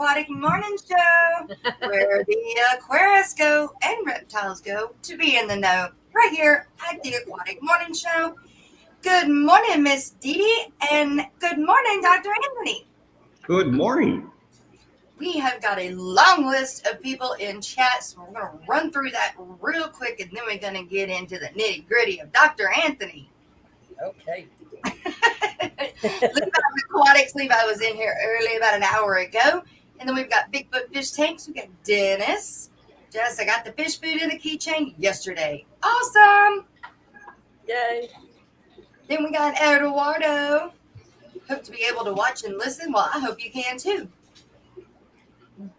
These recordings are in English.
Aquatic Morning Show, where the Aquarius go and reptiles go to be in the know, right here at the Aquatic Morning Show. Good morning, Miss Dee Dee, and good morning, Dr. Anthony. Good morning. We have got a long list of people in chat, so we're going to run through that real quick, and then we're going to get into the nitty-gritty of Dr. Anthony. Okay. Levi Aquatics. Levi was in here early, about an hour ago. And then we've got Bigfoot Fish Tanks. We got Dennis. Jess, I got the fish food in the keychain yesterday. Awesome. Yay. Then we got Eduardo. Hope to be able to watch and listen. Well, I hope you can too.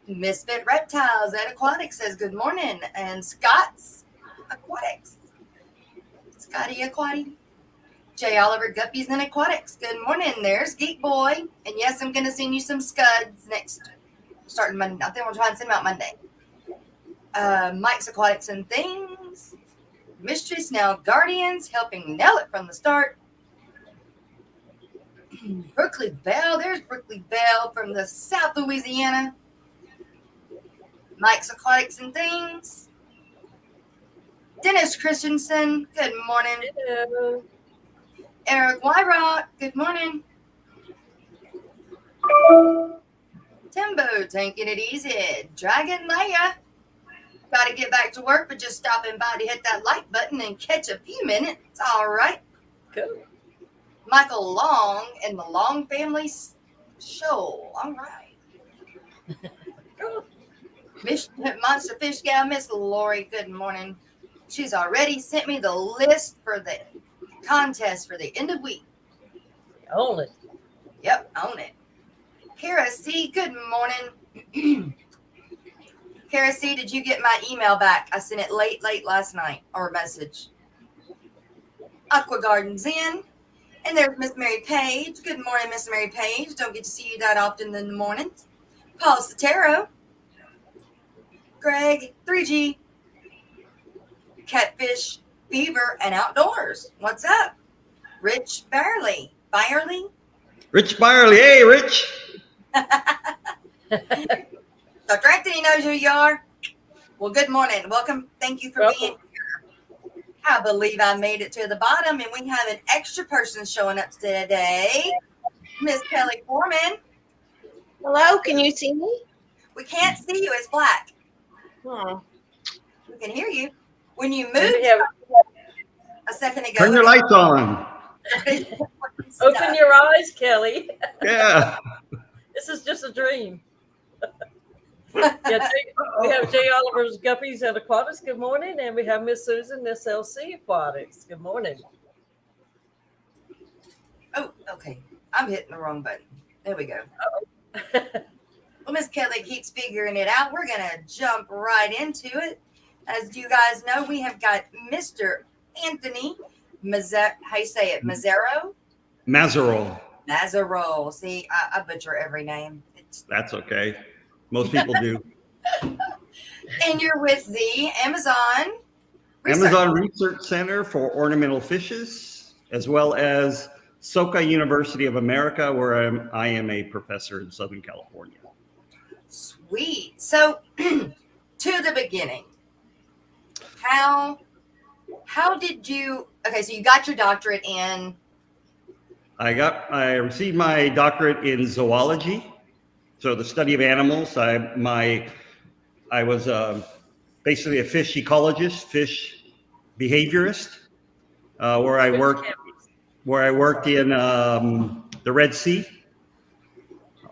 Misfit Reptiles at Aquatic says good morning. And Scott's Aquatics. Scotty Aquatic. J. Oliver Guppies and Aquatics. Good morning. There's Geek Boy. And yes, I'm going to send you some scuds starting Monday. I think we'll try and send them out Monday. Mike's Aquatics and Things. Mystery Snail Guardians helping nail it from the start. Brooklyn Bell. There's Brooklyn Bell from the South Louisiana. Mike's Aquatics and Things. Dennis Christensen. Good morning. Hello. Eric Wyrock, good morning. Timbo, taking it easy. Dragon Leia, got to get back to work, but just stopping by to hit that like button and catch a few minutes. All right. Cool. Michael Long and the Long Family Show. All right. Cool. Monster Fish Gal, Miss Lori, good morning. She's already sent me the list for the contest for the end of week. Own it. Yep, own it. Kara C, good morning. Kara C, did you get my email back? I sent it late last night, or a message. Aqua Gardens in. And there's Miss Mary Page. Good morning, Miss Mary Page. Don't get to see you that often in the mornings. Paul Sotero. Greg, 3G. Catfish, Fever, and Outdoors. What's up? Rich Byerly. Rich Byerly. Hey, Rich. Dr. Anthony knows who you are. Well, good morning. Welcome. Thank you for being here. I believe I made it to the bottom, and we have an extra person showing up today. Miss Kelly Foreman. Hello, can you see me? We can't see you. It's black. Oh. We can hear you. When you moved a second ago. Turn your lights on. Open your eyes, Kelly. Yeah. This is just a dream. We have J. Oliver's Guppies and Aquatics. Good morning. And we have Miss Susan, SLC Aquatics. Good morning. Oh, okay. I'm hitting the wrong button. There we go. Well, Miss Kelly keeps figuring it out. We're going to jump right into it. As you guys know, we have got Mr. Anthony how you say it? Mazzaro? Mazzaro. See, I butcher every name. That's okay. Most people do. And you're with the Amazon Research Center for Ornamental Fishes, as well as SoCa University of America, where I am a professor in Southern California. Sweet. So, to the beginning. How did you, okay, so you got your doctorate in? I received my doctorate in zoology, so the study of animals. I was basically a fish ecologist, fish behaviorist, where I worked in the Red Sea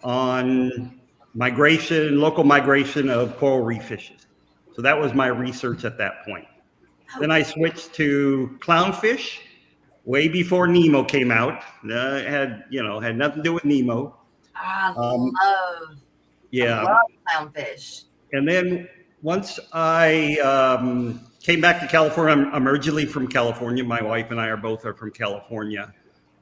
on local migration of coral reef fishes. So that was my research at that point. Then I switched to clownfish way before Nemo came out. Had nothing to do with Nemo. I love clownfish. And then once I came back to California, I'm originally from California. My wife and I are from California.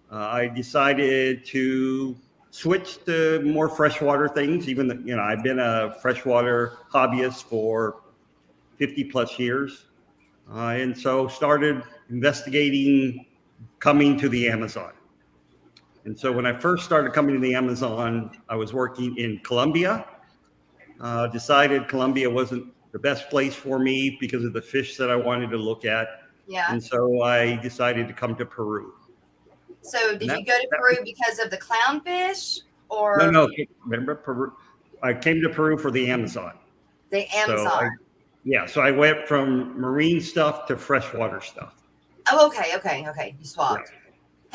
I decided to switch to more freshwater things. I've been a freshwater hobbyist for 50 plus years. And so started investigating coming to the Amazon. And so when I first started coming to the Amazon, I was working in Colombia Decided Colombia wasn't the best place for me because of the fish that I wanted to look at. Yeah. And so I decided to come to Peru. So did And you go to Peru because of the clownfish or No. Remember Peru? I came to Peru for the Amazon. the Amazon? So I went from marine stuff to freshwater stuff. Oh, okay. You swapped. Yeah.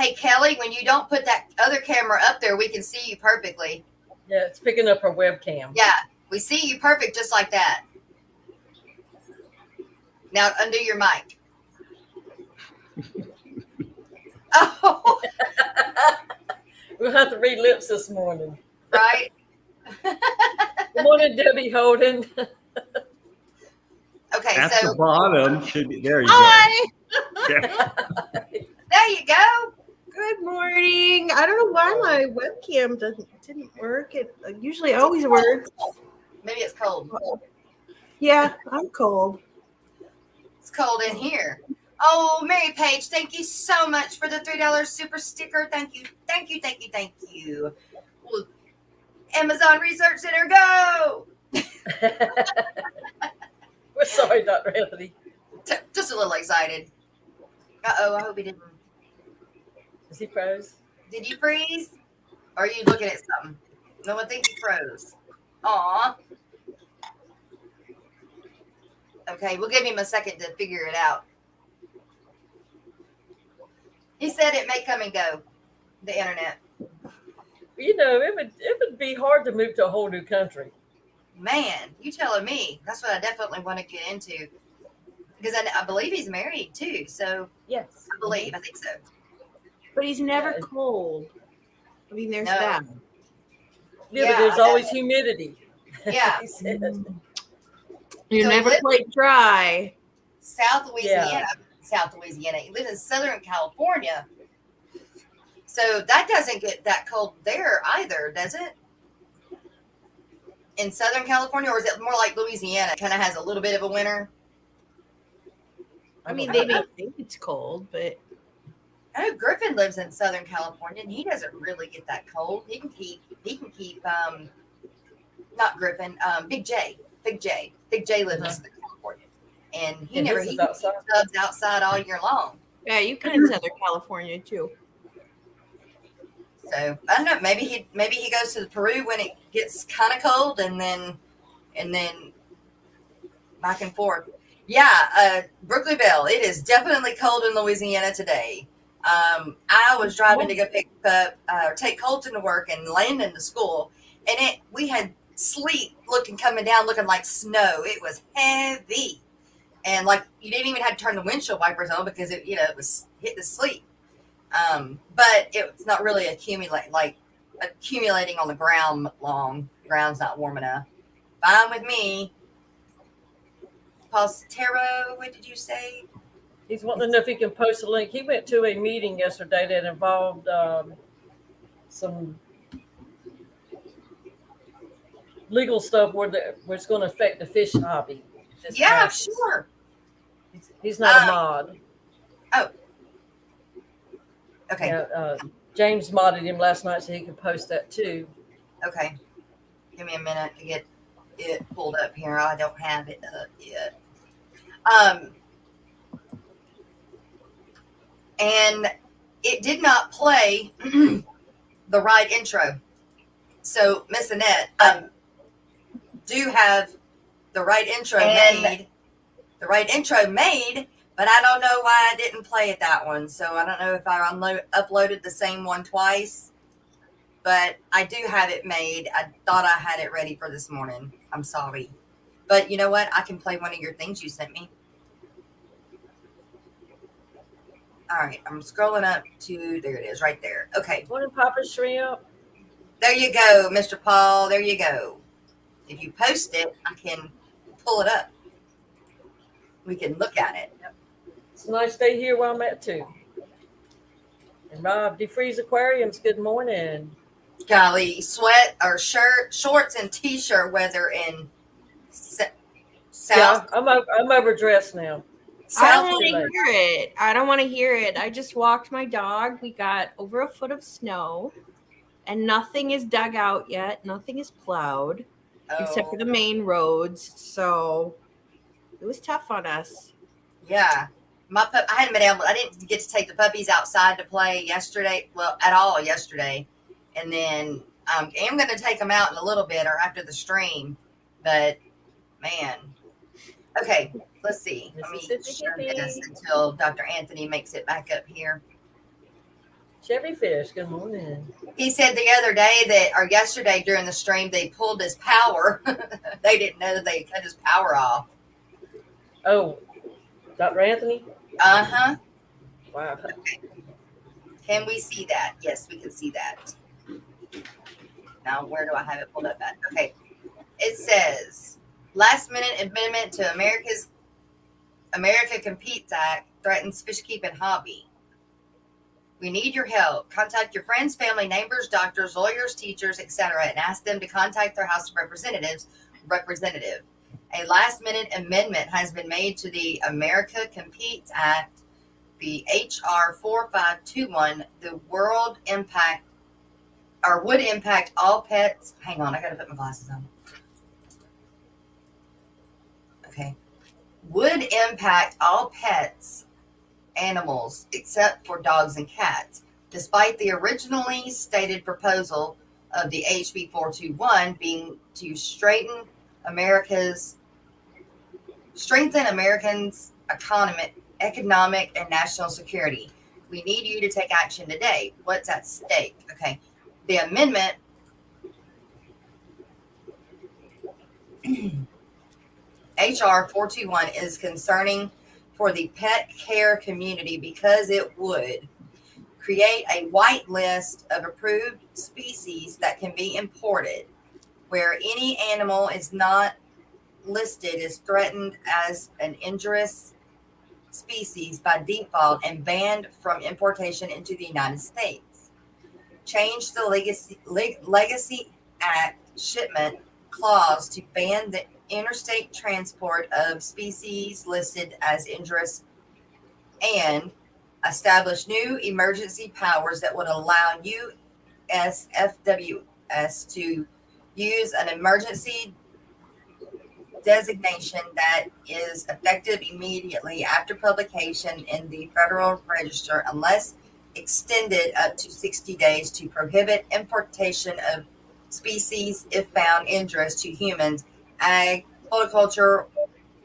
Hey, Kelly, when you don't put that other camera up there, we can see you perfectly. Yeah, it's picking up her webcam. Yeah, we see you perfect just like that. Now undo your mic. Oh. We'll have to read lips this morning. Right? Good morning, Debbie Holden. Okay, at so the bottom should be there. You Hi. go. Yeah. there you go. Good morning. I don't know why my webcam didn't work. It usually always works. Maybe it's cold. Yeah, I'm cold. It's cold in here. Oh, Mary Page, thank you so much for the $3 super sticker. Thank you. Well, Amazon Research Center, go! We're sorry, Dr. Anthony. Just a little excited. Uh-oh, I hope he didn't. Is he froze? Did you freeze? Or are you looking at something? No, I think he froze. Aw. Okay, we'll give him a second to figure it out. He said it may come and go, the internet. You know, it would be hard to move to a whole new country. Man, you telling me. That's what I definitely want to get into. Because I believe he's married too. So Yes. I think so. But he's never cold. I mean, there's No. that. Yeah, but there's always humidity. Yeah. He said. You So never quite dry. South Louisiana. He lives in Southern California. So that doesn't get that cold there either, does it? In Southern California, or is it more like Louisiana? Kind of has a little bit of a winter. I mean, they may think it's cold, but I know Griffin lives in Southern California, and he doesn't really get that cold. He can keep. Not Griffin. Big J lives in Southern California, and he subs outside all year long. yeah, you can in Southern California too. So I don't know. Maybe he goes to Peru when it gets kind of cold, and then back and forth. Yeah, Brookley Bell. It is definitely cold in Louisiana today. I was driving to go take Colton to work and Landon to school, and we had sleet coming down, looking like snow. It was heavy, and like you didn't even have to turn the windshield wipers on because it was hitting the sleet. But it's not really accumulating on the ground long. The ground's not warm enough. Fine with me. Postero, what did you say? He's wanting to know if he can post a link. He went to a meeting yesterday that involved some legal stuff where it's going to affect the fish hobby. Yeah, sure. He's not a mod. Oh. Okay. Yeah, James modded him last night so he could post that too. Okay. Give me a minute to get it pulled up here. I don't have it up yet. And it did not play the right intro. So Miss Annette, do have the right intro made. The right intro made, but I don't know why I didn't play it that one. So I don't know if I uploaded the same one twice, but I do have it made. I thought I had it ready for this morning. I'm sorry. But you know what? I can play one of your things you sent me. All right. I'm scrolling up to, there it is right there. Okay. Morning, Papa Shrimp. There you go, Mr. Paul. There you go. If you post it, I can pull it up. We can look at it. It's a nice day here where I'm at too. And Rob DeFreeze Aquariums, good morning. Golly, sweat or shorts and t-shirt weather in South. Yeah, I'm overdressed now. I don't want to hear it. I just walked my dog. We got over a foot of snow, and nothing is dug out yet. Nothing is plowed. except for Oh, the main roads. So it was tough on us. yeah. I hadn't been able. I didn't get to take the puppies outside to play yesterday. Well, at all yesterday, and then I'm going to take them out in a little bit or after the stream. But man, okay. Let's see. Let me Mississippi share this Hippie. until Dr. Anthony makes it back up here. Chevy Fish, good morning. He said the other day or yesterday during the stream, they pulled his power. They didn't know that they cut his power off. Oh, Dr. Anthony? Uh-huh. Wow. Can we see that? Yes, we can see that. Now, where do I have it pulled up at? Okay. It says, last minute amendment to America Competes Act threatens fish keeping hobby. We need your help. Contact your friends, family, neighbors, doctors, lawyers, teachers, etc., and ask them to contact their House of Representative. A last-minute amendment has been made to the America Competes Act, the HR 4521. The would impact all pets. Hang on, I got to put my glasses on. Okay. Would impact all pets, animals, except for dogs and cats. Despite the originally stated proposal of the HB 421 being to strengthen Americans' economic and national security. We need you to take action today. What's at stake? Okay. The amendment HR 421 is concerning for the pet care community because it would create a white list of approved species that can be imported, where any animal is not listed is threatened as an injurious species by default and banned from importation into the United States. Change the Legacy Act shipment clause to ban the interstate transport of species listed as injurious and establish new emergency powers that would allow USFWS to use an emergency designation that is effective immediately after publication in the Federal Register unless extended up to 60 days to prohibit importation of species if found injurious to humans, agriculture,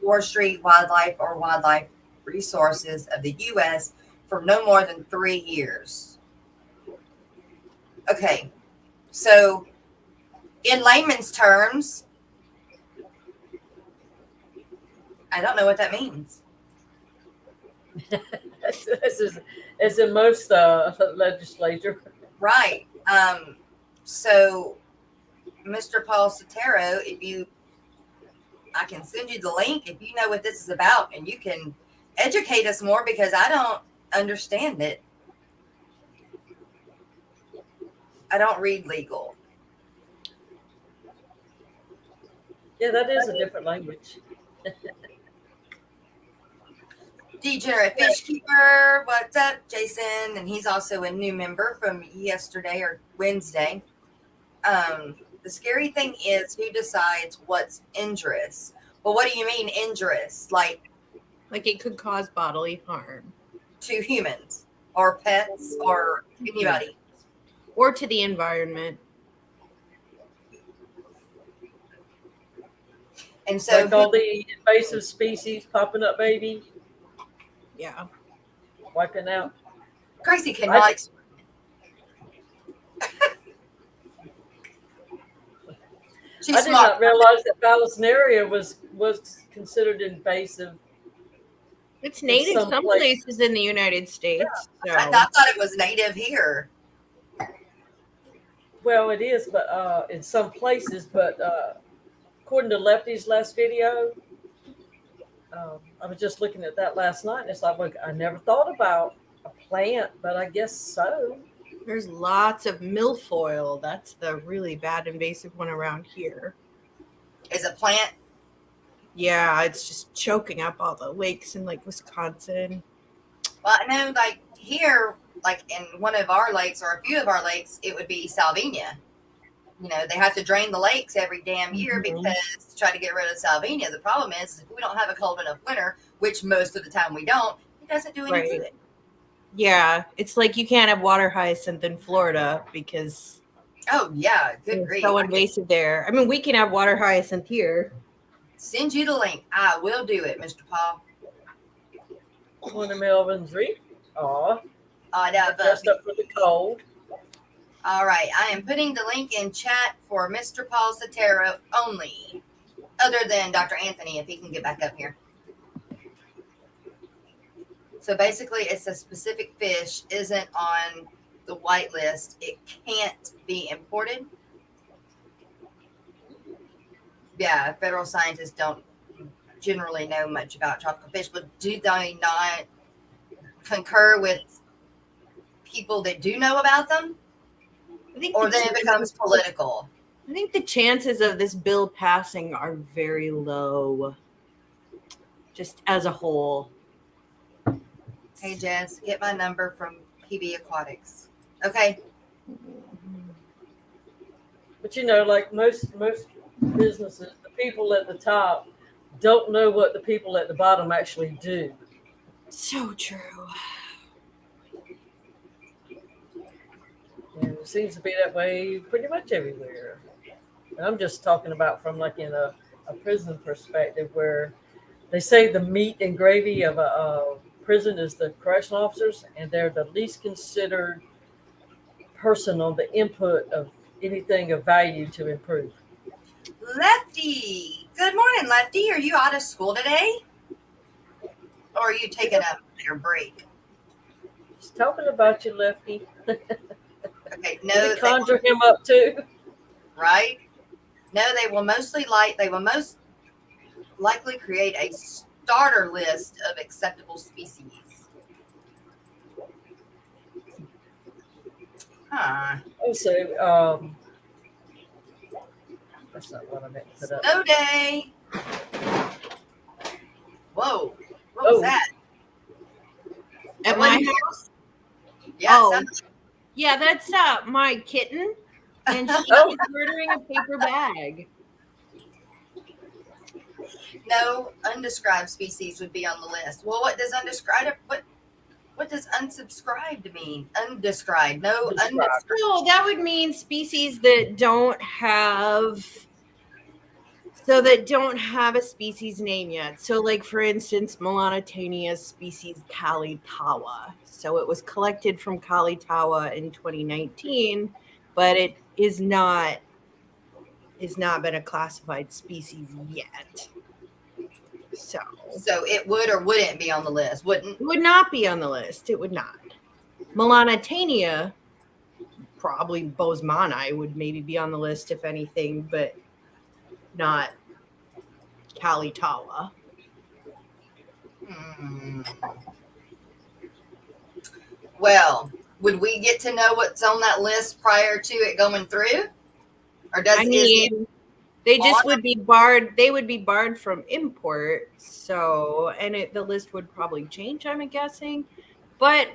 forestry, wildlife, or wildlife resources of the U.S. for no more than 3 years. Okay, so in layman's terms, I don't know what that means. As in most legislature. Right. So, Mr. Paul Sotero, I can send you the link if you know what this is about, and you can educate us more because I don't understand it. I don't read legal. Yeah, that is a different language. Degenerate Fish Keeper, what's up, Jason? And he's also a new member from yesterday or Wednesday. The scary thing is who decides what's injurious. Well, what do you mean injurious? Like it could cause bodily harm. To humans or pets or anybody. Or to the environment. And so like all the invasive species popping up, baby. Yeah. Wiping out. Gracie cannot. She's I did smart. not realize that Vallisneria was considered invasive. It's native some places in the United States. Yeah. So. I thought it was native here. Well, it is, but in some places. But according to Lefty's last video, I was just looking at that last night, and it's like, look, I never thought about a plant, but I guess so. There's lots of milfoil. That's the really bad invasive one around here. Is a plant? Yeah, it's just choking up all the lakes in like Wisconsin. Well, I know like here, like in one of our lakes or a few of our lakes, it would be salvia. they have to drain the lakes every damn year Mhm. because to try to get rid of salvinia. The problem is if we don't have a cold enough winter, which most of the time we don't, it doesn't do any Right. good. Yeah, it's like you can't have water hyacinth in Florida because Oh yeah, good it's grief. so I can invasive there. I mean, we can have water hyacinth here. send you the link. I will do it, Mr. Paul. One of Melvin's Reef. Aw, dressed up for the cold. All right, I am putting the link in chat for Mr. Paul Sotero only, other than Dr. Anthony, if he can get back up here. So basically, it's a specific fish isn't on the white list. It can't be imported. Yeah, federal scientists don't generally know much about tropical fish, but do they not concur with people that do know about them? I think Or the then it becomes political. I think the chances of this bill passing are very low, just as a whole. Hey, Jess, get my number from PB Aquatics. Okay. But like most businesses, the people at the top don't know what the people at the bottom actually do. So true. And it seems to be that way pretty much everywhere. And I'm just talking about from like in a prison perspective where they say the meat and gravy of a prison is the correctional officers, and they're the least considered person on the input of anything of value to improve. Lefty. Good morning, Lefty. Are you out of school today? Or are you taking a break? Just talking about you, Lefty. Okay, No, no, conjure him up too. right? No, they will most likely create a starter list of acceptable species. Huh. Also, that's not what I meant to put up. Snow day. Whoa. What was Oh. that? At my house? Yeah, Oh. sounds- Yeah, that's my kitten, and she's Oh. murdering a paper bag. no undescribed species would be on the list. Well, what does undescribed? What does unsubscribed mean? Undescribed. No, Described. undescribed. So that would mean species that don't have a species name yet. So, like for instance, Melanotania's species Kalitawa. So it was collected from Kalitawa in 2019, but it is not been a classified species yet. So it would or wouldn't be on the list. Wouldn't. it would not be on the list. It would not. Melanotania, probably Bosemani would maybe be on the list if anything, but not Kalitawa. Well, would we get to know what's on that list prior to it going through? Or does they just would be barred. They would be barred from import. So, and the list would probably change, I'm guessing. But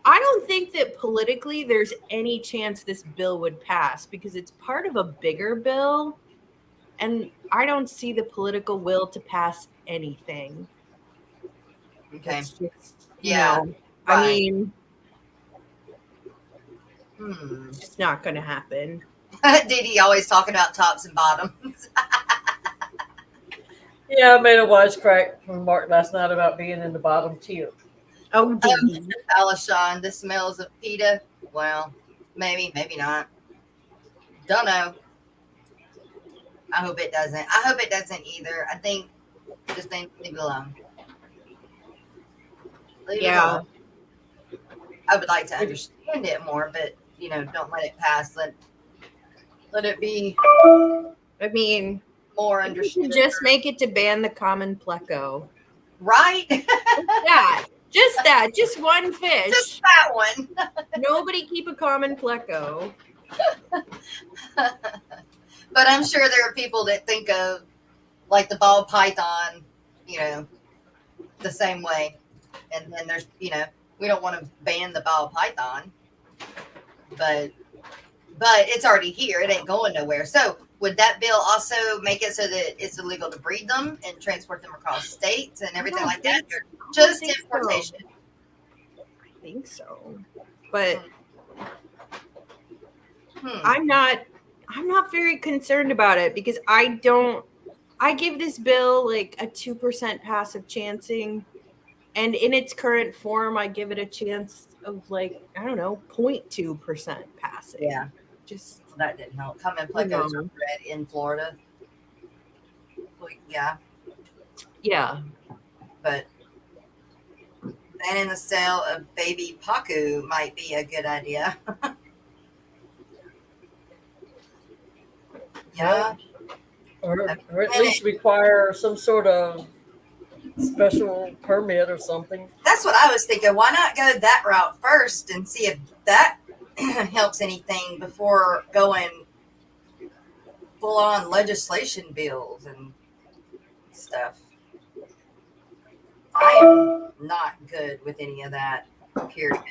I don't think that politically there's any chance this bill would pass because it's part of a bigger bill. And I don't see the political will to pass anything. Okay. It's just, Yeah. right. I mean, it's not going to happen. Didi always talking about tops and bottoms. Yeah, I made a wisecrack from Mark last night about being in the bottom tier. Oh, Didi. Alishon, the smells of PETA. Well, maybe not. Don't know. I hope it doesn't. I hope it doesn't either. I think just leave it alone. Leave it alone. I would like to understand it more, but don't let it pass. Let it be. I mean, more you understood. can just make it to ban the common pleco. Right? Just that. Just one fish. Just that one. Nobody keep a common pleco. But I'm sure there are people that think of like the ball python, the same way. And then there's, we don't want to ban the ball python, but but it's already here. It ain't going nowhere. So would that bill also make it so that it's illegal to breed them and transport them across states and everything like that? Or just importation? I think so. But Hmm. I'm not very concerned about it because I give this bill like a 2% passive chancing, and in its current form I give it a chance of like, I don't know, 0.2% passing. Yeah. Just That didn't help. Common plecos are bred in Florida. Yeah. Yeah. But banning the sale of baby pacu might be a good idea. Yeah. Or at least require some sort of special permit or something. That's what I was thinking. Why not go that route first and see if that helps anything before going full on legislation bills and stuff. I am not good with any of that, period.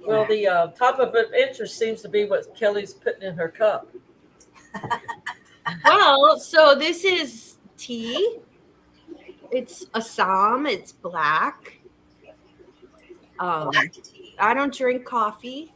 Well, the top of interest seems to be what Kelly's putting in her cup. Well, so this is tea. It's Assam. It's black. Black tea. I don't drink coffee.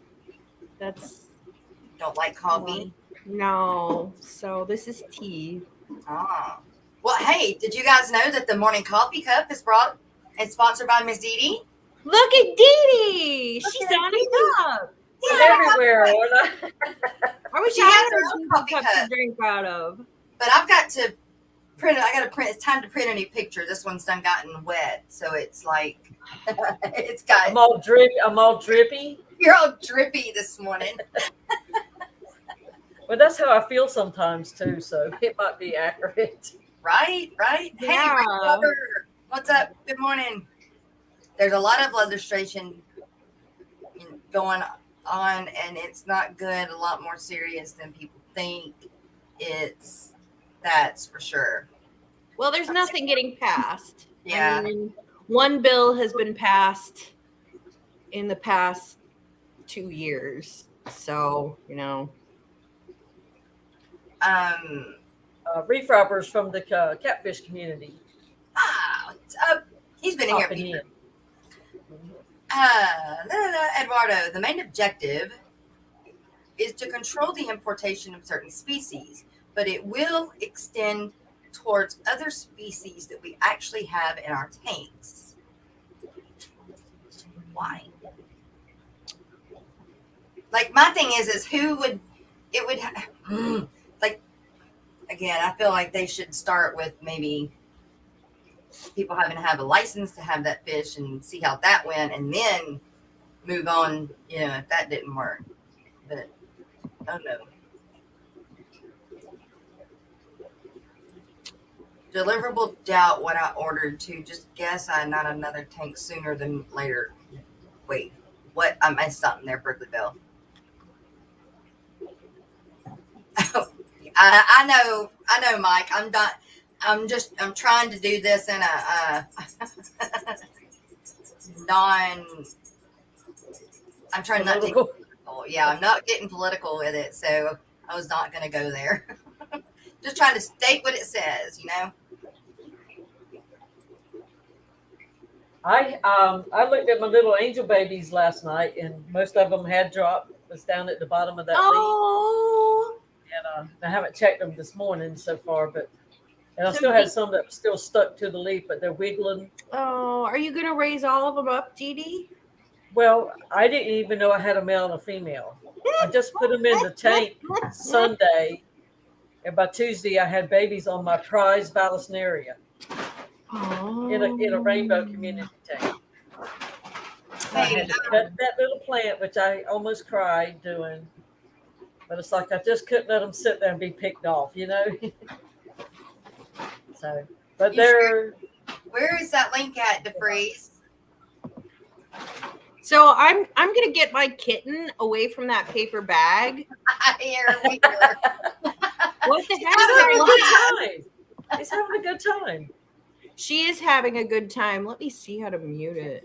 Don't like coffee? No. So this is tea. Oh. Well, hey, did you guys know that the morning coffee cup is brought and sponsored by Miss Dee Dee? Look at Dee Dee. She's on it up. She's everywhere. I wish She I has had her own coffee cup cup to drink out of. But I've got to print it. I got to print. It's time to print a new picture. This one's done gotten wet, so it's like it's got. I'm all drippy. You're all drippy this morning. Well, that's how I feel sometimes too. So it might be accurate. Right. Hey, Yeah. brother. What's up? Good morning. There's a lot of legislation going on, and it's not good. A lot more serious than people think. That's for sure. Well, there's nothing getting passed. Yeah. I mean, one bill has been passed in the past 2 years. So, Reef robbers from the catfish community. What's up? He's been here. In. Eduardo, the main objective is to control the importation of certain species, but it will extend towards other species that we actually have in our tanks. Why? Like, my thing is who would, it would, like, again, I feel like they should start with maybe people having to have a license to have that fish and see how that went, and then move on, if that didn't work. But, oh no. Deliverable doubt what I ordered to. Just guess I not another tank sooner than later. Wait, what? I missed something there, Berkeley Bell. I know, Mike. I'm not. I'm trying to do this in a I'm trying not to. Yeah, I'm not getting political with it, so I was not going to go there. Just trying to state what it says, I looked at my little angel babies last night, and most of them had dropped. Was down at the bottom of that leaf. And I haven't checked them this morning so far, and I still had some that were still stuck to the leaf, but they're wiggling. Oh, are you going to raise all of them up, Dee Dee? Well, I didn't even know I had a male and a female. I just put them in the tank Sunday, and by Tuesday I had babies on my prize Vallisneria in a rainbow community tank. I had to cut that little plant, which I almost cried doing, but it's like I just couldn't let them sit there and be picked off, So, but they're. Where is that link at, DeFreeze? So I'm gonna get my kitten away from that paper bag. Here. What the heck? He's having a good time. She is having a good time. Let me see how to mute it.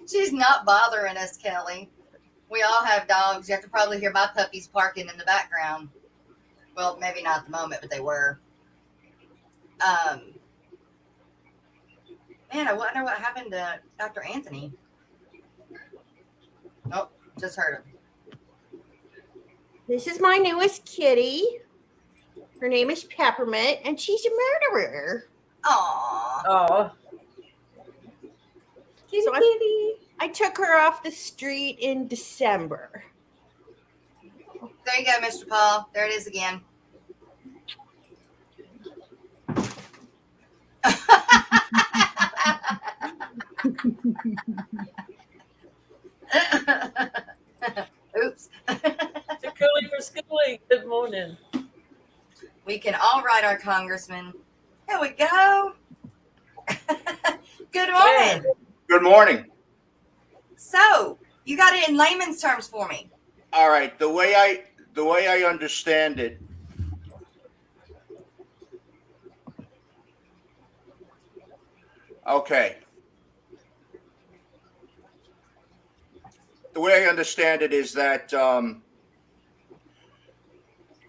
She's not bothering us, Kelly. We all have dogs. You have to probably hear my puppies barking in the background. Well, maybe not at the moment, but they were. Man, I wonder what happened to Dr. Anthony. Oh, just heard him. This is my newest kitty. Her name is Peppermint, and she's a murderer. Aww. Oh, So I took her off the street in December. There you go, Mr. Paul. There it is again. Oops. to coolie for schooling. Good morning. We can all write our congressman. There we go. Good morning. Good morning. So, you got it in layman's terms for me. All right, the way I understand it, okay. The way I understand it is that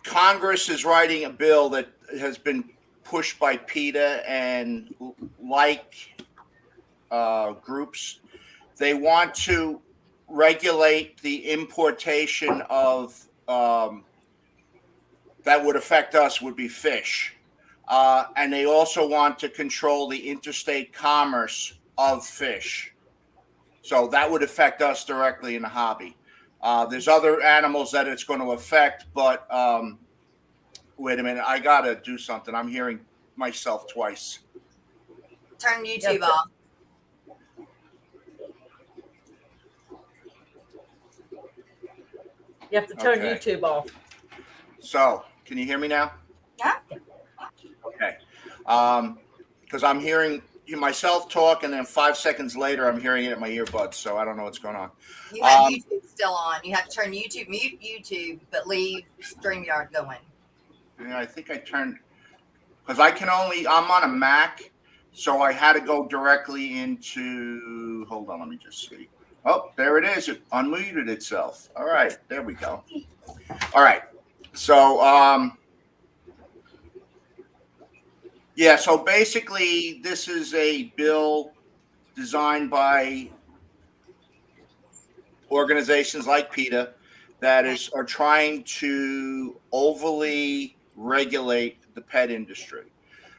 Congress is writing a bill that has been pushed by PETA and groups. They want to regulate the importation of that would affect us would be fish. And they also want to control the interstate commerce of fish. So that would affect us directly in the hobby. There's other animals that it's going to affect, but wait a minute, I got to do something. I'm hearing myself twice. Turn YouTube off. You have to turn Okay. YouTube off. So, can you hear me now? Yeah. Okay. Because I'm hearing myself talk, and then 5 seconds later, I'm hearing it in my earbuds. So I don't know what's going on. You have YouTube still on. You have to turn YouTube, mute YouTube, but leave StreamYard going. Yeah, I think I turned because I'm on a Mac, so I had to go directly into. Hold on, let me just see. Oh, there it is. It unmuted itself. All right, there we go. All right, so yeah, so basically, this is a bill designed by organizations like PETA that are trying to overly regulate the pet industry.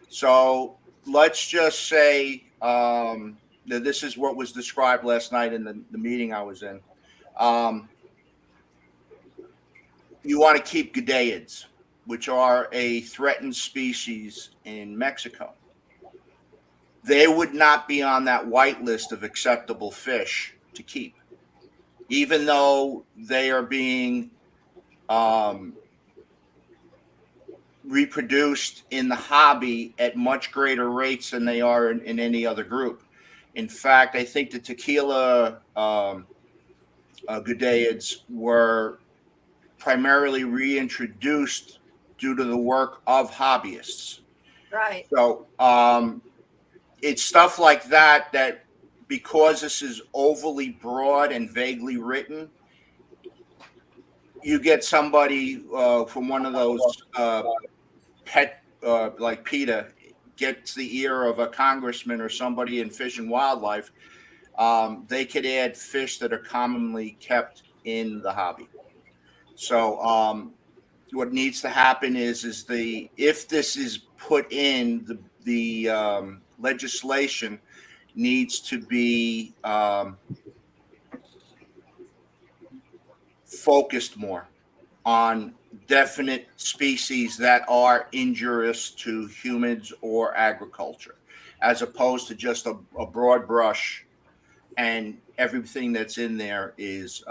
So let's just say that this is what was described last night in the meeting I was in. You want to keep Gadeids, which are a threatened species in Mexico. They would not be on that white list of acceptable fish to keep, even though they are being reproduced in the hobby at much greater rates than they are in any other group. In fact, I think the tequila Gadeids were primarily reintroduced due to the work of hobbyists. Right. So it's stuff like that because this is overly broad and vaguely written, you get somebody from one of those pet like PETA gets the ear of a congressman or somebody in Fish and Wildlife, they could add fish that are commonly kept in the hobby. So what needs to happen is if this is put in the legislation needs to be focused more on definite species that are injurious to humans or agriculture, as opposed to just a broad brush and everything that's in there is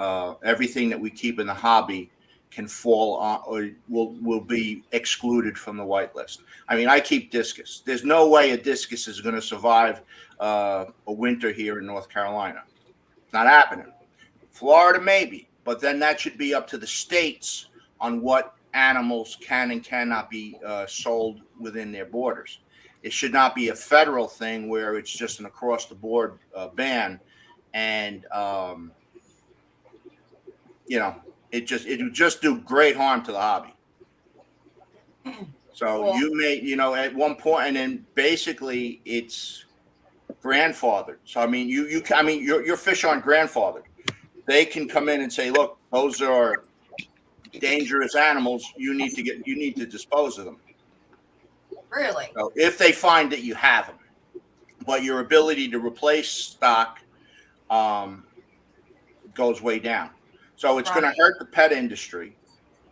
everything that we keep in the hobby can fall on or will be excluded from the white list. I mean, I keep discus. There's no way a discus is going to survive a winter here in North Carolina. It's not happening. Florida, maybe, but then that should be up to the states on what animals can and cannot be sold within their borders. It should not be a federal thing where it's just an across-the-board ban, and you know, it would just do great harm to the hobby. So Well- you may, you know, at one point, and then basically it's grandfathered. So I mean, your fish aren't grandfathered. They can come in and say, look, those are dangerous animals. You need to dispose of them. Really? So if they find that you have them, but your ability to replace stock goes way down. So it's going to hurt the pet industry,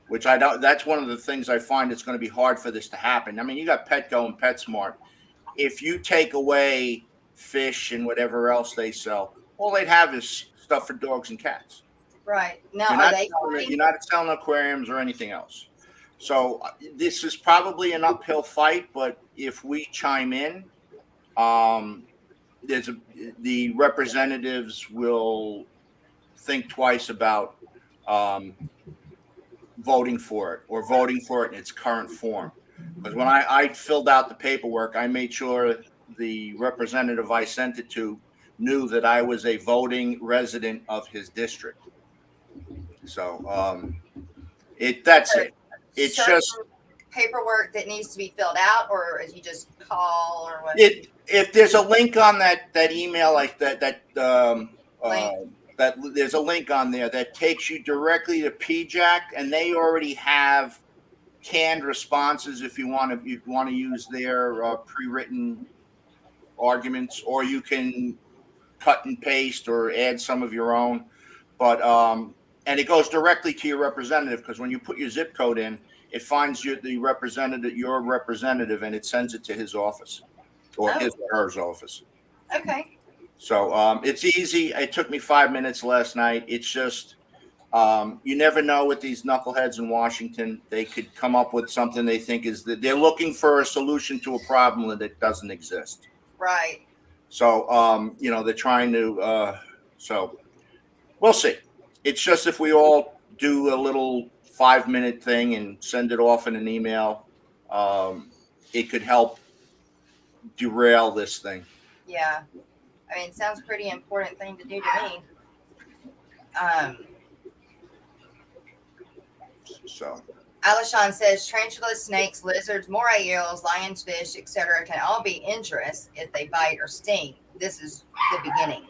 which I don't. That's one of the things I find it's going to be hard for this to happen. I mean, you got Petco and PetSmart. If you take away fish and whatever else they sell, all they'd have is stuff for dogs and cats. Right. Now, You're not selling aquariums or anything else. So this is probably an uphill fight, but if we chime in, the representatives will think twice about voting for it or voting for it in its current form. Because when I filled out the paperwork, I made sure the representative I sent it to knew that I was a voting resident of his district. So that's it. It's just paperwork that needs to be filled out, or as you just call, or what? If there's a link on that email, like that there's a link on there that takes you directly to PJAC, and they already have canned responses if you want to use their pre-written arguments, or you can cut and paste or add some of your own. But and it goes directly to your representative, because when you put your zip code in, it finds your representative, and it sends it to his office or his or her office. Okay. So it's easy. It took me 5 minutes last night. It's just you never know with these knuckleheads in Washington. They could come up with something they think is that they're looking for a solution to a problem that doesn't exist. Right. So they're trying to. So we'll see. It's just if we all do a little 5-minute thing and send it off in an email, it could help derail this thing. Yeah. I mean, it sounds pretty important thing to do to me. So Alishon says tarantulas, snakes, lizards, moray eels, lionfish, etc. can all be injurious if they bite or sting. This is the beginning.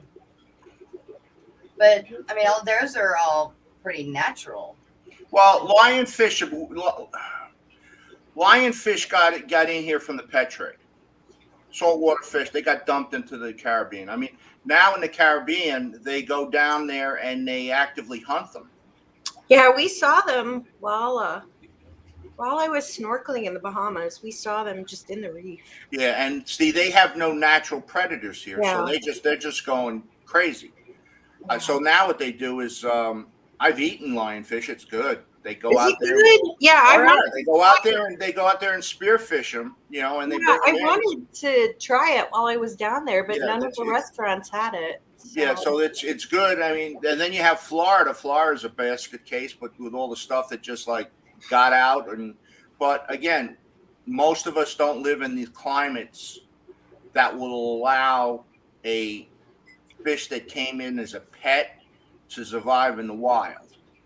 But I mean, those are all pretty natural. Well, lionfish got in here from the pet trade. Saltwater fish, they got dumped into the Caribbean. I mean, now in the Caribbean, they go down there and they actively hunt them. Yeah, we saw them while I was snorkeling in the Bahamas. We saw them just in the reef. Yeah, and see, they have no natural predators here, so they're just going crazy. So now what they do is, I've eaten lionfish. It's good. They go out there. Good? Yeah, they go out there and spearfish them. And they. I wanted to try it while I was down there, but none of the restaurants had it. So. Yeah, so it's good. I mean, and then you have Florida. Florida's a basket case, but with all the stuff that just like got out, but again, most of us don't live in these climates that will allow a fish that came in as a pet to survive in the wild.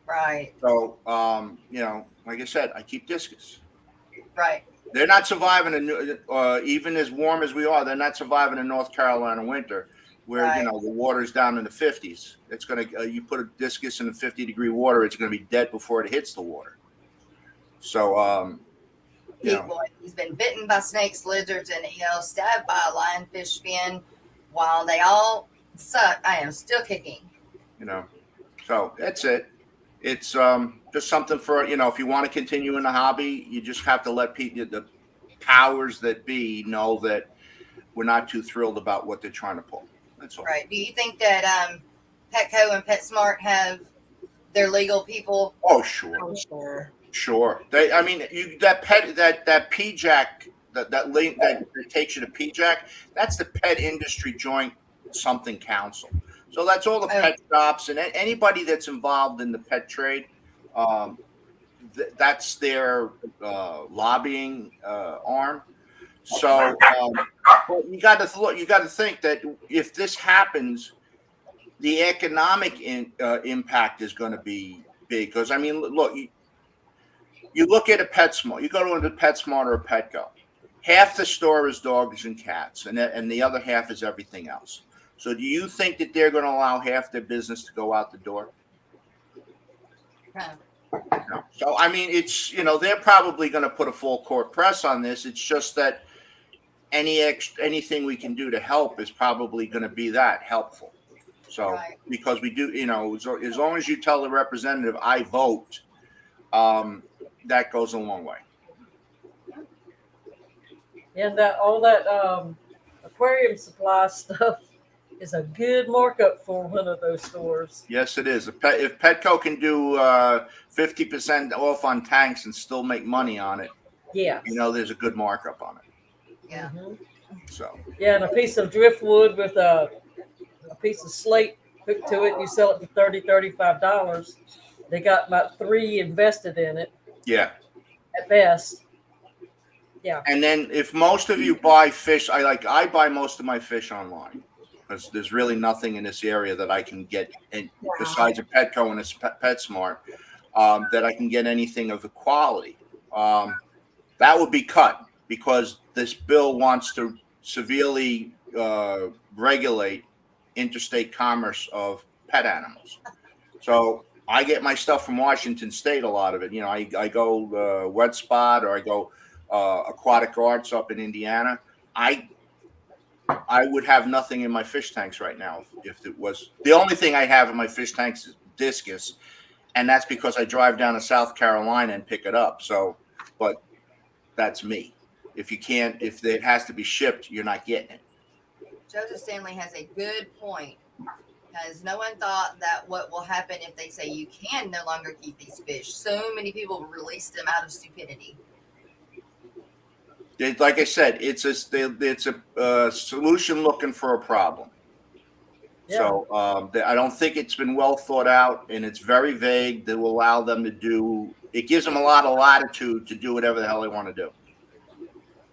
Right. So, like I said, I keep discus. Right. They're not surviving even as warm as we are. They're not surviving in North Carolina winter, where the water's down in the 50s. It's gonna you put a discus in the 50-degree water, it's gonna be dead before it hits the water. So, he's been bitten by snakes, lizards, and eels, stabbed by a lionfish fin. While they all suck, I am still kicking. So that's it. It's just something for if you want to continue in the hobby, you just have to let the powers that be know that we're not too thrilled about what they're trying to pull. That's all. Right. Do you think that Petco and PetSmart have their legal people? Oh, sure. Sure. That PJAC, that link that takes you to PJAC, that's the Pet Industry Joint Something Council. So that's all the pet shops and anybody that's involved in the pet trade. That's their lobbying arm. So you got to think that if this happens, the economic impact is going to be big because I mean, look, you look at a PetSmart. You go to a PetSmart or a Petco. Half the store is dogs and cats, and the other half is everything else. So, do you think that they're going to allow half their business to go out the door? No. So, I mean, it's they're probably going to put a full court press on this. It's just that anything we can do to help is probably going to be that helpful. So, Right. because we do, as long as you tell the representative, I vote, that goes a long way. And that all that aquarium supply stuff is a good markup for one of those stores. Yes, it is. If Petco can do 50% off on tanks and still make money on it, Yeah. there's a good markup on it. Yeah. Mhm. So, Yeah, and a piece of driftwood with a piece of slate hooked to it, you sell it for $30-$35. They got about 3 invested in it yeah. at best. Yeah. And then if most of you buy fish, I buy most of my fish online because there's really nothing in this area that I can get, besides a Petco and a PetSmart, that I can get anything of the quality. That would be cut because this bill wants to severely regulate interstate commerce of pet animals. So I get my stuff from Washington State, a lot of it. I go Wet Spot or I go Aquatic Arts up in Indiana. I would have nothing in my fish tanks right now if it was. The only thing I have in my fish tanks is discus, and that's because I drive down to South Carolina and pick it up. So, but that's me. If it has to be shipped, you're not getting it. Joseph Stanley has a good point. Has no one thought that what will happen if they say you can no longer keep these fish? So many people release them out of stupidity. Like I said, it's a solution looking for a problem. Yeah. So I don't think it's been well thought out, and it's very vague. That will allow them to do. It gives them a lot of latitude to do whatever the hell they want to do.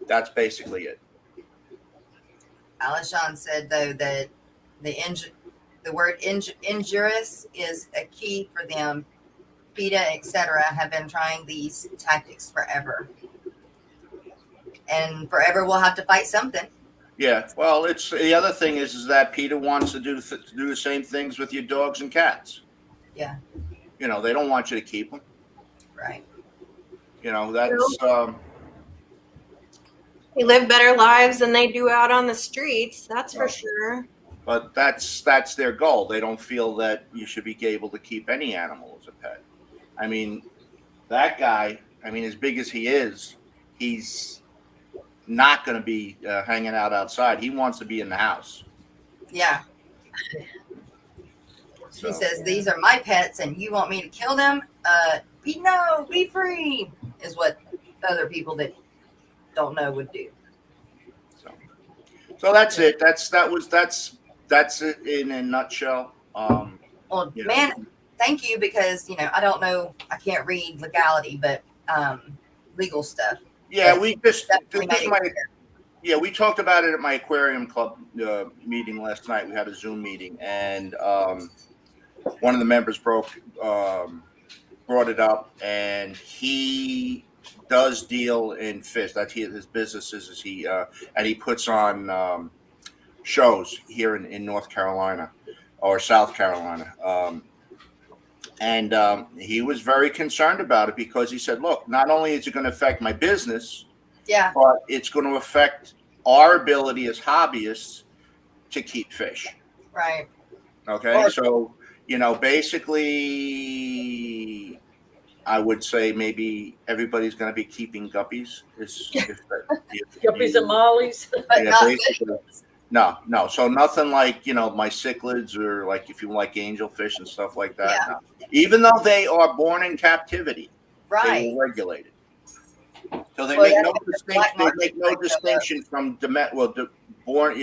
That's basically it. Alishon said though that the word injurious is a key for them. PETA, etc., have been trying these tactics forever. And forever we'll have to fight something. Yeah, well, it's the other thing is that PETA wants to do the same things with your dogs and cats. Yeah. They don't want you to keep them. Right. That's They live better lives than they do out on the streets. That's for sure. But that's their goal. They don't feel that you should be able to keep any animal as a pet. I mean, that guy. I mean, as big as he is, he's not going to be hanging out outside. He wants to be in the house. Yeah. So, He says, these are my pets and you want me to kill them? Be free, is what other people that don't know would do. So that's it. That's it in a nutshell. Well, man, thank you, because I don't know, I can't read legality, but legal stuff. Yeah, we just Definitely made it clear. we talked about it at my aquarium club meeting last night. We had a Zoom meeting, and one of the members brought it up, and he does deal in fish. That's his business is and he puts on shows here in North Carolina or South Carolina. And he was very concerned about it because he said, look, not only is it going to affect my business, Yeah. but it's going to affect our ability as hobbyists to keep fish. Right. Okay. Or- So, basically, I would say maybe everybody's going to be keeping guppies. Guppies and mollies. But Yeah, not basically. No. So nothing like, my cichlids or like if you like angelfish and stuff like that. Yeah. No. Even though they are born in captivity, they right. will regulate it. So they Well, make no that's the distinction. black They make no market distinction from born,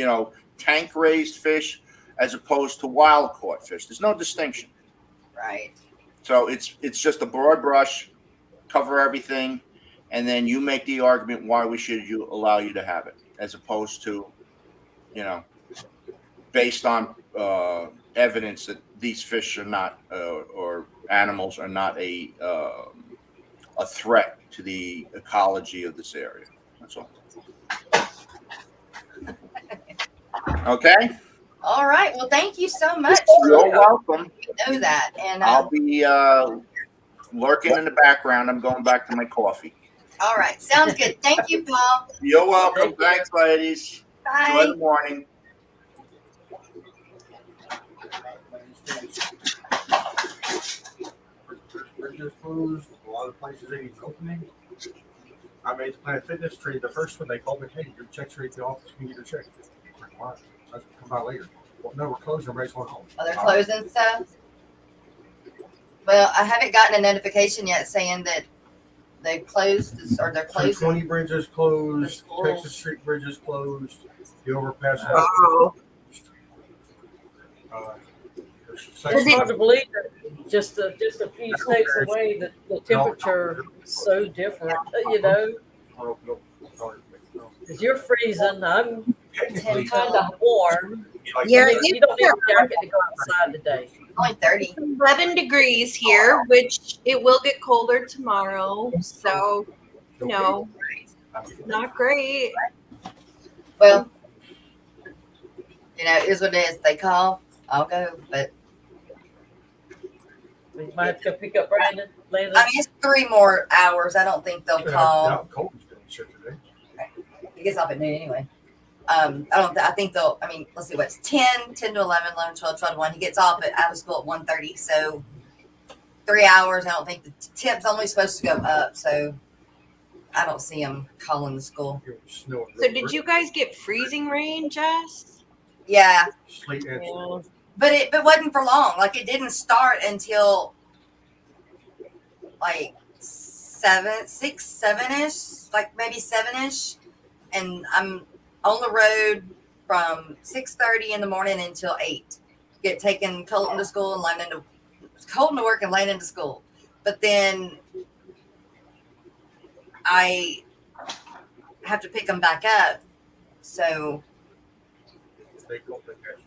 tank raised fish as opposed to wild caught fish. There's no distinction. Right. So it's just a broad brush, cover everything, and then you make the argument why we should allow you to have it, as opposed to, based on evidence that these fish are not or animals are not a threat to the ecology of this area. That's all. Okay. All right. Well, thank you so much You're for welcome. know that. And I'll be lurking in the background. I'm going back to my coffee. all right, sounds good. Thank you, Paul. You're welcome. Thanks, ladies. Enjoy Bye. the morning. Bridges closed. A lot of places ain't even opening. I made the Planet Fitness trade. The first one they called me, hey, your check's right at the office. You can get your check. I'm like, why? Let's come by later. Well, no, we're closing. Everybody's going home. Oh, they're closing stuff. Well, I haven't gotten a notification yet saying that they've closed or they're closing. 20 bridges closed. The schools. Texas Street bridges closed. The overpass. Wow. It's hard to believe that just a few states away that the temperature is so different, you know. Because you're freezing, I'm kind of warm. Yeah, I mean, you don't need a jacket to go outside today. Only 30. 11 degrees here, which it will get colder tomorrow. So, no, not great. Well, you know, it is what it is. They call, I'll go. But We might have to go pick up Brandon. Landon. I mean, it's 3 more hours. I don't think they'll call. Colton's doing shit today. He gets off at noon anyway. I think they'll, I mean, let's see, what's 10 to 11, 11, 12, 12 to 1. He gets off out of school at 1:30. So 3 hours. I don't think the temp's only supposed to go up. So I don't see him calling the school. So So, did you guys get freezing rain, Jess? Yeah. Sleet and Yeah. But it wasn't for long. Like, it didn't start until like 7-ish, like maybe 7-ish. And I'm on the road from 6:30 in the morning until 8. Get taking Colton to school and Colton to work and Landon to school. But then I have to pick them back up. So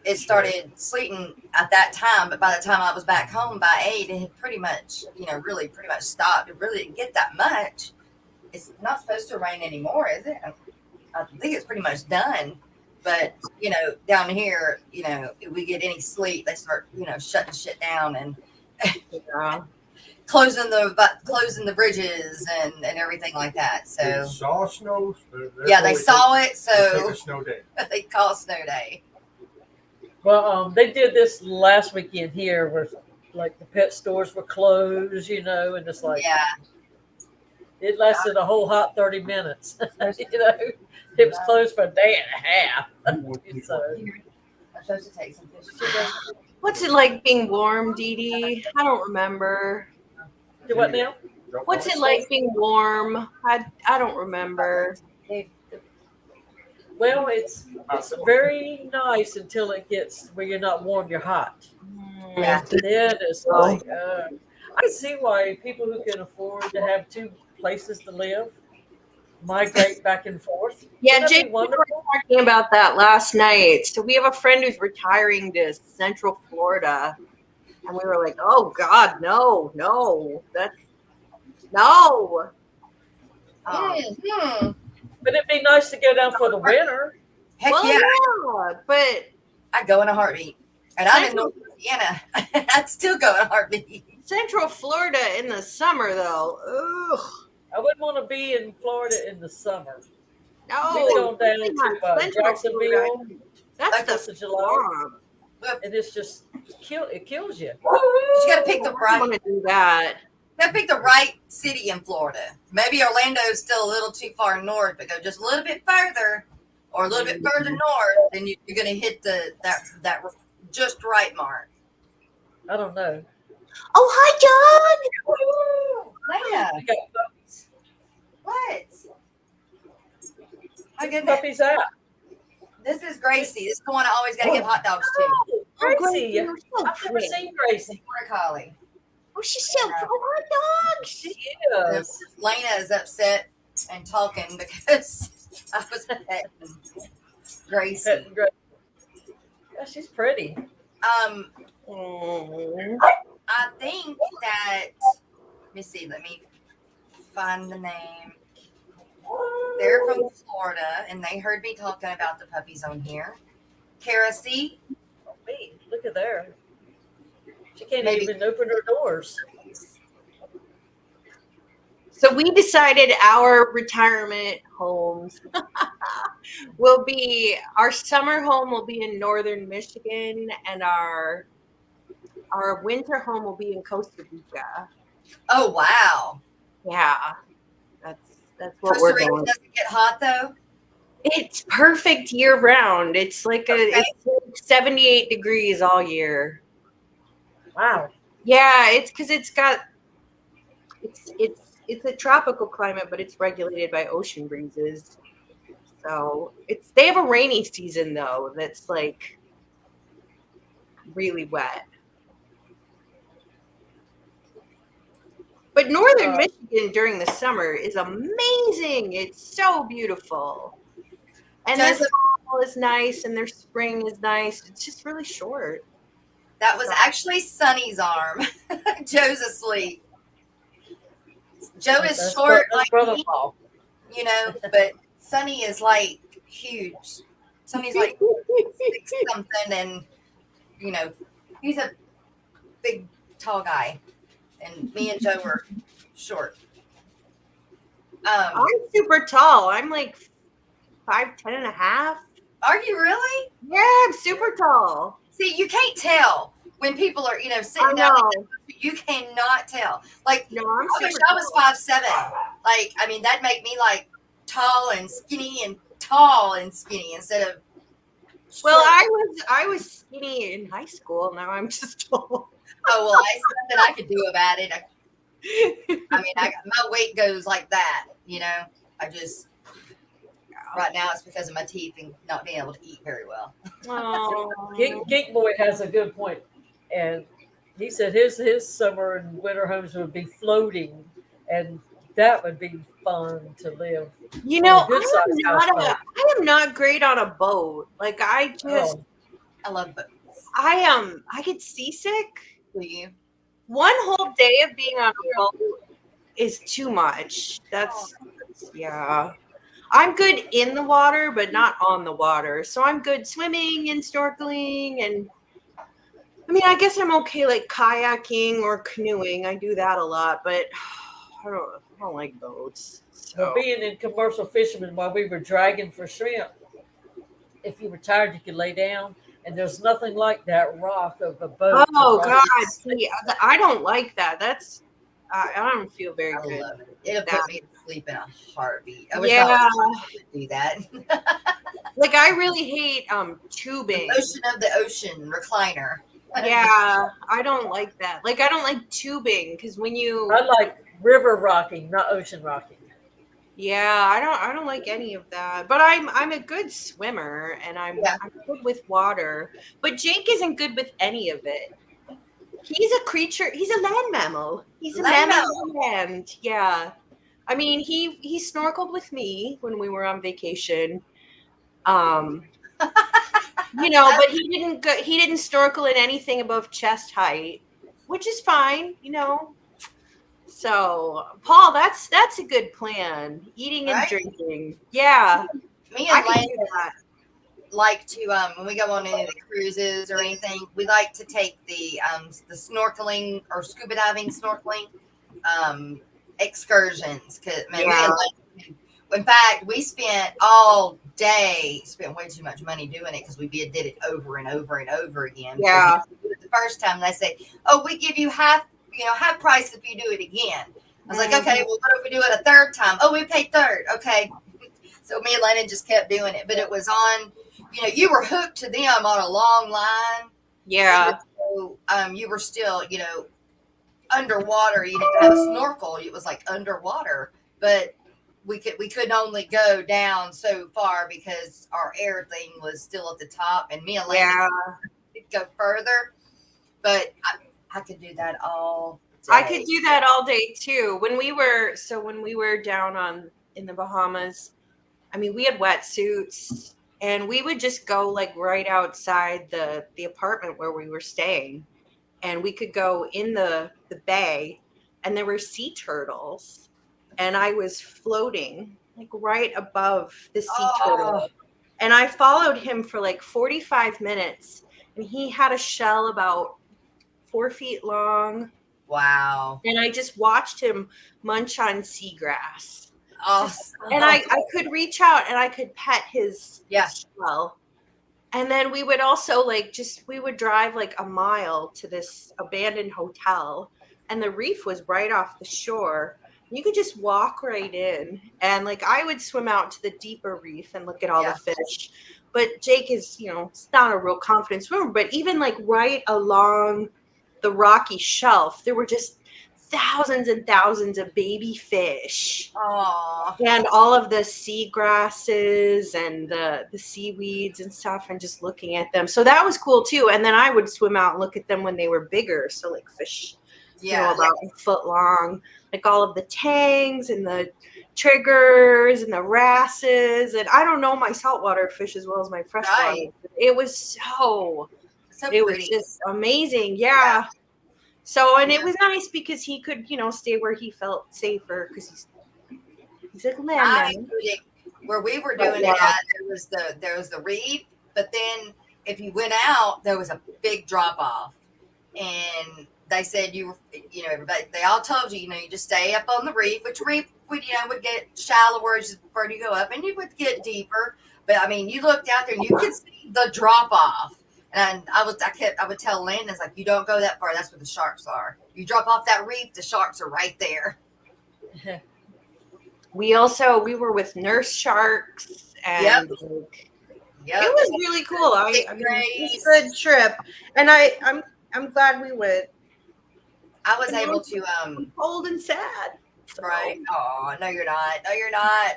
it started sleeting at that time, but by the time I was back home by 8, it had pretty much, really pretty much stopped. It really didn't get that much. It's not supposed to rain anymore, is it? I think it's pretty much done. But, down here, if we get any sleet, they start, shutting shit down and Yeah. closing the bridges and everything like that. So they saw snow. yeah, they saw it. Take So a snow day. they call it snow day. Well, they did this last weekend here where like the pet stores were closed, and it's like, Yeah. it lasted a whole hot 30 minutes. It was closed for a day and a half. So, I'm supposed to take some pictures. What's it like being warm, Dee Dee? I don't remember. do what now? What's it like being warm? I don't remember. Well, it's very nice until it gets where you're not warm, you're hot. Yeah. Then it's like, I can see why people who can afford to have 2 places to live migrate back and forth. Yeah, Wouldn't that be Jake, we were wonderful? talking about that last night. So we have a friend who's retiring to Central Florida, and we were like, "Oh God, no, that's no." Mhm. But it'd be nice to go down for the winter. Heck Well, yeah. but I'd go in a heartbeat. And I'm in North Louisiana. I'd still go in a heartbeat. Central Florida in the summer, though. Ugh. I wouldn't want to be in Florida in the summer. No, We go down come to on, Central Jacksonville. Florida. That's Like the 4th of July. farm. And it's just it kills you. But you gotta pick the I want right to do that. city in Florida. Maybe Orlando's still a little too far north, but go just a little bit further or a little bit further north, then you're gonna hit that just right mark. I don't know. Oh, hi, John. Yeah. We got puppies. What? My goodness. Puppies out. This is Gracie. This is the one I always gotta give hot dogs to. Oh, Gracie. You're so I've never pretty. seen Gracie. Border collie. Oh, she's so pretty. Oh, hot dogs. She is. Lena is upset and talking because I was petting Gracie. Petting Gracie. Yeah, she's pretty. Oh. I think that, let me see, let me find the name. They're from Florida, and they heard me talking about the puppies on here. Kara C. Me, look at there. She can't Maybe. even open her doors. So we decided our retirement homes will be, our summer home will be in northern Michigan, and our winter home will be in Costa Rica. Oh, wow. Yeah, that's what Costa we're Rica doing. doesn't get hot, though? It's perfect year round. It's like Okay. it's like 78 degrees all year. Wow. Yeah, it's because it's a tropical climate, but it's regulated by ocean breezes. So they have a rainy season though that's like really wet. But northern Michigan during the summer is amazing. It's so beautiful. And their Joseph, fall is nice and their spring is nice. It's just really short. that was actually Sonny's arm. Joe's asleep. Joe is That's short like me, brother-in-law. you know, but Sonny is like huge. Sonny's like 6 something, and you know, he's a big, tall guy, and me and Joe were short. I'm super tall. I'm like 5'10" and a half. Are you really? Yeah, I'm super tall. See, you can't tell when people are, you know, I sitting down. know. You cannot tell. Like, No, I'm I wish super I was tall. 5'7". Like, I mean, that'd make me like tall and skinny instead of. Well, short. I was skinny in high school. Now I'm just tall. Oh well, I something I could do about it. I mean, my weight goes like that. You know, I just right now it's because of my teeth and not being able to eat very well. Oh. Geek Boy has a good point, and he said his summer and winter homes would be floating, and that would be fun to live. You know, Good size houseboat. I am not great on a boat. Like I just I love boats. I get seasick. Do you? One whole day of being on a boat is too much. Yeah. I'm good in the water, but not on the water. So I'm good swimming and snorkeling, and I mean, I guess I'm okay like kayaking or canoeing. I do that a lot, but I don't like boats. Well, So being in commercial fishermen while we were dragging for shrimp, if you were tired, you could lay down, and there's nothing like that rock of a boat. oh God, see, I don't like that. I don't feel very I good. love it. It'll put me to sleep in a heartbeat. I wish Yeah. I would do that. Like I really hate tubing. Ocean of the ocean recliner. Yeah, I don't like that. Like I don't like tubing because when you I like river rocking, not ocean rocking. yeah, I don't like any of that. But I'm a good swimmer and I'm good with water. But Jake isn't good with any of it. He's a creature. He's a land mammal. He's a Land mammal on land. Yeah. I mean, he snorkeled with me when we were on vacation. You know, but he didn't snorkel in anything above chest height, which is fine, you know. So, Paul, that's a good plan. Eating and Right? drinking. Yeah. Me I and can Landon do that. like to when we go on any of the cruises or anything, we like to take the snorkeling or scuba diving snorkeling excursions. Cause man, me and Landon, in fact, we spent all day, spent way too much money doing it because we did it over and over and over again. Yeah. The first time they say, "Oh, we give you half price if you do it again." I was like, "Okay, well, what if we do it a third time?" "Oh, we paid third." Okay. So me and Lennon just kept doing it, but it was on. You know, you were hooked to them on a long line. Yeah. So, you were still, you know, underwater. You didn't have a snorkel. It was like underwater, but we couldn't only go down so far because our air thing was still at the top, and me and Landon could go further. But I could do that all day. I could do that all day too. When we were down in the Bahamas, I mean, we had wetsuits and we would just go like right outside the apartment where we were staying, and we could go in the bay, and there were sea turtles, and I was floating like right above the sea turtle, and I followed him for like 45 minutes, and he had a shell about 4 feet long, Wow. and I just watched him munch on seagrass. Oh, And I could reach out and I could pet his Yeah. shell. And then we would also we would drive like a mile to this abandoned hotel, and the reef was right off the shore. You could just walk right in, and like I would swim out to the deeper reef and look at all Yeah. the fish. But Jake is, it's not a real confident swimmer, but even like right along the rocky shelf, there were just thousands and thousands of baby fish. oh, And all of the sea grasses and the seaweeds and stuff, and just looking at them. So that was cool too. And then I would swim out and look at them when they were bigger. So like fish, yeah. about a foot long, like all of the tangs and the triggers and the wrasses. And I don't know my saltwater fish as well as my freshwater. Right. It was so pretty. was just amazing. Yeah. So, and it was nice because he could, stay where he felt safer, because he's like a landman. Where we were doing it at, there was the reef, but then if you went out, there was a big drop off, and they said everybody, they all told you, you just stay up on the reef, which reef would get shallower as further you go up, and you would get deeper. But I mean, you looked out there and you could see the drop off. And I would tell Landon, it's like, you don't go that far. That's where the sharks are. You drop off that reef, the sharks are right there. We were with nurse sharks, and it was really cool. It was a good trip, and I'm glad we went. I was able to cold and sad. Right. Oh, no, you're not. No, you're not.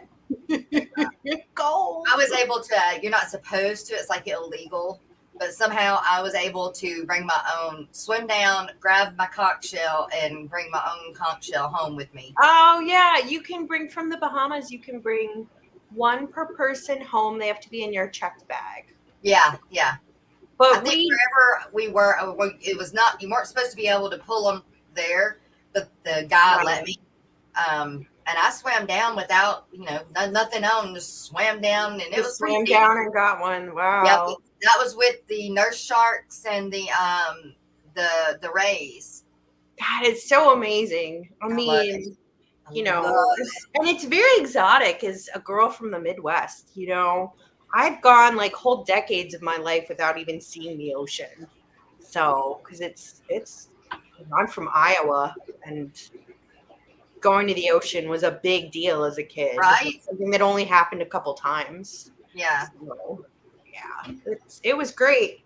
Cold. I was able to. You're not supposed to. It's like illegal. But somehow I was able to bring my own, swim down, grab my conch shell, and bring my own conch shell home with me. Oh, yeah. You can bring from the Bahamas, you can bring one per person home. They have to be in your checked bag. Yeah. But I think wherever we were, it was not, you weren't supposed to be able to pull them there, but the guy let me. And I swam down without, nothing on, just swam down, and it was swam down and got one. Wow. Yep. That was with the nurse sharks and the rays. God, it's so amazing. I mean, and it's very exotic as a girl from the Midwest. I've gone like whole decades of my life without even seeing the ocean. So, because I'm from Iowa, and going to the ocean was a big deal as a kid. Right. Something that only happened a couple times. Yeah. So, yeah, it was great.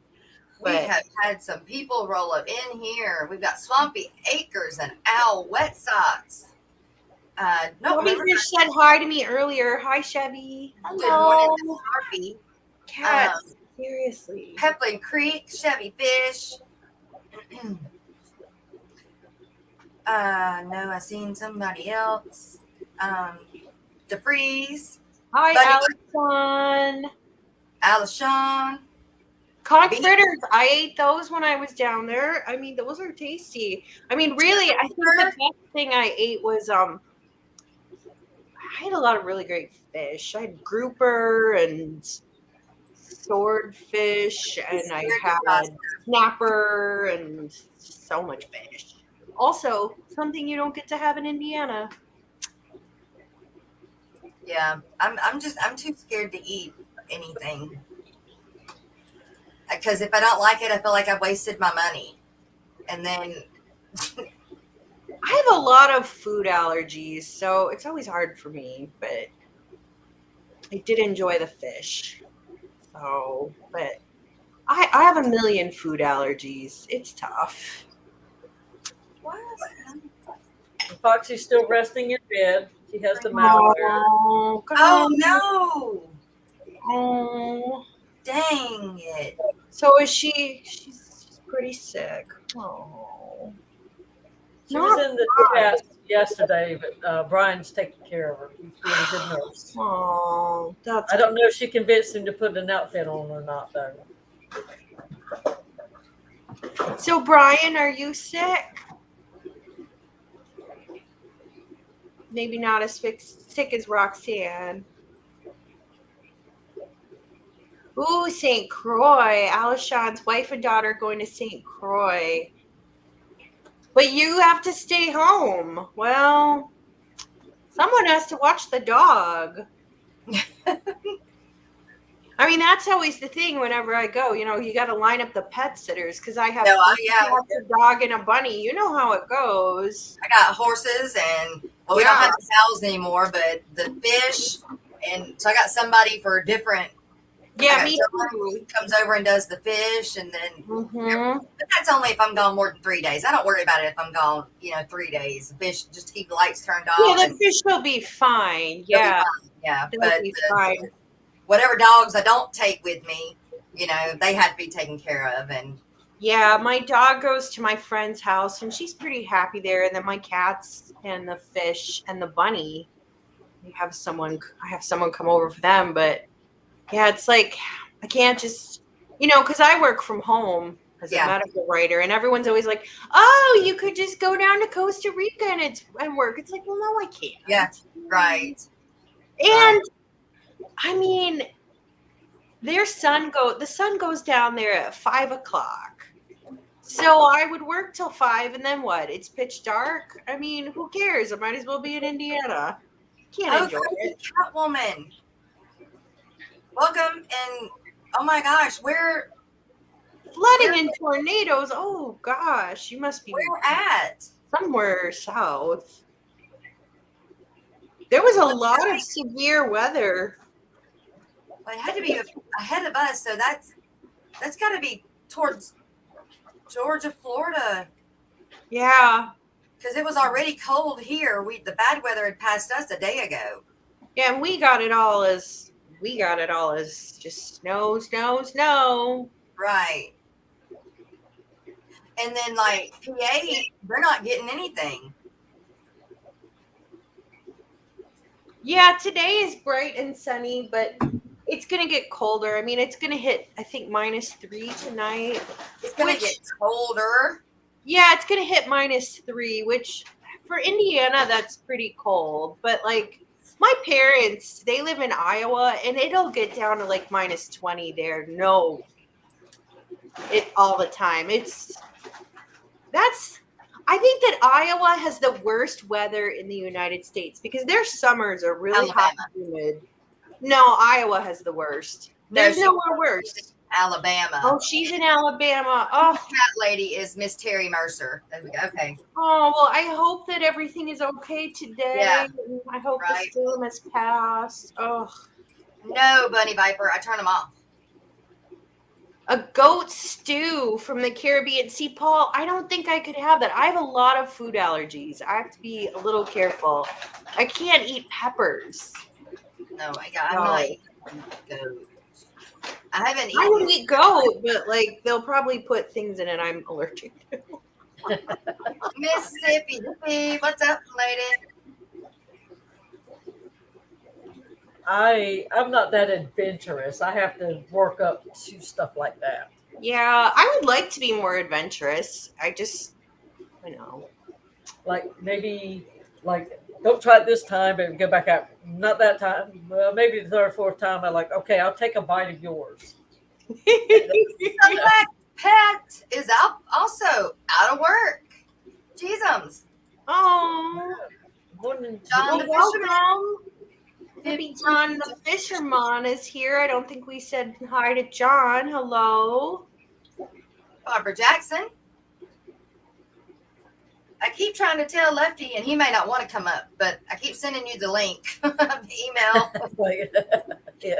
We have had some people roll up in here. We've got Swampy Acres and Owl Wet Socks. Chevy Fish said hi to me earlier. Hi, Chevy. Hello. Good morning, Harpy. Cats, seriously. Peplin Creek, Chevy Fish. No, I seen somebody else. DeFreeze. Hi, Alison. Alishon. Conch fritters. I ate those when I was down there. I mean, those are tasty. I mean, really, I think the best thing I ate was I had a lot of really great fish. I had grouper and swordfish, and I had snapper, and just so much fish. Also, something you don't get to have in Indiana. Yeah, I'm too scared to eat anything. Because if I don't like it, I feel like I've wasted my money. And then I have a lot of food allergies, so it's always hard for me, but I did enjoy the fish. So, but I have a million food allergies. It's tough. Foxy's still resting in bed. She has the malware. Oh no! Oh, Dang it! so is she? She's pretty sick. Oh. She was in the chat yesterday, but Brian's taking care of her. He's being a good nurse. Oh, that's. I don't know if she convinced him to put an outfit on or not, though. So, Brian, are you sick? Maybe not as sick as Roxanne. Ooh, St. Croix. Alishon's wife and daughter going to St. Croix. But you have to stay home. Well, someone has to watch the dog. I mean, that's always the thing whenever I go. You know, you got to line up the pet sitters because I have a dog and a bunny. You know how it goes. I got horses and, well, we don't have the cows anymore, but the fish. And so I got somebody for a different. Yeah, me too. Comes over and does the fish, and then but that's only if I'm gone more than 3 days. I don't worry about it if I'm gone, 3 days. The fish, just to keep the lights turned off. Yeah, the fish will be fine. Yeah, yeah, they'll be fine. Whatever dogs I don't take with me, they had to be taken care of. And yeah, my dog goes to my friend's house, and she's pretty happy there. And then my cats and the fish and the bunny, I have someone come over for them, but. Yeah, it's like I can't just, because I work from home as a medical writer, and everyone's always like, "Oh, you could just go down to Costa Rica and work." It's like, well, no, I can't. Yeah, right. And I mean, the sun goes down there at 5:00, so I would work till 5, and then what? It's pitch dark. I mean, who cares? I might as well be in Indiana. Can't enjoy it. Catwoman. Welcome, and oh my gosh, where flooding and tornadoes. Oh gosh, you must be where at? Somewhere south. There was a lot of severe weather. Well, it had to be ahead of us, so that's got to be towards Georgia, Florida. Yeah, because it was already cold here. The bad weather had passed us a day ago. Yeah, and we got it all as just snow. Right. And then like PA, they're not getting anything. Yeah, today is bright and sunny, but it's going to get colder. I mean, it's going to hit, I think, -3 tonight. It's going to get colder. Yeah, it's going to hit -3, which for Indiana, that's pretty cold. But like, my parents, they live in Iowa, and it'll get down to like -20 there. No, it all the time. I think that Iowa has the worst weather in the United States because their summers are really hot and humid. No, Iowa has the worst. There's nowhere worse. Alabama. Oh, she's in Alabama. Oh, cat lady is Miss Terry Mercer. Okay. Oh, well, I hope that everything is okay today. Yeah. I hope the storm has passed. Oh. No, Bunny Viper. I turn them off. A goat stew from the Caribbean. See, Paul, I don't think I could have that. I have a lot of food allergies. I have to be a little careful. I can't eat peppers. No, my God. I'm not eating goat. I haven't eaten. I would eat goat, but like they'll probably put things in it I'm allergic to. Mississippi, what's up, lady? I'm not that adventurous. I have to work up to stuff like that. Yeah, I would like to be more adventurous. Like maybe don't try it this time, but go back out. Not that time. Well, maybe the third or fourth time. I'm like, okay, I'll take a bite of yours. Select Pet is also out of work. Jeezums. Oh, John the Fisherman. Maybe John the Fisherman is here. I don't think we said hi to John. Hello. Barbara Jackson. I keep trying to tell Lefty, and he may not want to come up, but I keep sending you the link, the email.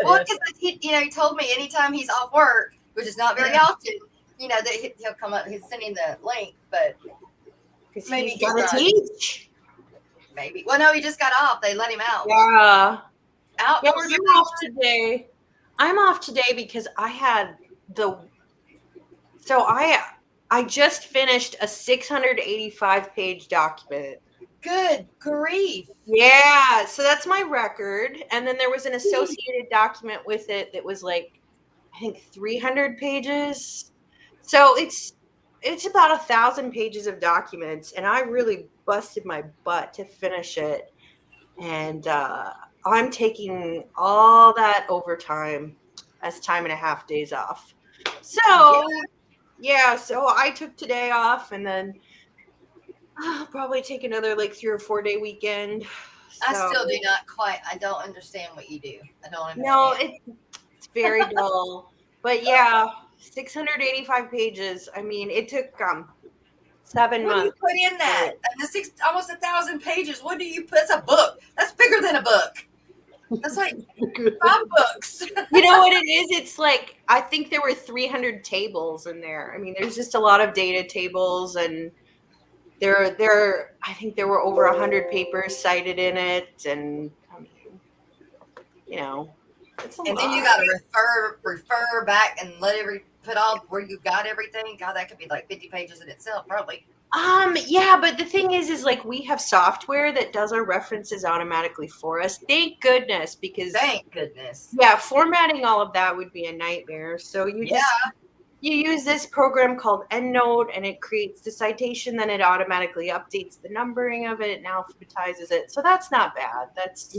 Well, because he told me anytime he's off work, which is not very often, that he'll come up. He's sending the link, but maybe he's got to teach. Maybe. Well, no, he just got off. They let him out. Yeah. Outdoors. I'm off today. I'm off today because I had I just finished a 685-page document. Good grief. Yeah, so that's my record. And then there was an associated document with it that was like, I think 300 pages. So it's about 1,000 pages of documents, and I really busted my butt to finish it. And I'm taking all that overtime as time and a half days off. So yeah, so I took today off, and then I'll probably take another like 3 or 4 day weekend. I So, still do not quite. I don't understand what you do. I don't understand. no, it's very dull. But yeah, 685 pages. I mean, it took 7 What do you months. put in that? And almost 1,000 pages. What do you put? That's a book. That's bigger than a book. That's like 5 books. You know what it is? It's like, I think there were 300 tables in there. I mean, there's just a lot of data tables, and I think there were over 100 papers cited in it, and I mean, you know, it's a And lot. then you got to refer back and put all where you got everything. God, that could be like 50 pages in itself, probably. Yeah, but the thing is like we have software that does our references automatically for us. Thank goodness, because Thank goodness. yeah, formatting all of that would be a nightmare. So you use this program called EndNote, and it creates the citation, then it automatically updates the numbering of it and alphabetizes it. So that's not bad. That's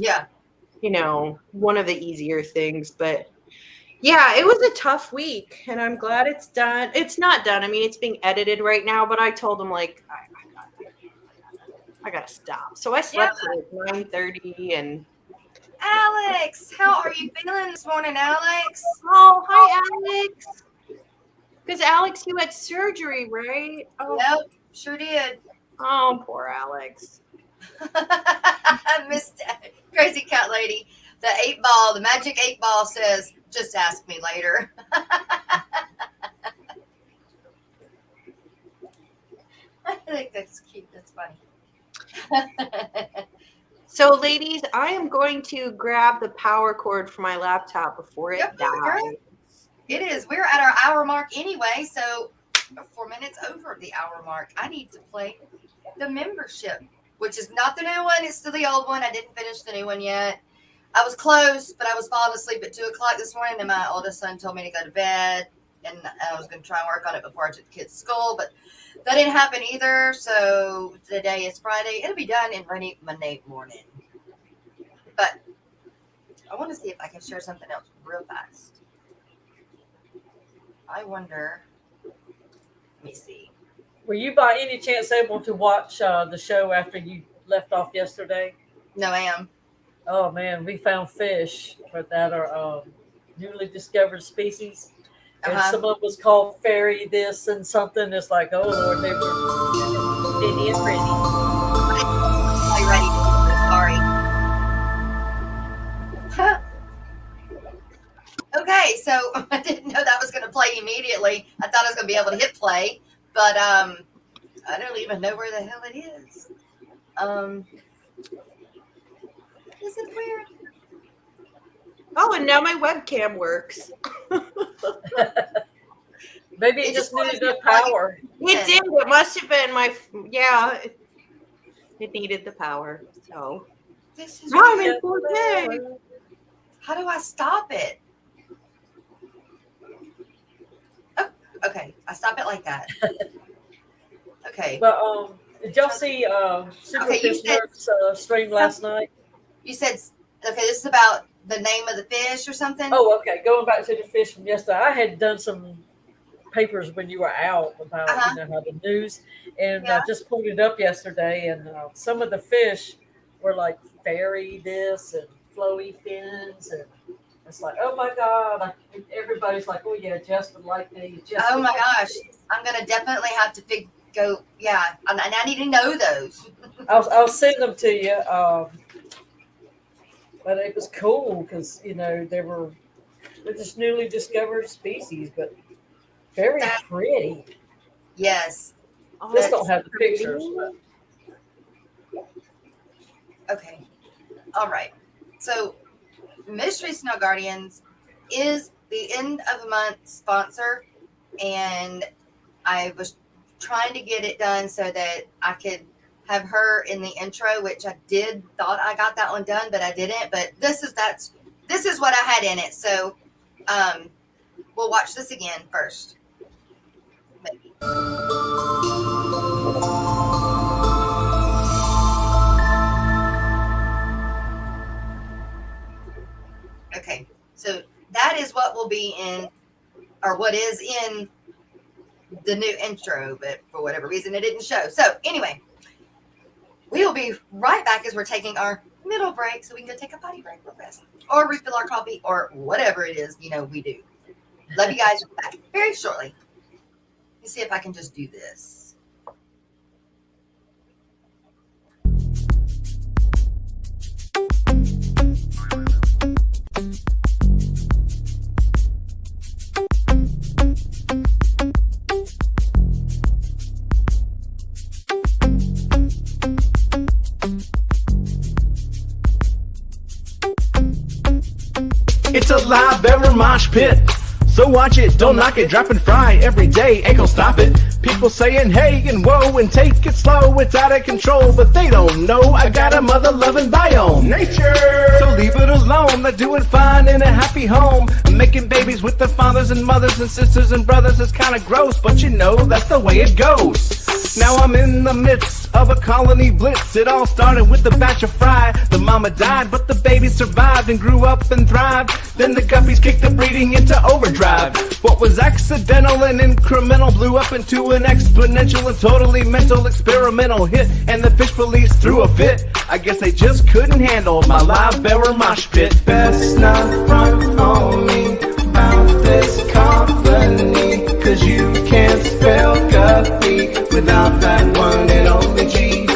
one of the easier things. But yeah, it was a tough week, and I'm glad it's done. It's not done. I mean, it's being edited right now, but I told them like I gotta stop. So I slept till like 9:30, and Alex, how are you feeling this morning, Alex? oh, hi, Alex. Because Alex, you had surgery, right? Oh, Yep, sure did. oh, poor Alex. I missed Crazy Cat Lady. The magic 8-ball says, just ask me later. I think that's cute. That's funny. So, ladies, I am going to grab the power cord for my laptop before it dies. It is. We're at our hour mark anyway, so 4 minutes over the hour mark. I need to play the membership, which is not the new one. It's still the old one. I didn't finish the new one yet. I was close, but I was falling asleep at 2 o'clock this morning, and my oldest son told me to go to bed, and I was going to try and work on it before I took the kids to school, but that didn't happen either. So today is Friday. It'll be done and ready Monday morning. But I want to see if I can share something else real fast. I wonder. Let me see. Were you by any chance able to watch the show after you left off yesterday? No, I am. Oh man, we found fish that are newly discovered species, and some of them was called fairy this and something. It's like, oh Lord, they were bitty and pretty. Are you ready? Sorry. Okay, so I didn't know that was going to play immediately. I thought I was going to be able to hit play, but I don't even know where the hell it is. Is it weird? Oh, and now my webcam works. Maybe it just needed enough power. It did. It must have been it needed the power. So This is I'm weird. in 4K. How do I stop it? Oh, okay. I stop it like that. Okay. But did y'all see Super Fish Nerds stream last night? You said, okay, this is about the name of the fish or something? Oh, okay. Going back to the fish from yesterday, I had done some papers when you were out about how the news, and just pulled it up yesterday, and some of the fish were like fairy this and flowy fins, and it's like, oh my God, everybody's like, oh yeah, Jess would like these. Oh my gosh, I'm gonna definitely have to go. Yeah, and I need to know those. I'll send them to you. But it was cool because they're just newly discovered species, but very pretty. Yes. Just don't have the pictures. But. Okay. All right. So, Mystery Snow Guardians is the end of the month sponsor, and I was trying to get it done so that I could have her in the intro, which I thought I got that one done, but I didn't. But this is what I had in it. So we'll watch this again first. Maybe. Okay, so that is what will be in, or what is in the new intro, but for whatever reason it didn't show. So anyway, we will be right back as we're taking our middle break so we can go take a potty break real fast or refill our coffee or whatever it is, we do. Love you guys. We'll be back very shortly. Let me see if I can just do this. It's a live ever mosh pit. So watch it, don't knock it, drop and fry every day, ain't gon' stop it. People saying hey and whoa and take it slow, it's out of control, but they don't know I got a mother loving biome. Nature! So leave it alone, they're doing fine in a happy home. Making babies with their fathers and mothers and sisters and brothers is kinda gross, but that's the way it goes. Now I'm in the midst of a colony blitz. It all started with the batch of fry. The mama died, but the baby survived and grew up and thrived. Then the guppies kicked the breeding into overdrive. What was accidental and incremental blew up into an exponential and totally mental experimental hit. And the fish police threw a fit. I guess they just couldn't handle my live bearer mosh pit. Best not front on me about this company, 'cause you can't spell guppy without that one and only G.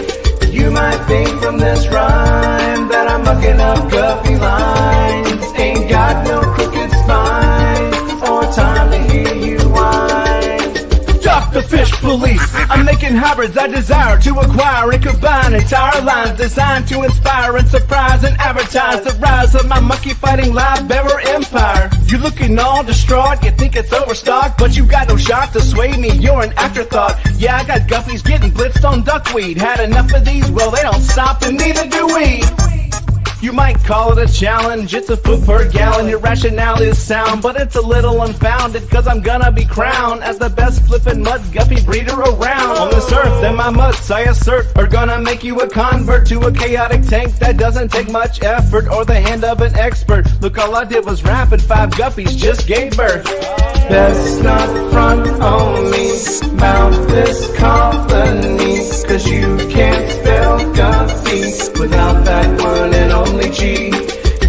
You might think from this rhyme that I'm mucking up guppy lines. Ain't got no crooked spine or time to hear you whine. Stop the fish police. I'm making hybrids I desire to acquire and combine entire lines designed to inspire and surprise and advertise the rise of my monkey fighting live bearer empire. You looking all distraught, you think it's overstocked, but you got no shot to sway me, you're an afterthought. Yeah, I got guppies getting blitzed on duckweed. Had enough of these, well they don't stop and neither do we. You might call it a challenge, it's a foot per gallon. Your rationale is sound, but it's a little unfounded, 'cause I'm gonna be crowned as the best flippin' mud guppy breeder around on this earth. And my mutts, I assert, are gonna make you a convert to a chaotic tank that doesn't take much effort or the hand of an expert. Look, all I did was rap and 5 guppies just gave birth. Best not front on me about this company, 'cause you can't spell guppy without that one and only G.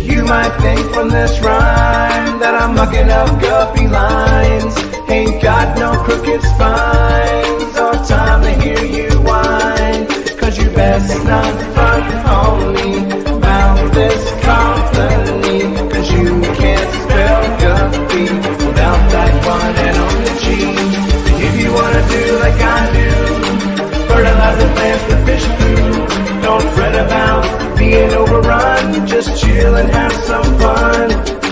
You might think from this rhyme that I'm mucking up guppy lines. Ain't got no crooked spines or time to hear you whine, 'cause you best not front on me about this company, 'cause you can't spell guppy without that one and only G. If you wanna do like I do, fertilize the plants with fish food. Don't fret about being overrun, just chill and have some fun.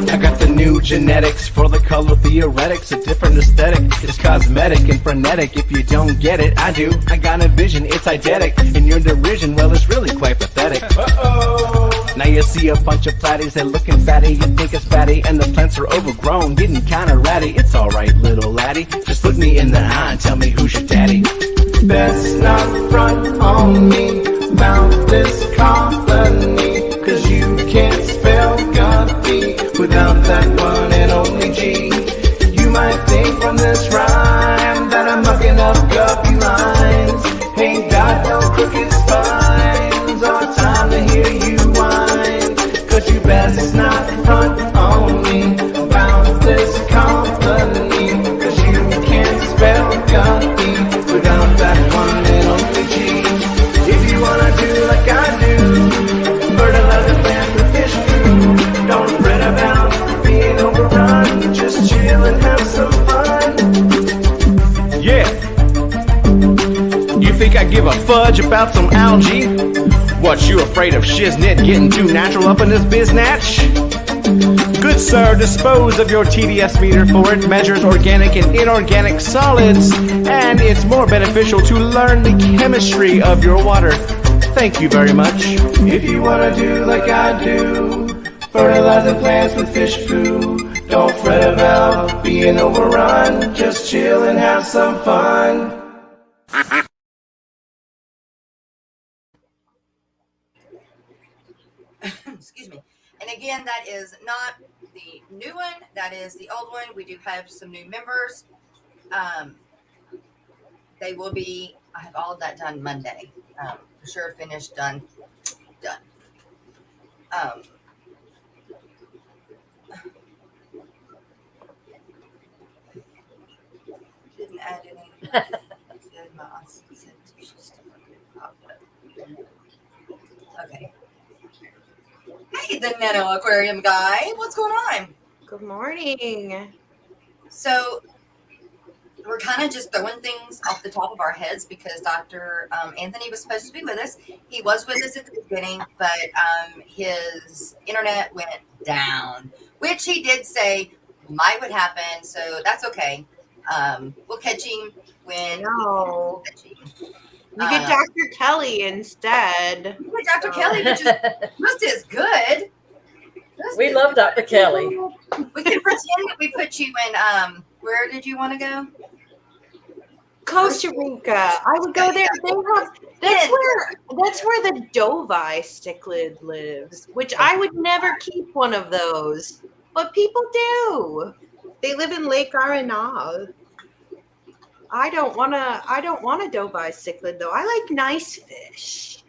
I got the new genetics for the color theoretics, a different aesthetic. It's cosmetic and frenetic. If you don't get it, I do. I got a vision, it's eidetic. And your derision, well, it's really quite pathetic. Uh-oh. Now you see a bunch of platties, they're looking fatty. You think it's fatty, and the plants are overgrown, getting kinda ratty. It's alright, little laddie. Just look me in the eye and tell me who's your daddy. Best not front on me about this company, 'cause you can't spell guppy without that one and only G. You might think from this rhyme that I'm mucking up guppy lines. Ain't got no crooked spines or time to hear you whine, 'cause you best not front on me about this company, 'cause you can't spell guppy without that one and only G. If you wanna do like I do, fertilize the plant with fish food. Don't fret about being overrun, just chill and have some fun. Yeah. You think I give a fudge about some algae? What, you afraid of shiznit getting too natural up in this biznatch? Good sir, dispose of your TDS meter, for it measures organic and inorganic solids, and it's more beneficial to learn the chemistry of your water. Thank you very much. If you wanna do like I do, fertilize the plants with fish poo. Don't fret about being overrun, just chill and have some fun. Excuse me. And again, that is not the new one. That is the old one. We do have some new members. They will be, I have all of that done Monday. For sure, finished, done. Didn't add any. Did my okay. Hey, the Nano Aquarium guy. What's going on? Good morning. So we're kind of just throwing things off the top of our heads because Dr. Anthony was supposed to be with us. He was with us at the beginning, but his internet went down, which he did say might would happen. So that's okay. We'll catch him when No. we catch him. You get Dr. Kelly instead. But Dr. Kelly, which is just as good. We love Dr. Kelly. We can pretend that we put you in. Where did you want to go? Costa Rica. I would go there. They have that's where the Dovi cichlid lives, which I would never keep one of those, but people do. They live in Lake Arenal. I don't want a Dovi cichlid though. I like nice fish.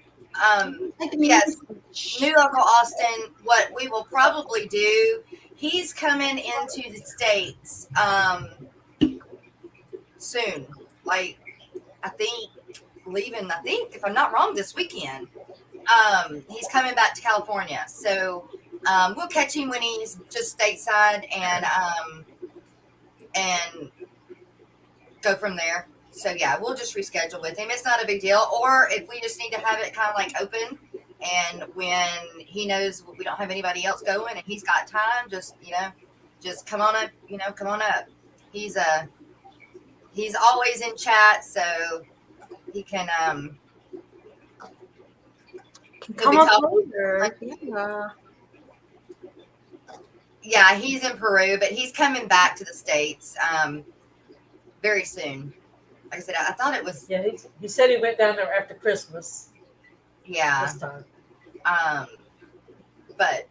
Like Yes, fish. new Uncle Austin. What we will probably do, he's coming into the States soon. Like, I think leaving, if I'm not wrong, this weekend. He's coming back to California. So we'll catch him when he's just stateside and go from there. So yeah, we'll just reschedule with him. It's not a big deal. Or if we just need to have it kind of like open, and when he knows we don't have anybody else going and he's got time, just come on up. Come on up. He's always in chat, so he can Come be up talking. later. Yeah, he's in Peru, but he's coming back to the States very soon. Like I said, I thought it was Yeah, he said he went down there after Christmas this time. But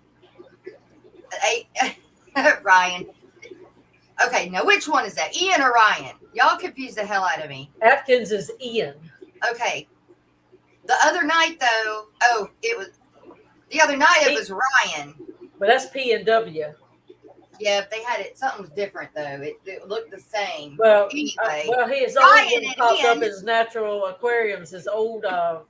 Ryan. Okay, now which one is that? Ian or Ryan? Y'all confuse the hell out of me. Atkins is Ian. Okay. The other night though, it was Ryan. But that's P and W. Yeah, they had it. Something was different though. It looked the same. Well, Anyway, his Ryan old one and popped Ian. up as Natural Aquariums. His old name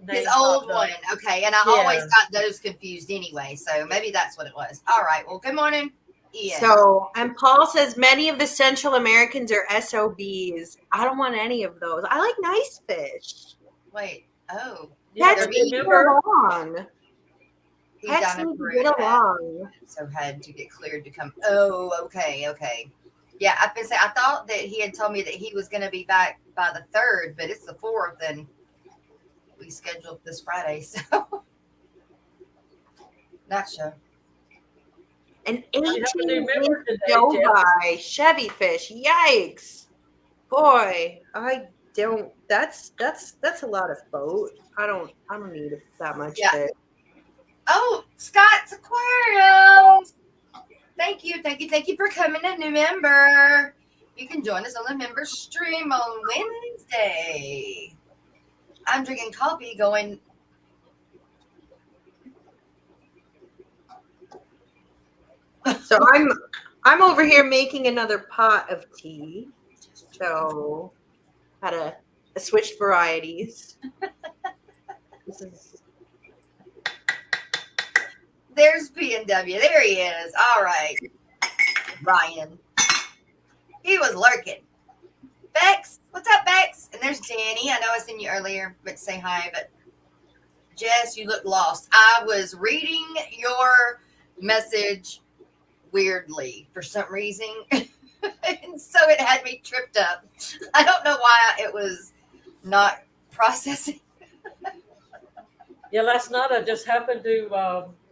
his old popped up. one. Okay, and I always got those confused anyway. So maybe that's what it was. All right. Well, good morning, Ian. So, and Paul says many of the Central Americans are SOBs. I don't want any of those. I like nice fish. Wait. Oh, Pets Yeah, need to get remember? along. he's Pets down in need to Peru. get along. So had to get cleared to come. Oh, okay. Yeah, I've been saying. I thought that he had told me that he was going to be back by the 3rd, but it's the 4th, and we scheduled this Friday. So not sure. An You have a new 18 member inch today, Dovi Chevy fish. Yikes. Boy, I don't that's a lot of boat. I don't need that much Yeah. fish. Oh, Scott's Aquarium. Thank you for coming, a new member. You can join us on the member stream on Wednesday. I'm drinking coffee going. So I'm over here making another pot of tea. So had a switched varieties. This is There's P&W. There he is. All right. Ryan. He was lurking. Bex. What's up, Bex? And there's Danny. I know I seen you earlier, but say hi. But Jess, you look lost. I was reading your message weirdly for some reason. And so it had me tripped up. I don't know why it was not processing. Yeah, last night I just happened to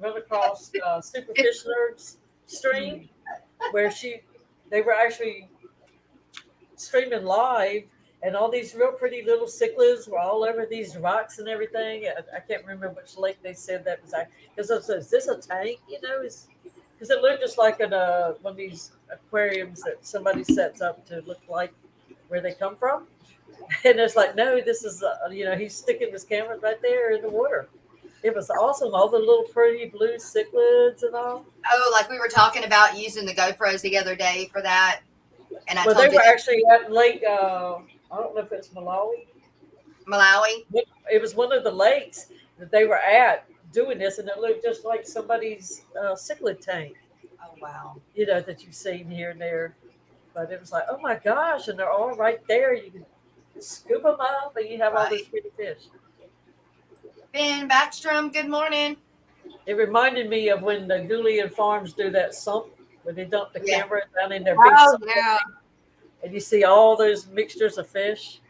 run across Superfish Nerd's stream where they were actually streaming live, and all these real pretty little cichlids were all over these rocks and everything. I can't remember which lake they said that was. Because I said, "Is this a tank?" Because it looked just like one of these aquariums that somebody sets up to look like where they come from. And it's like, no, this is he's sticking his camera right there in the water. It was awesome. All the little pretty blue cichlids and all. Oh, like we were talking about using the GoPros the other day for that. And I Well, told they you were actually at Lake. I don't know if it's Malawi. Malawi. It was one of the lakes that they were at doing this, and it looked just like somebody's cichlid tank. Oh wow. That you've seen here and there. But it was like, oh my gosh, and they're all right there. You can scoop them up, and you have all these pretty fish. Ben Backstrom, good morning. It reminded me of when the Julian Farms do that sump, where they dump the camera down in their big sump, and you see all those mixtures of fish.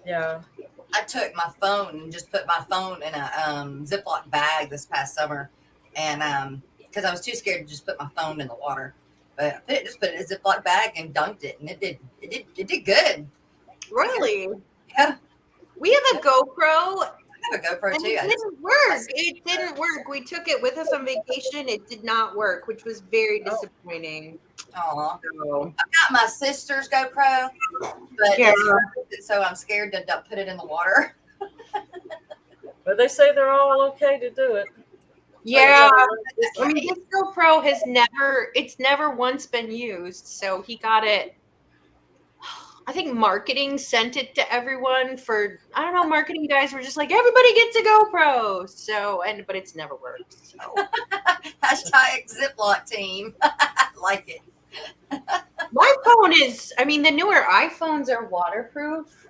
Yeah. I took my phone and just put my phone in a Ziploc bag this past summer, and because I was too scared to just put my phone in the water, but I just put it in a Ziploc bag and dunked it, and it did good. Really? Yeah. We have a GoPro. I have a GoPro And too. it didn't work. It didn't work. We took it with us on vacation. It did not work, which was very disappointing. Aw. So, I got my sister's GoPro, but so I'm scared to put it in the water. But they say they're all okay to do it. yeah. I mean, this GoPro has never once been used. So he got it. I think marketing sent it to everyone marketing guys were just like, everybody gets a GoPro. So, but it's never worked. So. Hashtag Ziploc team. I like it. My phone the newer iPhones are waterproof.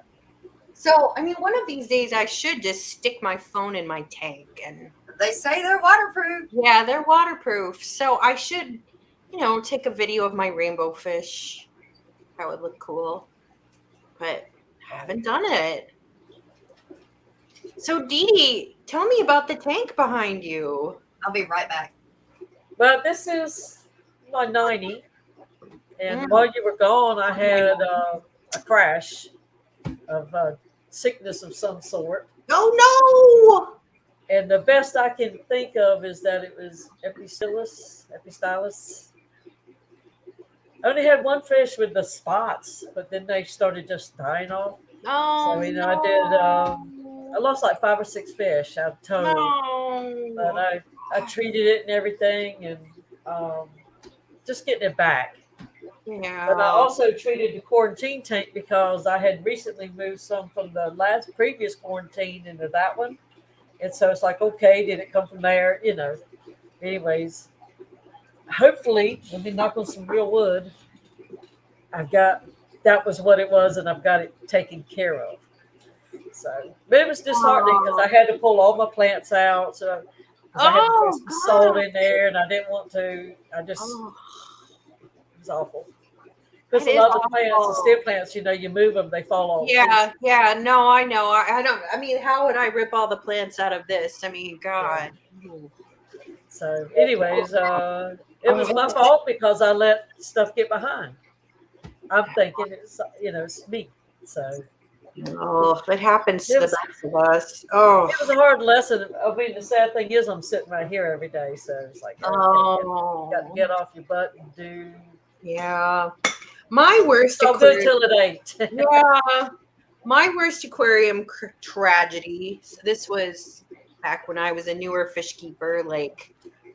So, one of these days I should just stick my phone in my tank. And They say they're waterproof. yeah, they're waterproof. So I should, take a video of my rainbow fish. That would look cool. But I haven't done it. So, Dee Dee, tell me about the tank behind you. I'll be right back. But this is my 90. And while you were gone, I had a crash of sickness of some sort. Oh, no! And the best I can think of is that it was epistylis. I only had one fish with the spots, but then they started just dying off. Oh, So, no. I did, I lost like 5 or 6 fish out of total. No. But I treated it and everything, and just getting it back. Yeah. But I also treated the quarantine tank because I had recently moved some from the previous quarantine into that one. And so it's like, okay, did it come from there? Anyways, hopefully, let me knock on some real wood. That was what it was, and I've got it taken care of. So, but it was disheartening because I had to pull all my plants out. So, I had to throw some salt in there, and I didn't want to. It was awful. Because a lot of the plants, the stem plants, you move them, they fall off. Yeah. No, I know. I don't. How would I rip all the plants out of this? God. Yeah. So, anyways, it was my fault because I let stuff get behind. I'm thinking it's me. So. Oh, it happens to the best of us. Oh, it was a hard lesson. The sad thing is, I'm sitting right here every day, so it's like, you got to get off your butt and do. Yeah, my worst. So good till it ain't. Yeah, my worst aquarium tragedy. So this was back when I was a newer fish keeper,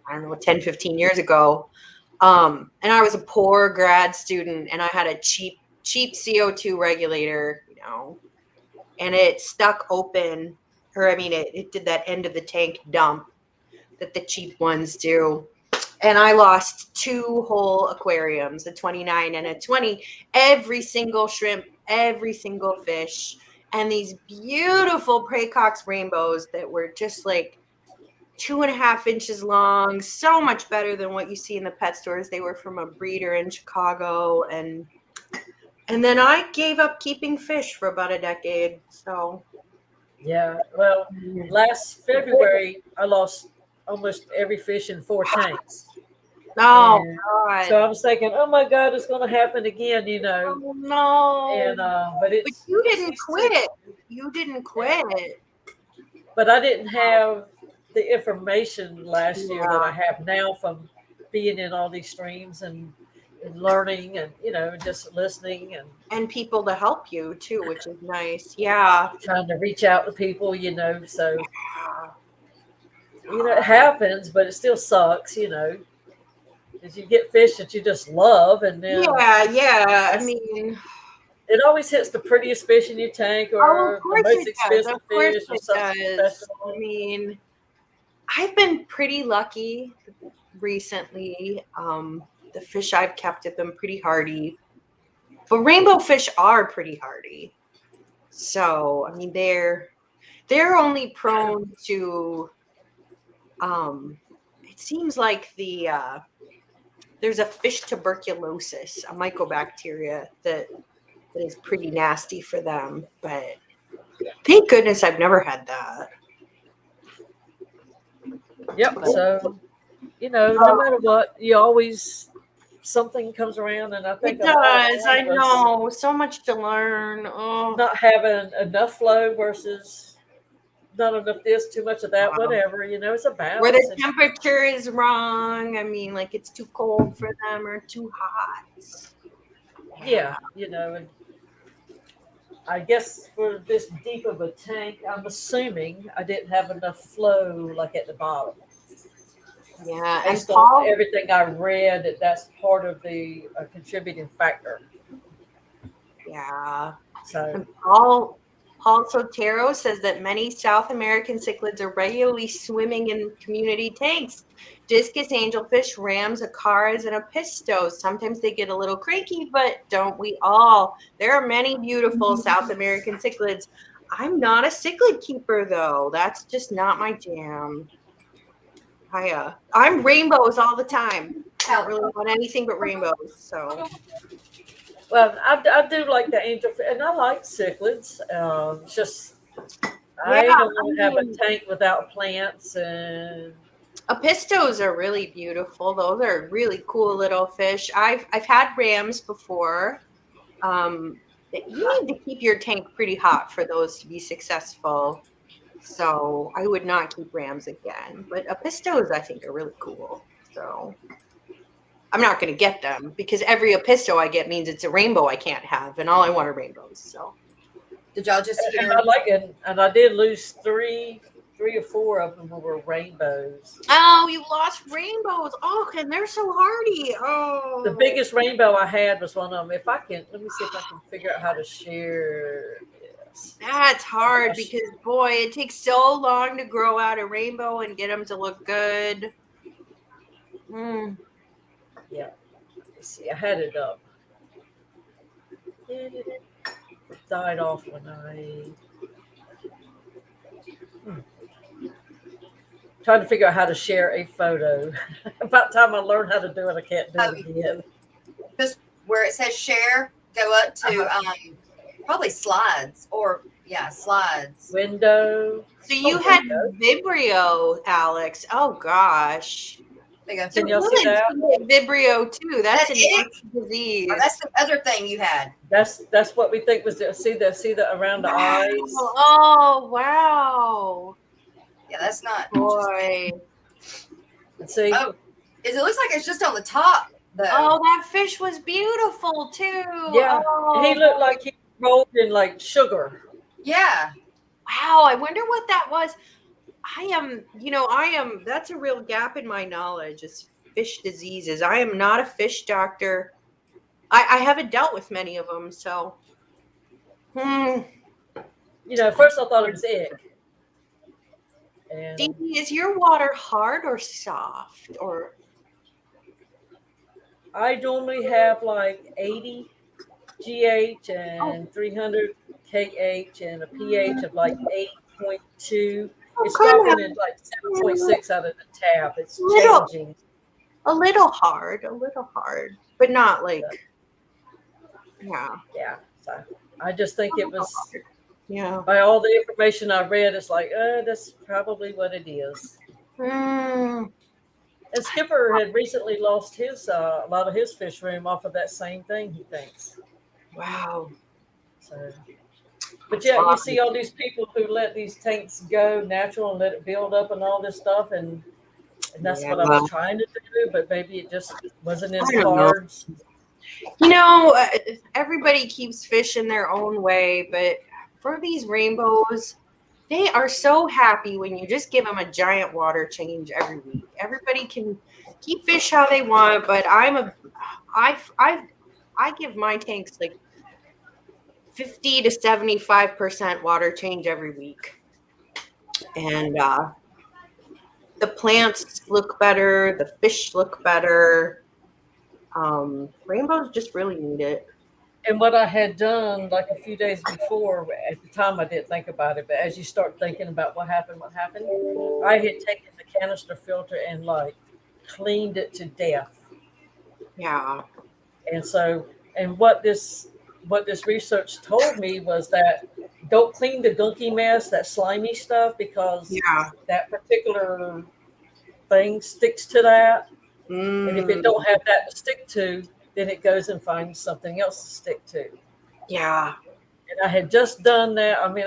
10, 15 years ago. And I was a poor grad student, and I had a cheap CO2 regulator, and it stuck open, it did that end of the tank dump that the cheap ones do. And I lost 2 whole aquariums, a 29 and a 20, every single shrimp, every single fish, and these beautiful Praecox rainbows that were just 2.5 inches long, so much better than what you see in the pet stores. They were from a breeder in Chicago, and then I gave up keeping fish for about a decade. So Yeah. Well, last February I lost almost every fish in 4 tanks. oh And God, so I was thinking, oh my God, it's going to happen again, you know. oh no! And but But you didn't it's quit. You didn't quit. But I didn't have the information last year that Yeah. I have now from being in all these streams and learning and just listening and And people to help you too, which is nice. Yeah. trying to reach out to people, so it happens, but it still sucks, because you get fish that you just love, and then Yeah. I mean, it always hits the prettiest fish in your tank oh, or of the course most it does. expensive Of course fish or it something does. special. I mean, I've been pretty lucky recently. The fish I've kept have been pretty hardy, but rainbow fish are pretty hardy. So, I mean, they're only prone to. It seems like there's a fish tuberculosis, a mycobacteria that is pretty nasty for them. But thank goodness I've never had that. Yep. So, no matter what, you always something comes around, and I think It a lot does. of I us know. So much to learn. Oh, not having enough flow versus not enough this, too much of that, whatever. It's a balance. where the temperature is wrong. I mean, like it's too cold for them or too hot. Yeah, and I guess for this deep of a tank, I'm assuming I didn't have enough flow like at the bottom. Yeah, and Based on Paul, everything I read, that's part of the contributing factor. yeah, So and Paul Sotero says that many South American cichlids are regularly swimming in community tanks. Discus angelfish, rams, acaras, and apistos. Sometimes they get a little cranky, but don't we all? There are many beautiful South American cichlids. I'm not a cichlid keeper, though. That's just not my jam. I'm rainbows all the time. I don't really want anything but rainbows. So, well, I do like the angel, and I like cichlids. It's just I yeah, don't want to have a tank without plants, and apistos are really beautiful. Those are really cool little fish. I've had rams before. You need to keep your tank pretty hot for those to be successful. So I would not keep rams again. But apistos, I think, are really cool. So I'm not going to get them because every apisto I get means it's a rainbow I can't have, and all I want are rainbows. So Did y'all just and hear? I like it, and I did lose three or four of them were rainbows. oh, you lost rainbows. Oh, and they're so hardy. Oh, The biggest rainbow I had was one of them. Let me see if I can figure out how to share this. That's hard because boy, it takes so long to grow out a rainbow and get them to look good. Yeah. Let's see, I had it up. It died off when I trying to figure out how to share a photo. About time I learned how to do it, I can't do it again. Just where it says share, go up to probably slides slides. Window. So you had Vibrio, Alex. Oh gosh. There you go. Can y'all see that? Vibrio too. That's an it? disease. Oh, that's the other thing you had. That's what we think was see the around the eyes. Oh wow. Yeah, that's not. Boy. Let's see. Oh, it looks like it's just on the top though. Oh, that fish was beautiful too. Yeah, Oh, he looked like he rolled in like sugar. Yeah. wow. I wonder what that was. I am, that's a real gap in my knowledge is fish diseases. I am not a fish doctor. I haven't dealt with many of them. So, At first I thought it was egg. And Dee, is your water hard or soft? Or I normally have like 80 GH and 300 KH and a pH of like 8.2. It's Kind dropping of at like 7.6 out of the tab. It's Little. changing. a little hard, but not like, yeah. Yeah. So I just think it was, Yeah. by all the information I read, it's like, that's probably what it is. Mm, And Skipper had recently lost his a lot of his fish room off of that same thing, he thinks. wow. So, but yeah, you see all these people who let these tanks go natural and let it build up and all this stuff, and that's what I was trying to do, but maybe it just wasn't in I the don't know. cards. Everybody keeps fish in their own way, but for these rainbows, they are so happy when you just give them a giant water change every week. Everybody can keep fish how they want, but I give my tanks like 50 to 75% water change every week. And the plants look better, the fish look better. Rainbows just really need it. And what I had done like a few days before, at the time I didn't think about it, but as you start thinking about what happened, I had taken the canister filter and like cleaned it to death. Yeah. And so, and what this research told me was that don't clean the gunky mess, that slimy stuff, because that particular thing sticks to that. And if it don't have that to stick to, then it goes and finds something else to stick to. Yeah. And I had just done that. I mean,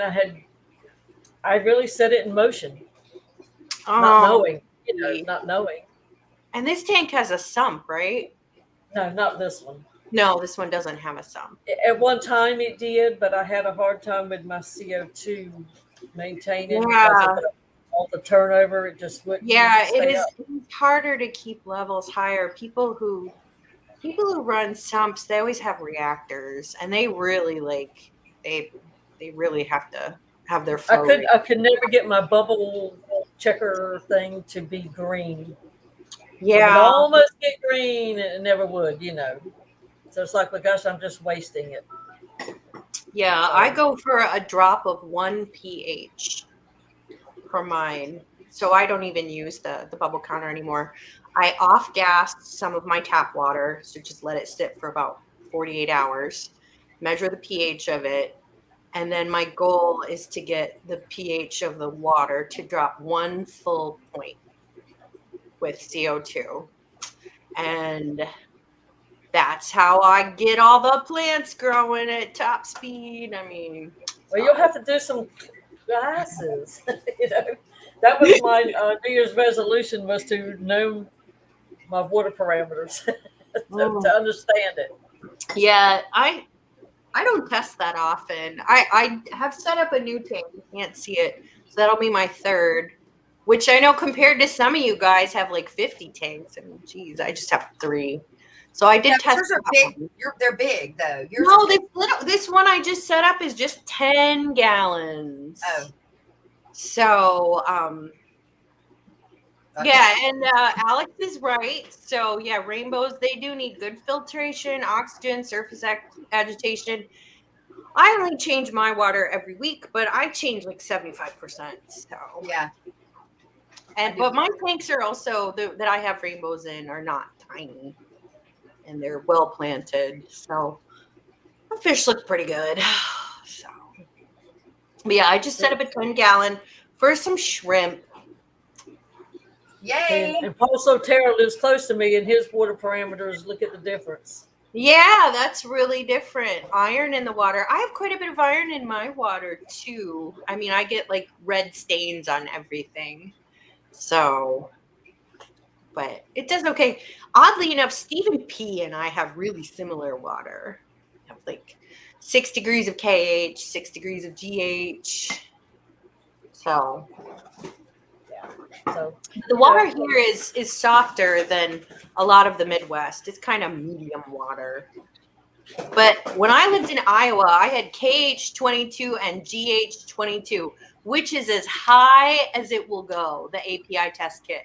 I really set it in motion, not knowing. And this tank has a sump, right? No, not this one. No, this one doesn't have a sump. At one time it did, but I had a hard time with my CO2 maintaining Yeah. because of all the turnover. It just wouldn't. Yeah, stay it is up. harder to keep levels higher. People who run sumps, they always have reactors, and they really they really have to have their flow rate. I could never get my bubble checker thing to be green. Yeah. It would almost get green and it never would, So it's like, well, gosh, I'm just wasting it. Yeah, I go for a drop of 1 pH for mine. So I don't even use the bubble counter anymore. I off-gas some of my tap water, so just let it sit for about 48 hours, measure the pH of it, and then my goal is to get the pH of the water to drop 1 full point with CO2. And that's how I get all the plants growing at top speed. I mean, well, you'll have to do some classes. That was my New Year's resolution, was to know my water parameters to understand it. Yeah, I don't test that often. I have set up a new tank. You can't see it, so that'll be my third. Which I know compared to some of you guys have like 50 tanks. I mean, geez, I just have 3. So I did test. Yours are big. They're big though. Yours no, this one I just set up is just 10 gallons. Oh. So yeah, and Alex is right. So yeah, rainbows, they do need good filtration, oxygen, surface agitation. I only change my water every week, but I change like 75%. So yeah. But my tanks are also that I have rainbows in are not tiny, and they're well planted. So the fish look pretty good. So but yeah, I just set up a 10-gallon for some shrimp. Yay! And Paul Sotero lives close to me, and his water parameters, look at the difference. Yeah, that's really different. Iron in the water. I have quite a bit of iron in my water too. I mean, I get like red stains on everything. So, but it does okay. Oddly enough, Stephen P. and I have really similar water. We have like 6 degrees of KH, 6 degrees of GH. So, yeah. So the water here is softer than a lot of the Midwest. It's kind of medium water. But when I lived in Iowa, I had KH22 and GH22, which is as high as it will go, the API test kit.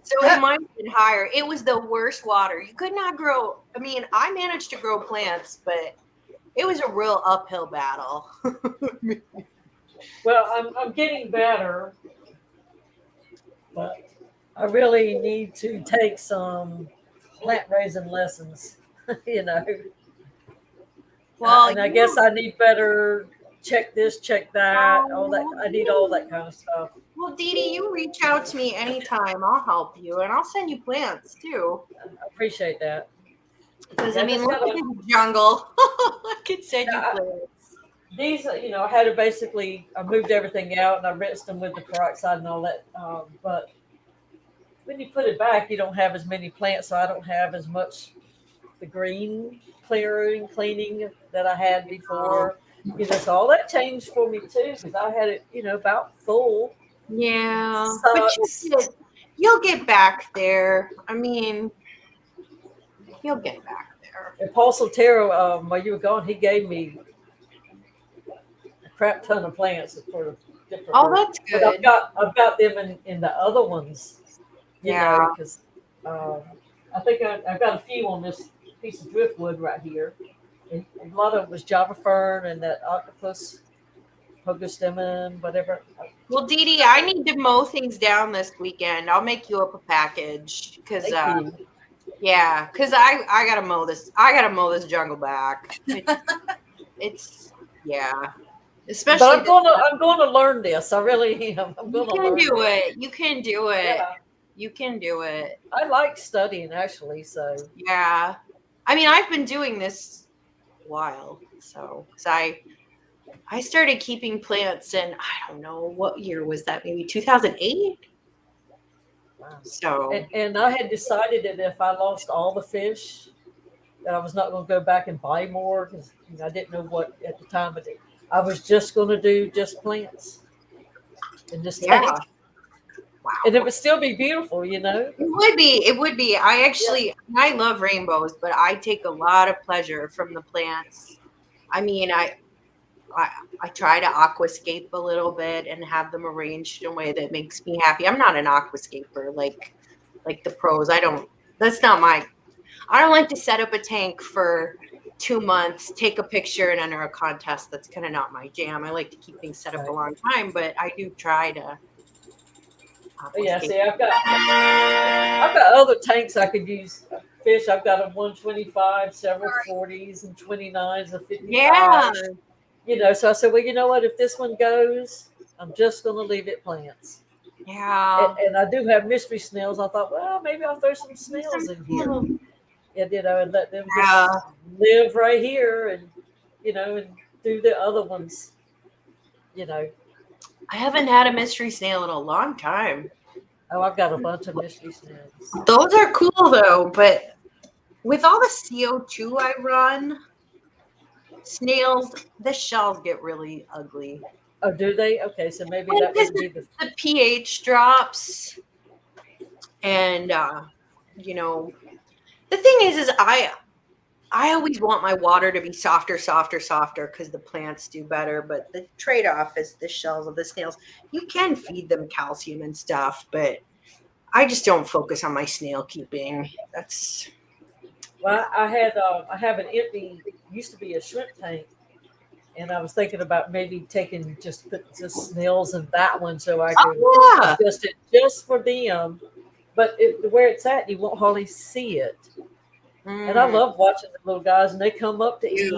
So it might have been higher. It was the worst water. You could not grow. I mean, I managed to grow plants, but it was a real uphill battle. Well, I'm getting better. but I really need to take some plant raising lessons. You know, Well, and I guess I need better check this, check that, all that. I need all that kind of stuff. well, Dee Dee, you reach out to me anytime. I'll help you, and I'll send you plants too. I appreciate that. Because Yeah, I mean, just look gotta- at the jungle. I could send you Yeah, plants. These, I had to basically, I moved everything out and I rinsed them with the peroxide and all that. But when you put it back, you don't have as many plants, so I don't have as much the green cleaning that I had before. So all that changed for me too, because I had it, about full. Yeah, So but you'll get back there. I mean, you'll get back there. and Paul Sotero, while you were gone, he gave me a crap ton of plants for different. Oh, that's But good. I've got them in the other ones. Yeah. Because I think I've got a few on this piece of driftwood right here. And a lot of it was Java fern and that octopus, hogostemon, whatever. Well, Dee Dee, I need to mow things down this weekend. I'll make you up a package because, Thank you. yeah, because I gotta mow this. I gotta mow this jungle back. It's yeah, especially. But I'm gonna learn this. I really am. I'm You gonna can learn do this. it. You can do it. Yeah, You can do it. I like studying actually. So Yeah. I mean, I've been doing this a while. So, 'cause I started keeping plants in, I don't know, what year was that? Maybe 2008? wow. So, And I had decided that if I lost all the fish, that I was not going to go back and buy more because I didn't know what at the time. But I was just going to do just plants and just yeah. tank. Wow. And it would still be beautiful, It would be. It would be. I love rainbows, but I take a lot of pleasure from the plants. I mean, I try to aquascape a little bit and have them arranged in a way that makes me happy. I'm not an aquascaper like the pros. That's not my. I don't like to set up a tank for 2 months, take a picture, and enter a contest. That's kind of not my jam. I like to keep things set up a long time, but I do try to. But yeah, see, I've got other tanks I could use fish. I've got a 125, several 40s and 29s, a 55. Yeah. So I said, well, you know what? If this one goes, I'm just going to leave it plants. Yeah. And I do have mystery snails. I thought, well, maybe I'll throw some snails in here. And, and let them just live right here and, and do the other ones, I haven't had a mystery snail in a long time. Oh, I've got a bunch of mystery snails. Those are cool though, but with all the CO2 I run, snails, the shells get really ugly. Oh, do they? Okay, so maybe Well, that would be the The pH drops, and the thing is I always want my water to be softer because the plants do better. But the trade-off is the shells of the snails. You can feed them calcium and stuff, but I just don't focus on my snail keeping. That's Well, I have an empty, used to be a shrimp tank, and I was thinking about maybe put just snails in that one so I could adjust it just for them. But where it's at, you won't hardly see it. And I love watching the little guys, and they come up to eat.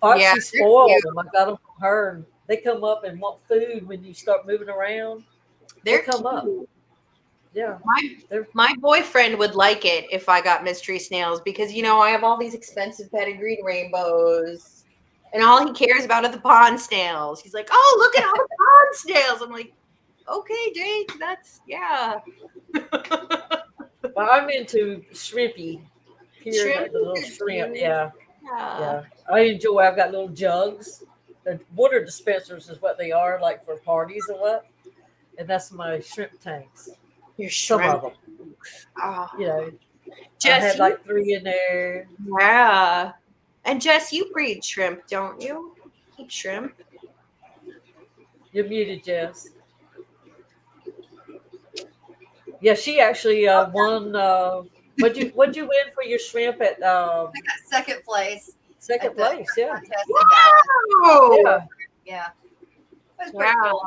Foxy spoiled them. I got them from her, and they come up and want food when you start moving around. They come up. Yeah. My boyfriend would like it if I got mystery snails because, I have all these expensive pedigreed rainbows and all he cares about are the pond snails. He's like, oh, look at all the pond snails. I'm like, okay, Jake, that's, yeah. Well, I'm into shrimpy. Like the little shrimp, yeah. I enjoy. I've got little jugs. The water dispensers is what they are, like for parties or what. And that's my shrimp tanks. Your Some shrimp. of them. Oh. I had like 3 in there. Yeah. And Jess, you breed shrimp, don't you? Keep shrimp. You're muted, Jess. Yeah, she actually won. What'd you win for your shrimp at? I got second place. Second place, yeah. Wow. Yeah. Yeah. That's pretty cool.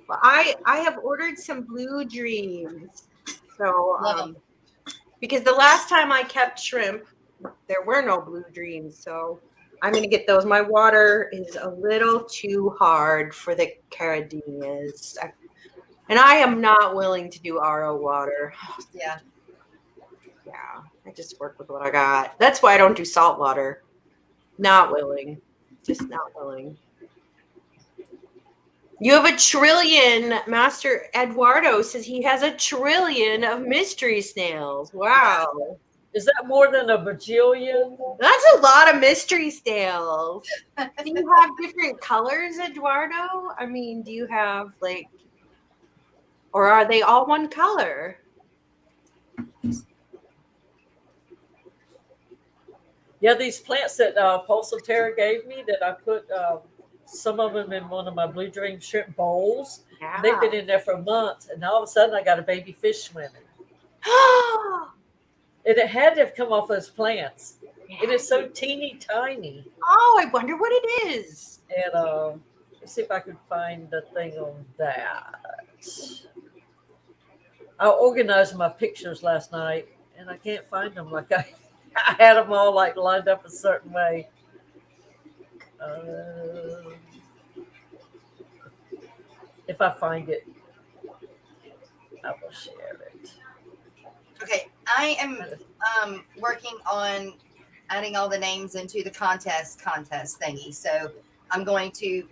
Well, I have ordered some blue dreams. So Love 'em. because the last time I kept shrimp, there were no blue dreams. So I'm gonna get those. My water is a little too hard for the caradinas. And I am not willing to do RO water. Yeah. Yeah, I just work with what I got. That's why I don't do salt water. Not willing. Just not willing. You have a trillion. Master Eduardo says he has a trillion of mystery snails. Wow. Is that more than a bajillion? That's a lot of mystery snails. Do you have different colors, Eduardo? I mean, do you have like, or are they all one color? Yeah, these plants that Pulsatera gave me that I put some of them in one of my Blue Dream shrimp bowls. Yeah. They've been in there for months, and all of a sudden I got a baby fish swimming. And it had to have come off those plants. It is so teeny tiny. Oh, I wonder what it is. And let's see if I can find the thing on that. I organized my pictures last night, and I can't find them. Like I had them all like lined up a certain way. If I find it, I will share it. Okay, I am working on adding all the names into the contest thingy. So I'm going to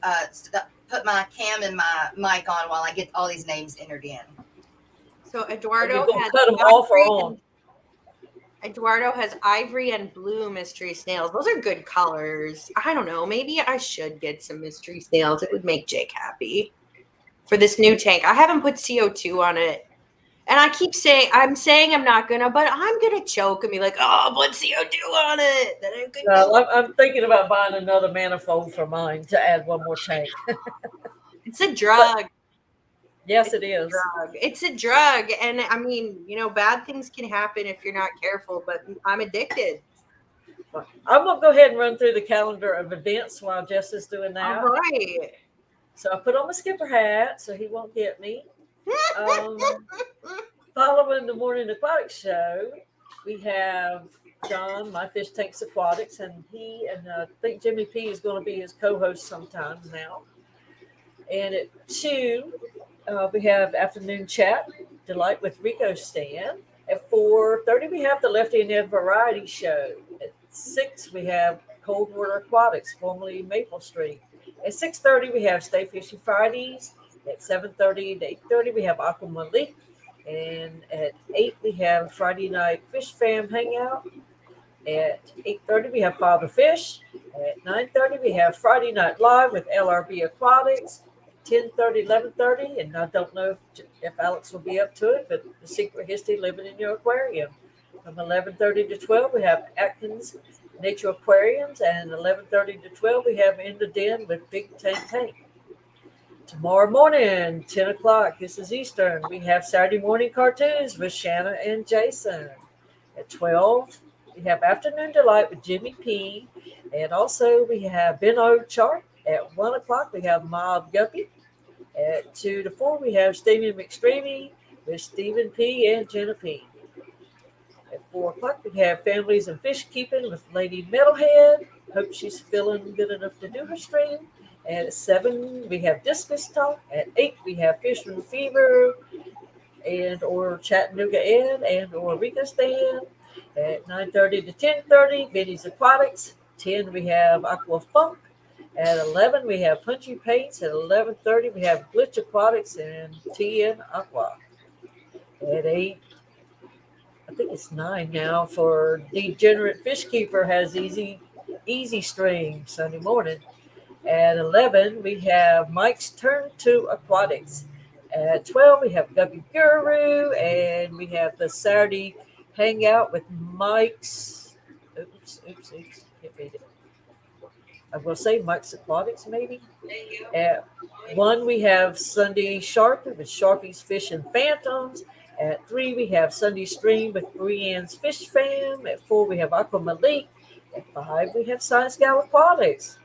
put my cam and my mic on while I get all these names entered in. So Eduardo has cut them off or on. Eduardo has ivory and blue mystery snails. Those are good colors. I don't know. Maybe I should get some mystery snails. It would make Jake happy for this new tank. I haven't put CO2 on it. And I keep saying, I'm not going to, but I'm going to choke and be like, oh, put CO2 on it. Then I'm good. Well, I'm thinking about buying another manifold for mine to add one more tank. It's a drug. Yes, it is. It's a drug. And I mean, you know, bad things can happen if you're not careful, but I'm addicted. I'm going to go ahead and run through the calendar of events while Jess is doing that. All right. So I put on my skipper hat so he won't get me. Following the Morning Aquatic show, we have John, My Fish Tanks Aquatics, and he and I think Jimmy P is going to be his co-host sometimes now. And at 2, we have Afternoon Chat, Delight with Rico Stan. At 4:30, we have the Lefty and Ed Variety Show. At 6, we have Cold Water Aquatics, formerly Maple Street. At 6:30, we have Stay Fishy Fridays. At 7:30 to 8:30, we have Aqua Malik. And at 8, we have Friday Night Fish Fam Hangout. At 8:30, we have Father Fish. At 9:30, we have Friday Night Live with LRB Aquatics. 10:30, 11:30, and I don't know if Alex will be up to it, but The Secret History Living in Your Aquarium. From 11:30 to 12, we have Atkins Nature Aquariums, and 11:30 to 12, we have In the Den with Big Tank Hank. Tomorrow morning, 10 o'clock, this is Eastern, we have Saturday Morning Cartoons with Shanna and Jason. At 12, we have Afternoon Delight with Jimmy P. And also we have Ben O'Chart. At 1 o'clock, we have Mob Guppy. At 2 to 4, we have Stephen McStreamy with Stephen P. and Jenna P. At 4 o'clock, we have Families and Fish Keeping with Lady Metalhead. Hope she's feeling good enough to do her stream. At 7, we have Discus Talk. At 8, we have Fisherman Fever and or Chattanooga Ed and or Rico Stan. At 9:30 to 10:30, Vinny's Aquatics. 10, we have Aqua Funk. At 11, we have Punchy Paints. At 11:30, we have Glitch Aquatics and TN Aqua. At 8, I think it's 9 now, for Degenerate Fish Keeper has easy stream Sunday morning. At 11, we have Mike's Turn to Aquatics. At 12, we have Guppy Guru, and we have the Saturday Hangout with Mike's. Oops. Can't read it. I will say Mike's Aquatics, maybe. At 1, we have Sunday Sharp with Sharpies Fish and Phantoms. At 3, we have Sunday Stream with Brienne's Fish Fam. At 4, we have Aqua Malik. At 5, we have Science Gal Aquatics.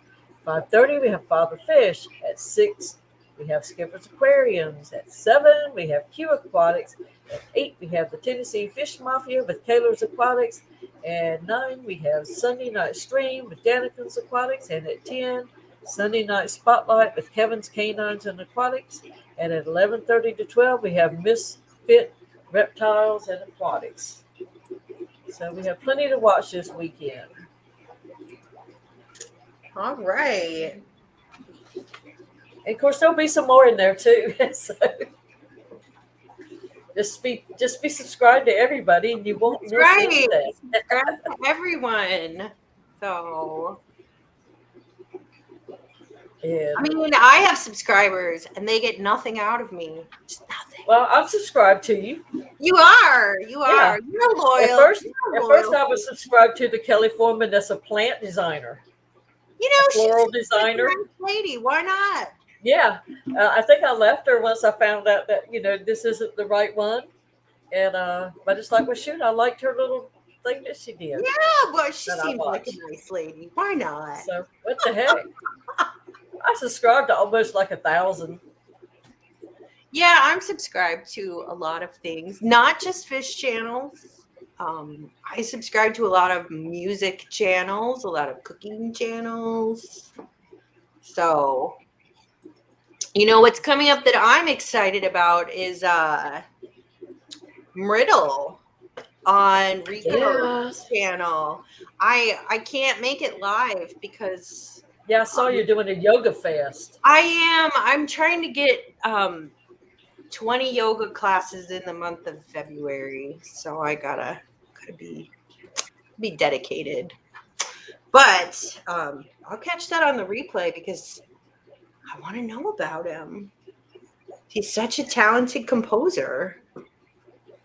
5:30, we have Father Fish. At 6, we have Skipper's Aquariums. At 7, we have Q Aquatics. At 8, we have the Tennessee Fish Mafia with Kaler's Aquatics. At 9, we have Sunday Night Stream with Danikin's Aquatics. And at 10, Sunday Night Spotlight with Kevin's Canines and Aquatics. And at 11:30 to 12, we have Misfit Reptiles and Aquatics. So we have plenty to watch this weekend. All right. And of course, there'll be some more in there too. So just be subscribed to everybody, and you won't miss anything. Subscribe to everyone. So, And, I mean, I have subscribers, and they get nothing out of me. Just nothing. well, I'm subscribed to you. You are. Yeah. You're loyal. At first, You're loyal. I was subscribed to the Kelly Foreman. That's a plant designer, You know, floral she's designer. a nice lady. Why not? Yeah, I think I left her once I found out that this isn't the right one, and but it's like, well, shoot, I liked her little thing that she did. Yeah, well, she That I seems like a watched. nice lady. Why not? So what the heck? I subscribed to almost like 1,000. Yeah, I'm subscribed to a lot of things, not just fish channels. I subscribe to a lot of music channels, a lot of cooking channels. So, what's coming up that I'm excited about is Mriddle on Rico's channel. I can't make it live because Yeah, I saw you doing a yoga fest. I'm trying to get 20 yoga classes in the month of February, so I gotta be dedicated. But I'll catch that on the replay because I want to know about him. He's such a talented composer.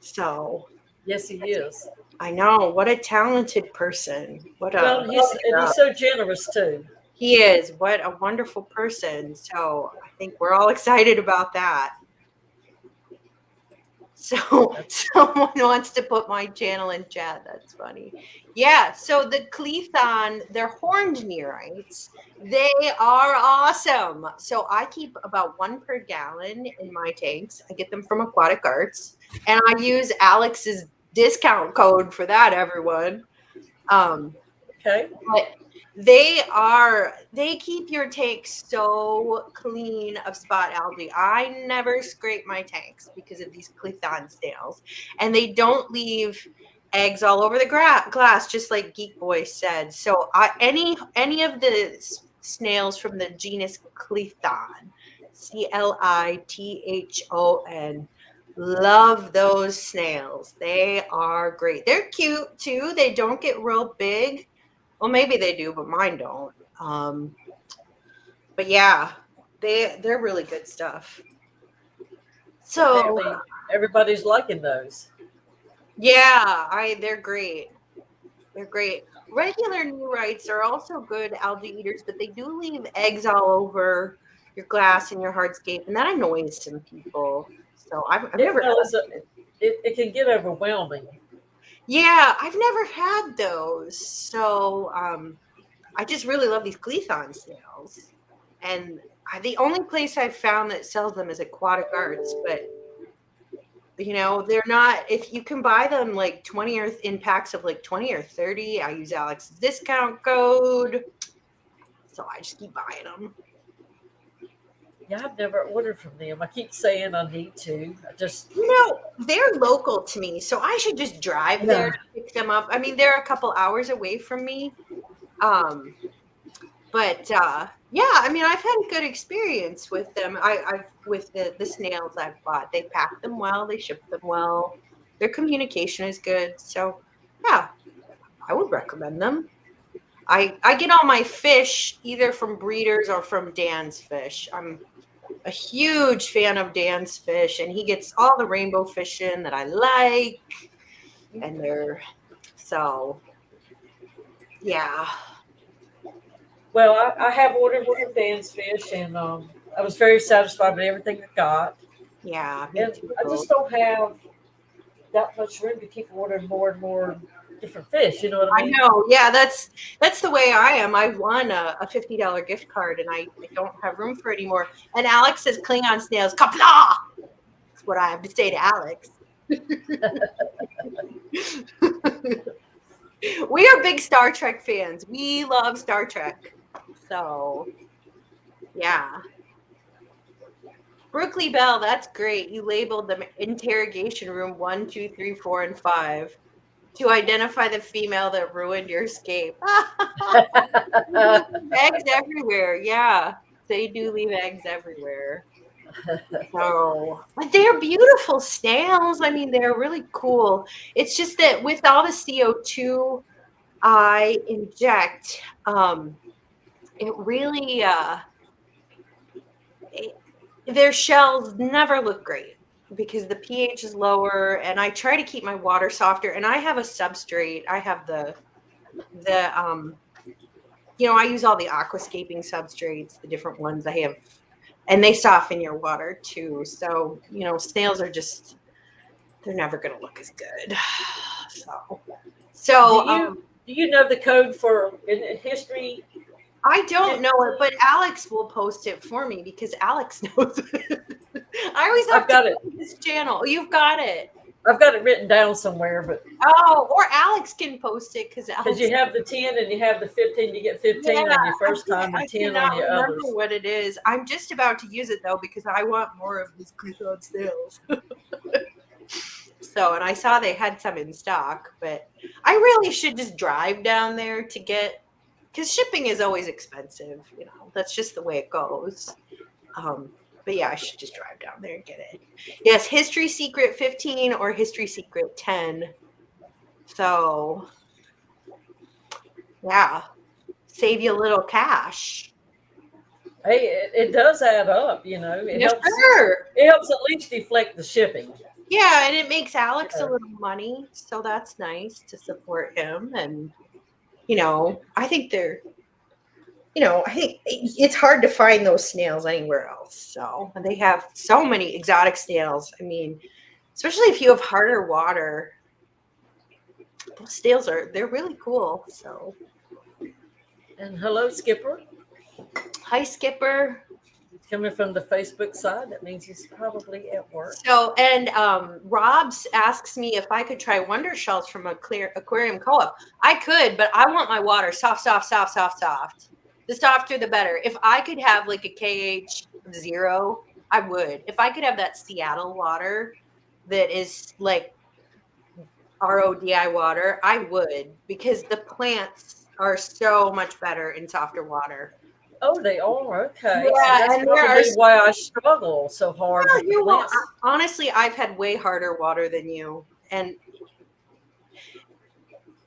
So Yes, he is. I know, what a talented person. Well, he's so generous too. He is. What a wonderful person. So I think we're all excited about that. So someone wants to put my channel in chat. That's funny. Yeah. So the Clethon, they're horned neorites. They are awesome. So I keep about 1 per gallon in my tanks. I get them from Aquatic Arts, and I use Alex's discount code for that, everyone. Okay. But they keep your tank so clean of spot algae. I never scrape my tanks because of these Clethon snails, and they don't leave eggs all over the glass, just like Geek Boy said. So any of the snails from the genus Clethon, Clithon, love those snails. They are great. They're cute too. They don't get real big. Well, maybe they do, but mine don't. But yeah, they're really good stuff. So Apparently, everybody's liking those. yeah, they're great. They're great. Regular neorites are also good algae eaters, but they do leave eggs all over your glass and your hardscape, and that annoys some people. So I've never. It can get overwhelming. Yeah, I've never had those. So I just really love these Clethon snails. And the only place I've found that sells them is Aquatic Arts. But, they're not, if you can buy them like 20 or in packs of like 20 or 30, I use Alex's discount code. So I just keep buying them. Yeah, I've never ordered from them. I keep saying I need to. They're local to me, so I should just drive there to pick them up. I mean, they're a couple hours away from me. But I mean, I've had a good experience with them. With the snails I've bought. They pack them well, they ship them well. Their communication is good. So yeah, I would recommend them. I get all my fish either from breeders or from Dan's Fish. I'm a huge fan of Dan's Fish, and he gets all the rainbow fish in that I like. And yeah. Well, I have ordered from Dan's Fish, and I was very satisfied with everything I got. Yeah. And I just don't have that much room to keep ordering more and more different fish. You know what I I mean? know. Yeah, that's the way I am. I won a $50 gift card, and I don't have room for it anymore. And Alex says Klingon snails, kapla! That's what I have to say to Alex. We are big Star Trek fans. We love Star Trek. So, yeah. Brooklyn Bell, that's great. You labeled them interrogation room 1, 2, 3, 4, and 5 to identify the female that ruined your escape. Eggs everywhere. Yeah, they do leave eggs everywhere. So, but they're beautiful snails. I mean, they're really cool. It's just that with all the CO2 I inject, it really their shells never look great because the pH is lower, and I try to keep my water softer. And I have a substrate. I have the I use all the aquascaping substrates, the different ones I have, and they soften your water too. So snails are just they're never going to look as good. So Do you know the code for in history? I don't know it, but Alex will post it for me because Alex knows it. I always have I've got to it. this channel. You've got it. I've got it written down somewhere, but Or Alex can post it because you have the 10 and you have the 15, you get 15 on your first time and 10 on your remember others. what it is. I'm just about to use it though because I want more of these Klingon snails. So, and I saw they had some in stock, but I really should just drive down there to get, because shipping is always expensive. That's just the way it goes. But yeah, I should just drive down there and get it. Yes, History Secret 15 or History Secret 10. So, yeah, save you a little cash. Hey, it does add up, It Yes, helps. sure. It helps at least deflect the shipping. Yeah, and it makes Alex a little money, so that's nice to support him. And I think I think it's hard to find those snails anywhere else. So they have so many exotic snails. I mean, especially if you have harder water, those snails they're really cool. So, And hello, Skipper. hi, Skipper. Coming from the Facebook side, that means he's probably at work. So, and Robs asks me if I could try wonder shells from a clear aquarium co-op. I could, but I want my water soft, soft, soft, soft, soft. The softer, the better. If I could have like a KH 0, I would. If I could have that Seattle water that is like RODI water, I would, because the plants are so much better in softer water. Oh, they are? Okay. Yeah, so that's and probably why I struggle so hard with the Well, plants. honestly, I've had way harder water than you, and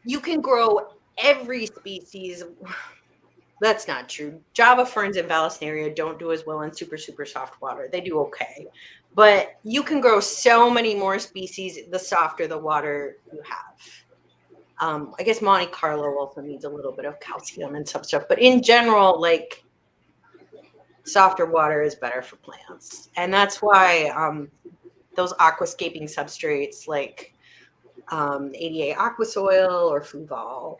you can grow every species. That's not true. Java ferns and Vallisneria don't do as well in super, super soft water. They do okay. But you can grow so many more species the softer the water you have. I guess Monte Carlo also needs a little bit of calcium and some stuff. But in general, like, softer water is better for plants. And that's why those aquascaping substrates like ADA Aquasoil or Fluval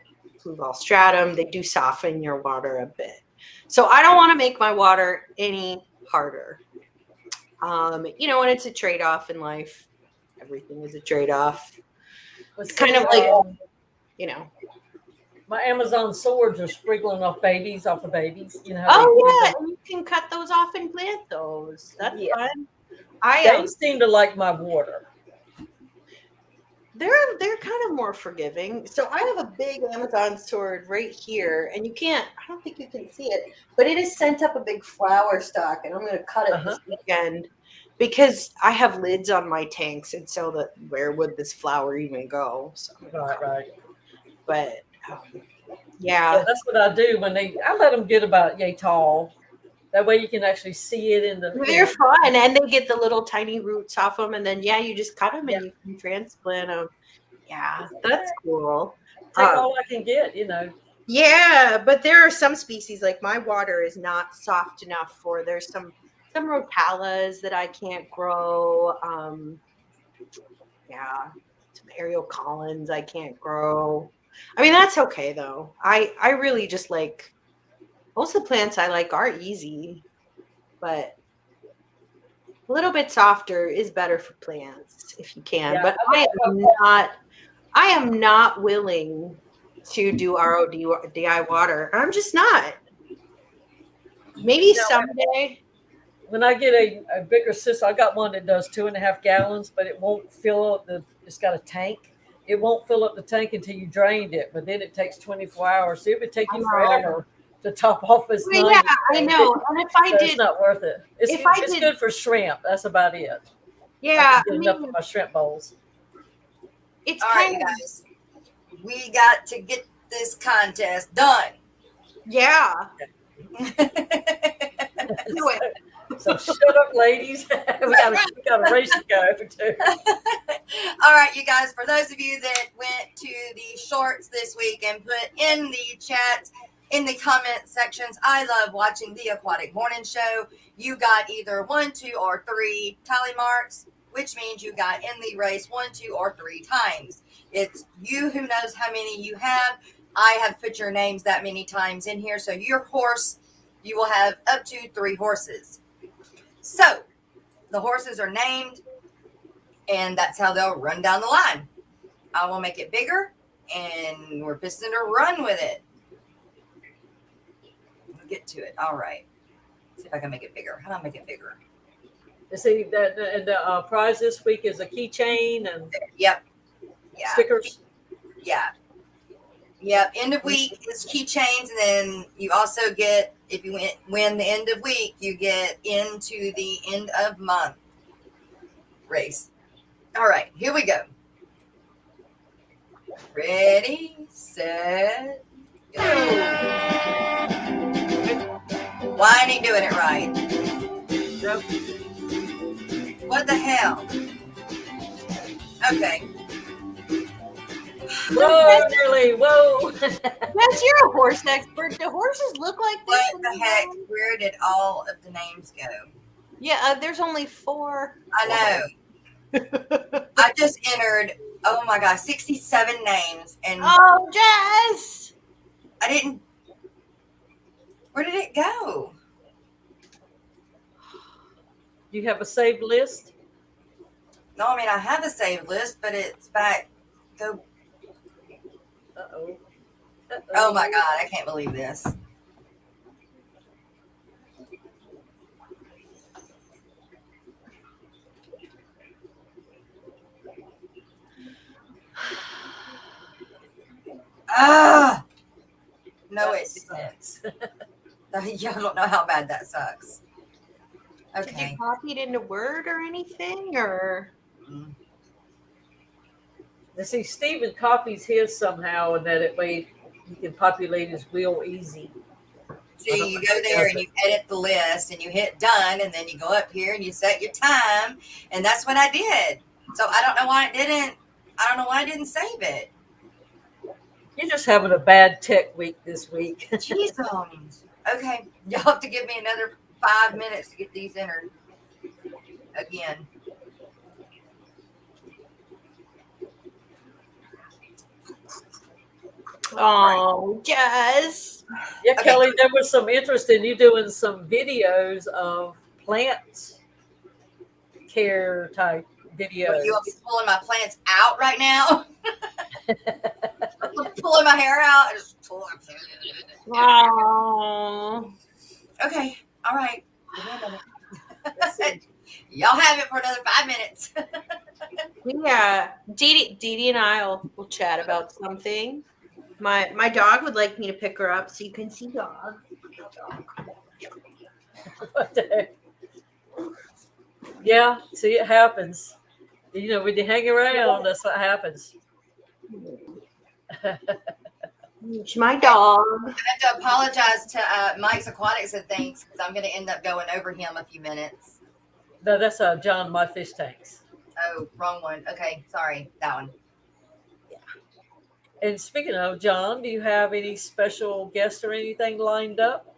Stratum, they do soften your water a bit. So I don't want to make my water any harder. And it's a trade-off in life. Everything is a trade-off. It's kind of like, my Amazon swords are sprinkling off babies. Oh, yeah. You can cut those off and plant those. That's fun. They seem to like my water. They're kind of more forgiving. So I have a big Amazon sword right here, and I don't think you can see it, but it has sent up a big flower stalk, and I'm going to cut it this weekend because I have lids on my tanks, and so where would this flower even go? So Right. But yeah, that's what I do I let them get about yay tall. That way you can actually see it in the. They're fun, and they get the little tiny roots off them, and then you just cut them and you can transplant them. Yeah, that's cool. Take all I can get, Yeah, but there are some species like my water is not soft enough for. There's some rotalas that I can't grow. Ariel Collins I can't grow. I mean, that's okay though. I really just like most of the plants I like are easy, but a little bit softer is better for plants if you can. Yeah, But I am not willing to do RODI water. I'm just not. Maybe someday. when I get a bigger system, I got one that does 2.5 gallons, but it won't fill up it's got a tank. It won't fill up the tank until you drained it, but then it takes 24 hours. So it would take you forever to top off this. Well, yeah, I know. And if I So did, it's not worth it. It's good for shrimp. That's about it. Yeah, I can get enough for my shrimp bowls. It's All right, kind you of guys. We got to get this contest done. yeah. All Do it. So shut up, ladies. we got a race to go too. right, you guys, for those of you that went to the shorts this week and put in the chat, in the comment sections, I love watching the Aquatic Morning Show. You got either 1, 2, or 3 tally marks, which means you got in the race 1, 2, or 3 times. It's you who knows how many you have. I have put your names that many times in here. So your horse, you will have up to 3 horses. So the horses are named, and that's how they'll run down the line. I will make it bigger, and we're pisting to run with it. We'll get to it. All right. See if I can make it bigger. How do I make it bigger? See that the prize this week is a keychain and Yep. Yeah. stickers. Yeah. Yep. End of week is keychains, and then you also get, if you win the end of week, you get into the end of month race. All right, here we go. Ready, set, go. Why ain't he doing it right? Nope. What the hell? Okay. Whoa, Shirley, whoa. Yes, you're a horse expert. Do horses look like this? What the heck? Where did all of the names go? Yeah, there's only 4. I know. I just entered, oh my gosh, 67 names. And Oh, Jess! I didn't. Where did it go? You have a saved list? No, I mean, I have a saved list, but it's back. Go. Uh-oh. Oh my God, I can't believe this. Ah! No, it didn't. Y'all don't know how bad that sucks. Did Okay. you copy it into Word or anything? Or Let's see, Stephen copies his somehow, and that way he can populate his wheel easy. See, you go there and you edit the list and you hit done, and then you go up here and you set your time, and that's what I did. So I don't know why it didn't. I don't know why I didn't save it. You're just having a bad tech week this week. Jeez, okay, y'all have to give me another 5 minutes to get these entered again. oh, Jess. Yeah, Okay. Kelly, there was some interest in you doing some videos of plant care type videos. You want me pulling my plants out right now? Pulling my hair out? And just pull it. Oh. Okay, all right. Give me a minute. Y'all have it for another 5 minutes. Yeah, Dee and I will chat about something. My dog would like me to pick her up so you can see dog. What the heck? Yeah, see, it happens. You know, when you hang around, that's what happens. It's my dog. I have to apologize to Mike's Aquatics and things because I'm going to end up going over him a few minutes. No, that's John, my fish tanks. Oh, wrong one. Okay, sorry. That one. And speaking of John, do you have any special guests or anything lined up?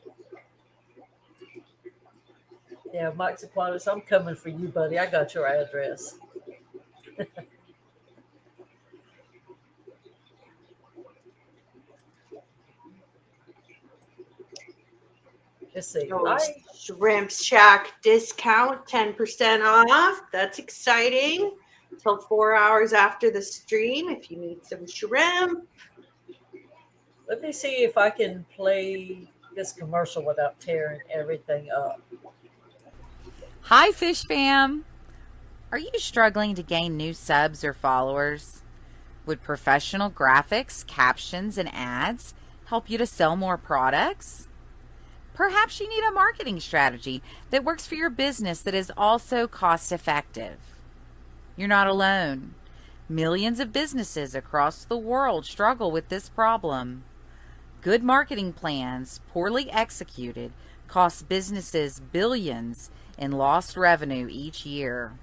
Yeah, Mike's Aquatics, I'm coming for you, buddy. I got your address. Let's see. Oh, Shrimp Shack discount, 10% off. That's exciting. Till 4 hours after the stream if you need some shrimp. Let me see if I can play this commercial without tearing everything up. Hi, Fish Fam. Are you struggling to gain new subs or followers? Would professional graphics, captions, and ads help you to sell more products? Perhaps you need a marketing strategy that works for your business that is also cost effective. You're not alone. Millions of businesses across the world struggle with this problem. Good marketing plans, poorly executed, cost businesses billions in lost revenue each year.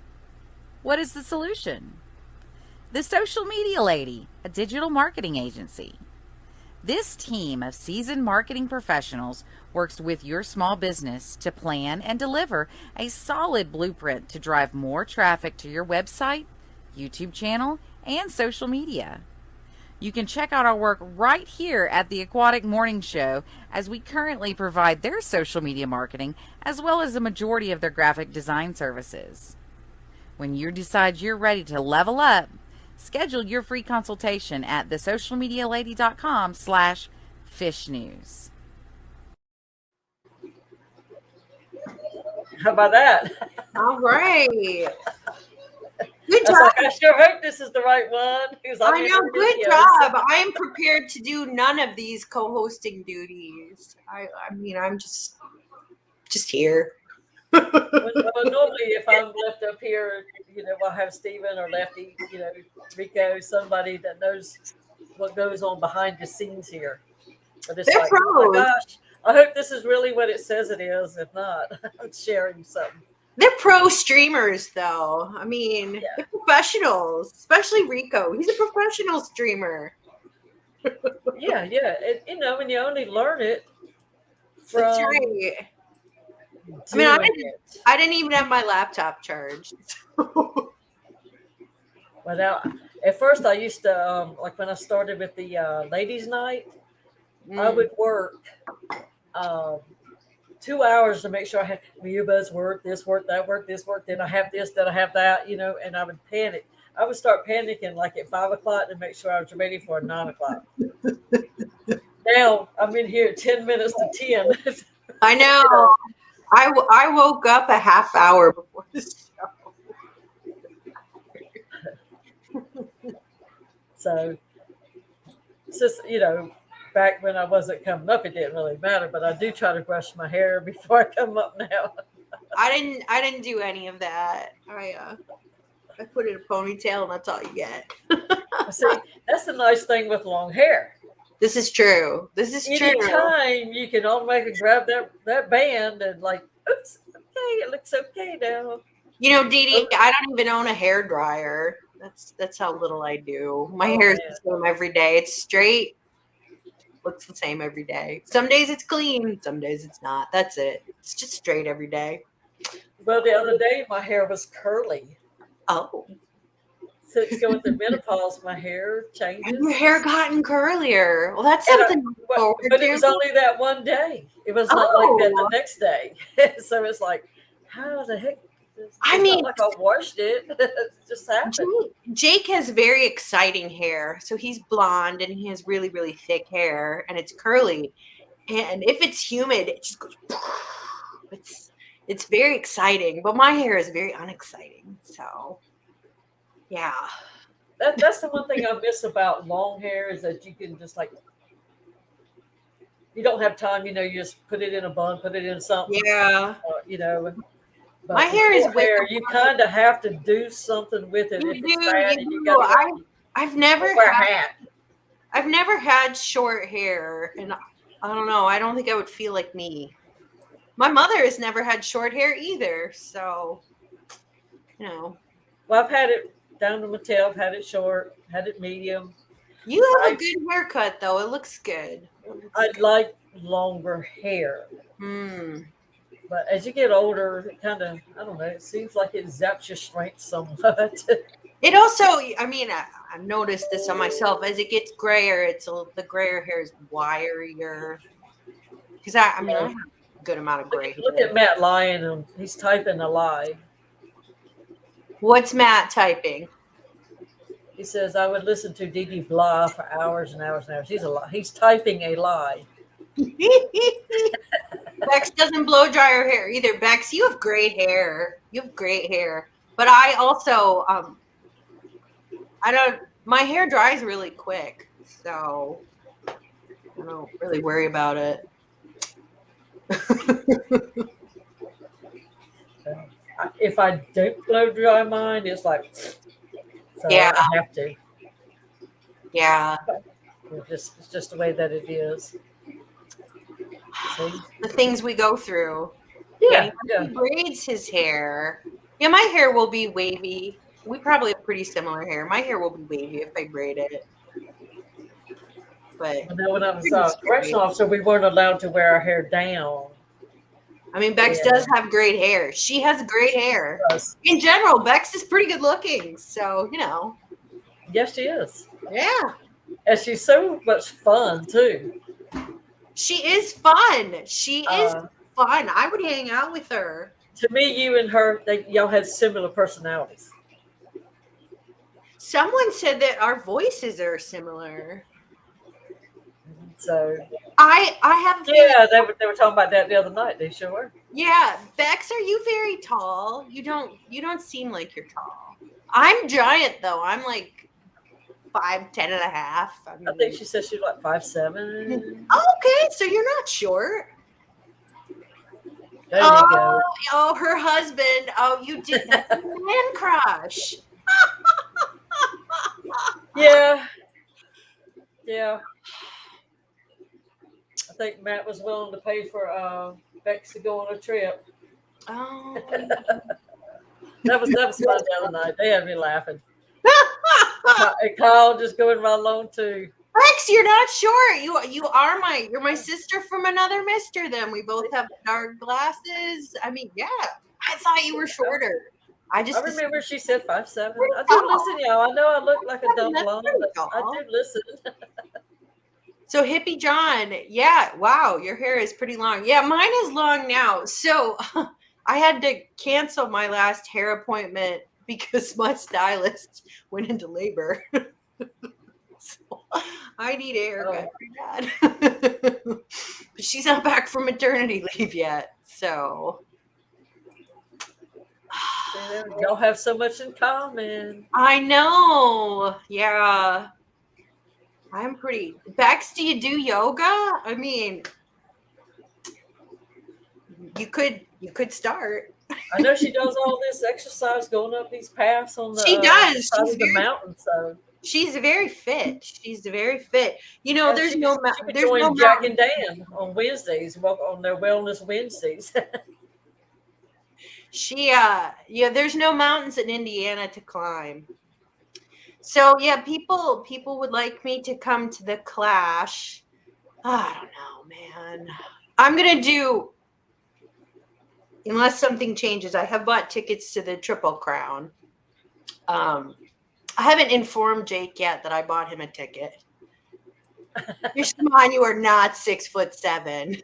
What is the solution? The Social Media Lady, a digital marketing agency. This team of seasoned marketing professionals works with your small business to plan and deliver a solid blueprint to drive more traffic to your website, YouTube channel, and social media. You can check out our work right here at the Aquatic Morning Show, as we currently provide their social media marketing as well as the majority of their graphic design services. When you decide you're ready to level up, schedule your free consultation at thesocialmedialady.com/fishnews. How about that? All right. Good I was job. like, I sure hope this is the right one. Because I know. Good job. I am prepared to do none of these co-hosting duties. I mean, I'm just here. Well, normally, if I'm left up here, I'll have Steven or Lefty, Rico, somebody that knows what goes on behind the scenes here. But it's They're like, pros. oh my gosh, I hope this is really what it says it is. If not, I'm sharing something. They're pro streamers, though. I mean, they're professionals, especially Rico. He's a professional streamer. Yeah. And, when you only learn it from. That's right. I mean, I didn't even have my laptop charged. Well, now, at first I used to, like when I started with the ladies' night, I would work 2 hours to make sure I had my earbuds work, this work, that work, this work, then I have this, then I have that, and I would panic. I would start panicking like at 5 o'clock to make sure I was ready for 9 o'clock. Now I'm in here 10 minutes to 10. I know. I woke up a half hour before the show. So it's just, back when I wasn't coming up, it didn't really matter, but I do try to brush my hair before I come up now. I didn't do any of that. I put it in a ponytail and that's all you get. See, that's the nice thing with long hair. This is true. Anytime you can automatically grab that band and like, oops, okay, it looks okay now. Dee Dee, I don't even own a hair dryer. That's how little I do. My hair is the same every day. It's straight. Looks the same every day. Some days it's clean, some days it's not. That's it. It's just straight every day. Well, the other day my hair was curly. Oh. Since going through menopause, my hair changes. And your hair gotten curlier. Well, that's something to look forward but to. it was only that one day. It was not like that the next day. So it's like, how the heck? It's not like I washed it. It just happened. Jake has very exciting hair. So he's blonde and he has really, really thick hair and it's curly. And if it's humid, it just goes. It's very exciting. But my hair is very unexciting. So, yeah. That's the one thing I miss about long hair is that you can just you don't have time, you just put it in a bun, put it in something. Yeah. But my hair is hair. You kind of have to do something with it. I've never had short hair, and I don't know. I don't think I would feel like me. My mother has never had short hair either, so Well, I've had it down to my tail. I've had it short, had it medium. You have a good haircut, though. It looks good. I like longer hair. But as you get older, it kind of, I don't know, it seems like it zaps your strength somewhat. It also, I've noticed this on myself. As it gets grayer, the grayer hair is wirier. Because I have good amount of gray. Look at Matt lying, and he's typing a lie. What's Matt typing? He says, I would listen to Dee Dee blah for hours and hours and hours. He's typing a lie. Bex doesn't blow dry her hair either. Bex, you have great hair. You have great hair. But I also, my hair dries really quick. So I don't really worry about it. If I don't blow dry mine, it's like, so Yeah. I have to. Yeah. It's just the way that it is. See? The things we go through. Yeah. He braids his hair. Yeah, my hair will be wavy. We probably have pretty similar hair. My hair will be wavy if I braid it. But And then when I was a correctional officer, we weren't allowed to wear our hair down. I mean, Bex does have great hair. She has great hair. Yes. In general, Bex is pretty good looking. So, you know. Yes, she is. Yeah. And she's so much fun, too. She is fun. She is fun. I would hang out with her. To me, you and her, y'all had similar personalities. Someone said that our voices are similar. So I have yeah, they were talking about that the other night. They sure were. Yeah, Bex, are you very tall? You don't seem like you're tall. I'm giant though. I'm like 5'10" and a half. I think she said she's like 5'7". Okay, so you're not short. There you go. Oh, her husband. Oh, you did that man crush. Yeah. Yeah. I think Matt was willing to pay for Bex to go on a trip. Oh. That was fun the other night. They had me laughing. And Kyle just going right along too. Rex, you're not short. You're my sister from another mister. Then we both have dark glasses. I mean, yeah. I thought you were shorter. I remember she said 5'7". I do listen, y'all. I know I look like a dumb blonde, but I do listen. So Hippie John, yeah, wow, your hair is pretty long. Yeah, mine is long now. So I had to cancel my last hair appointment because my stylist went into labor. So I need a haircut pretty bad. But she's not back from maternity leave yet. So y'all have so much in common. I know. Yeah. I'm pretty. Bex, do you do yoga? I mean, you could start. I know she does all this exercise going up these paths on the side of the mountain. So she's very fit. She's very fit. You know, there's no Jack and Dan on Wednesdays. On their wellness Wednesdays. There's no mountains in Indiana to climb. So yeah, people would like me to come to the Clash. I don't know, man. I'm gonna do, unless something changes. I have bought tickets to the Triple Crown. I haven't informed Jake yet that I bought him a ticket. Come you are not 6'7".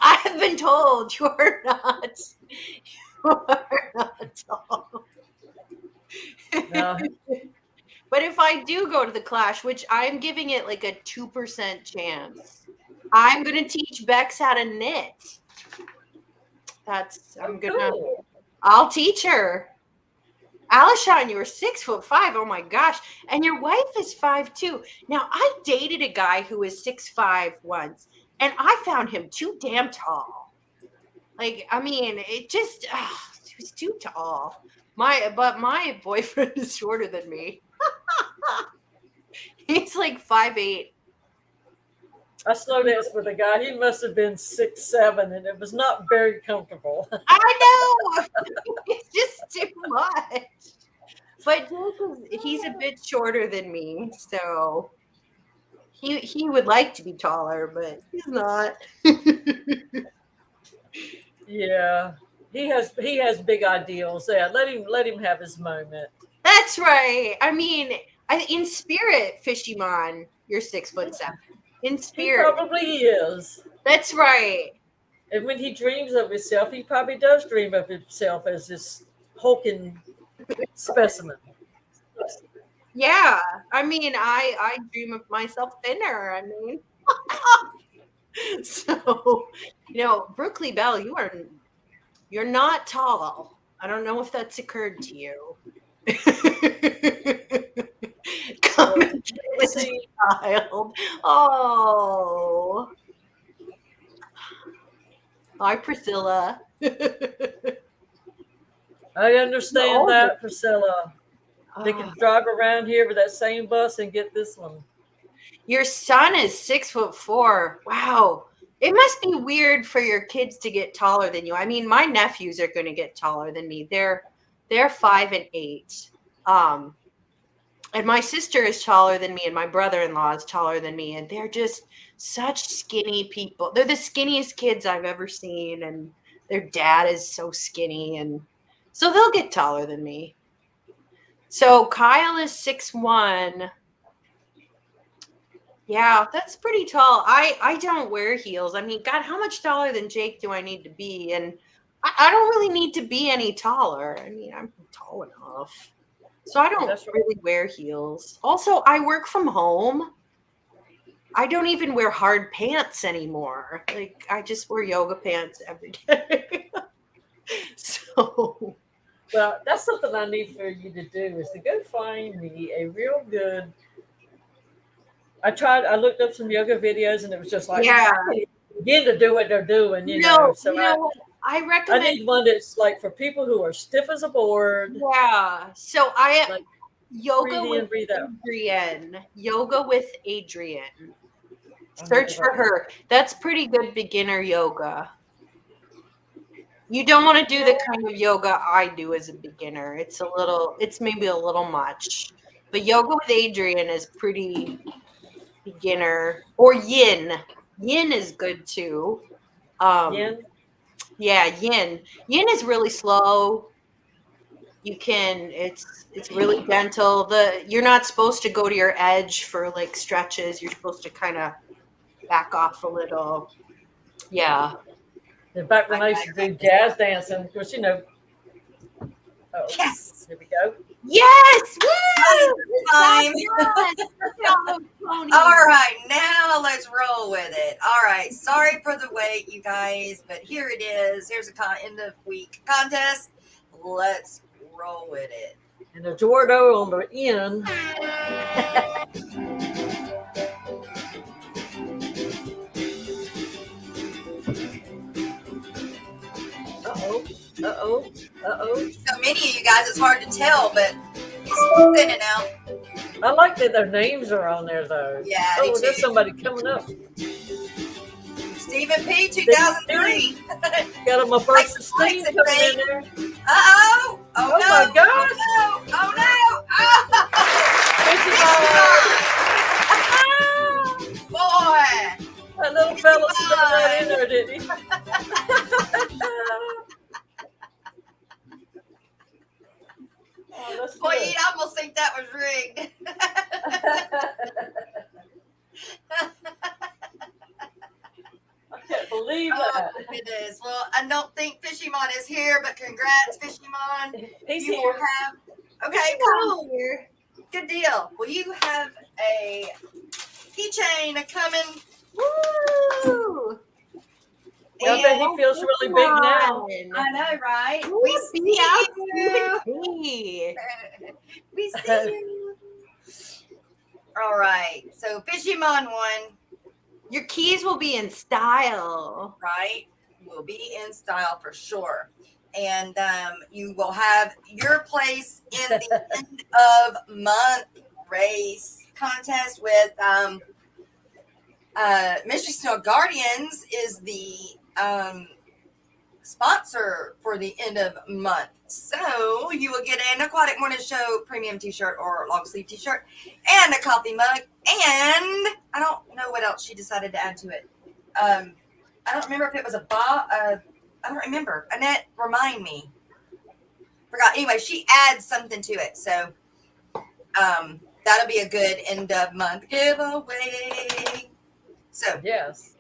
I have been told you are not tall. No. But if I do go to the Clash, which I'm giving it like a 2% chance, I'm gonna teach Bex how to knit. I'll teach her. Alishon, you were 6'5". Oh my gosh. And your wife is 5'2". Now I dated a guy who was 6'5" once, and I found him too damn tall. Like, I mean, it was too tall. But my boyfriend is shorter than me. He's like 5'8". I slow danced with a guy. He must have been 6'7", and it was not very comfortable. I know. It's just too much. But he's a bit shorter than me, so he would like to be taller, but he's not. Yeah. He has big ideals. Yeah, let him have his moment. That's right. I mean, in spirit, Fishymon, you're 6'7". In spirit, He probably is. That's right. And when he dreams of himself, he probably does dream of himself as this hulking specimen. Yeah, I mean, I dream of myself thinner. I mean, so Brooklyn Bell, you're not tall. I don't know if that's occurred to you. Coming Let's see. child. Oh, hi, Priscilla. I understand Oh, that, Priscilla. They can Oh. drive around here with that same bus and get this one. Your son is 6'4". Wow. It must be weird for your kids to get taller than you. I mean, my nephews are going to get taller than me. They're 5 and 8. And my sister is taller than me, and my brother-in-law is taller than me, and they're just such skinny people. They're the skinniest kids I've ever seen, and their dad is so skinny, and so they'll get taller than me. So Kyle is 6'1". Yeah, that's pretty tall. I don't wear heels. I mean, God, how much taller than Jake do I need to be? And I don't really need to be any taller. I mean, I'm tall enough. So I don't really wear heels. Also, I work from home. I don't even wear hard pants anymore. Like, I just wear yoga pants every day. So, well, that's something I need for you to do is to go find me a real good. I looked up some yoga videos and it was just like, yeah, begin to do what they're doing, you no, know. So I recommend. I need one that's like for people who are stiff as a board. Yeah. So I like yoga breathe in, with breathe out. Adrienne. Yoga with Adrienne. Search for her. That's pretty good beginner yoga. You don't want to do the kind of yoga I do as a beginner. It's maybe a little much. But yoga with Adrienne is pretty beginner. Or yin. Yin is good too. Yin? Yeah, yin. Yin is really slow. You can it's really gentle. You're not supposed to go to your edge for like stretches. You're supposed to kind of back off a little. Yeah. In fact, when I used to do jazz dancing, of course, Yes. Here we go. Yes! Woo! Time. All All right, now let's roll with it. All right, sorry for the wait, you guys, but here it is. Here's a end of week contest. Let's roll with it. And Eduardo on the end. Uh-oh. So many of you guys, it's hard to tell, but he's thinning out. I like that their names are on there, though. Yeah, Oh, there's somebody coming up. Stephen P. 2003. Got him a first Steve coming in there. Uh-oh. Oh, no. My God. Oh, no. Oh, boy. That little fella slipped right in there, didn't he? Oh, boy, you'd almost think that was rigged. I can't believe that. Oh, it is. Well, I don't think Fishymon is here, but congrats, Fishymon. He's you here. Will have. Okay, cool. Good deal. Well, you have a keychain coming. Woo! I bet he feels really big now. I know, right? Ooh, We see you. Hey. We see you. All right. So Fishymon won. Your keys will be in style. Right? Will be in style for sure. And you will have your place in the end of month race contest with Mystery Snow Guardians is the sponsor for the end of month. So you will get an Aquatic Morning Show premium t-shirt or long sleeve t-shirt and a coffee mug. And I don't know what else she decided to add to it. I don't remember if it was I don't remember. Annette, remind me. Forgot. Anyway, she adds something to it. So that'll be a good end of month giveaway. So yes.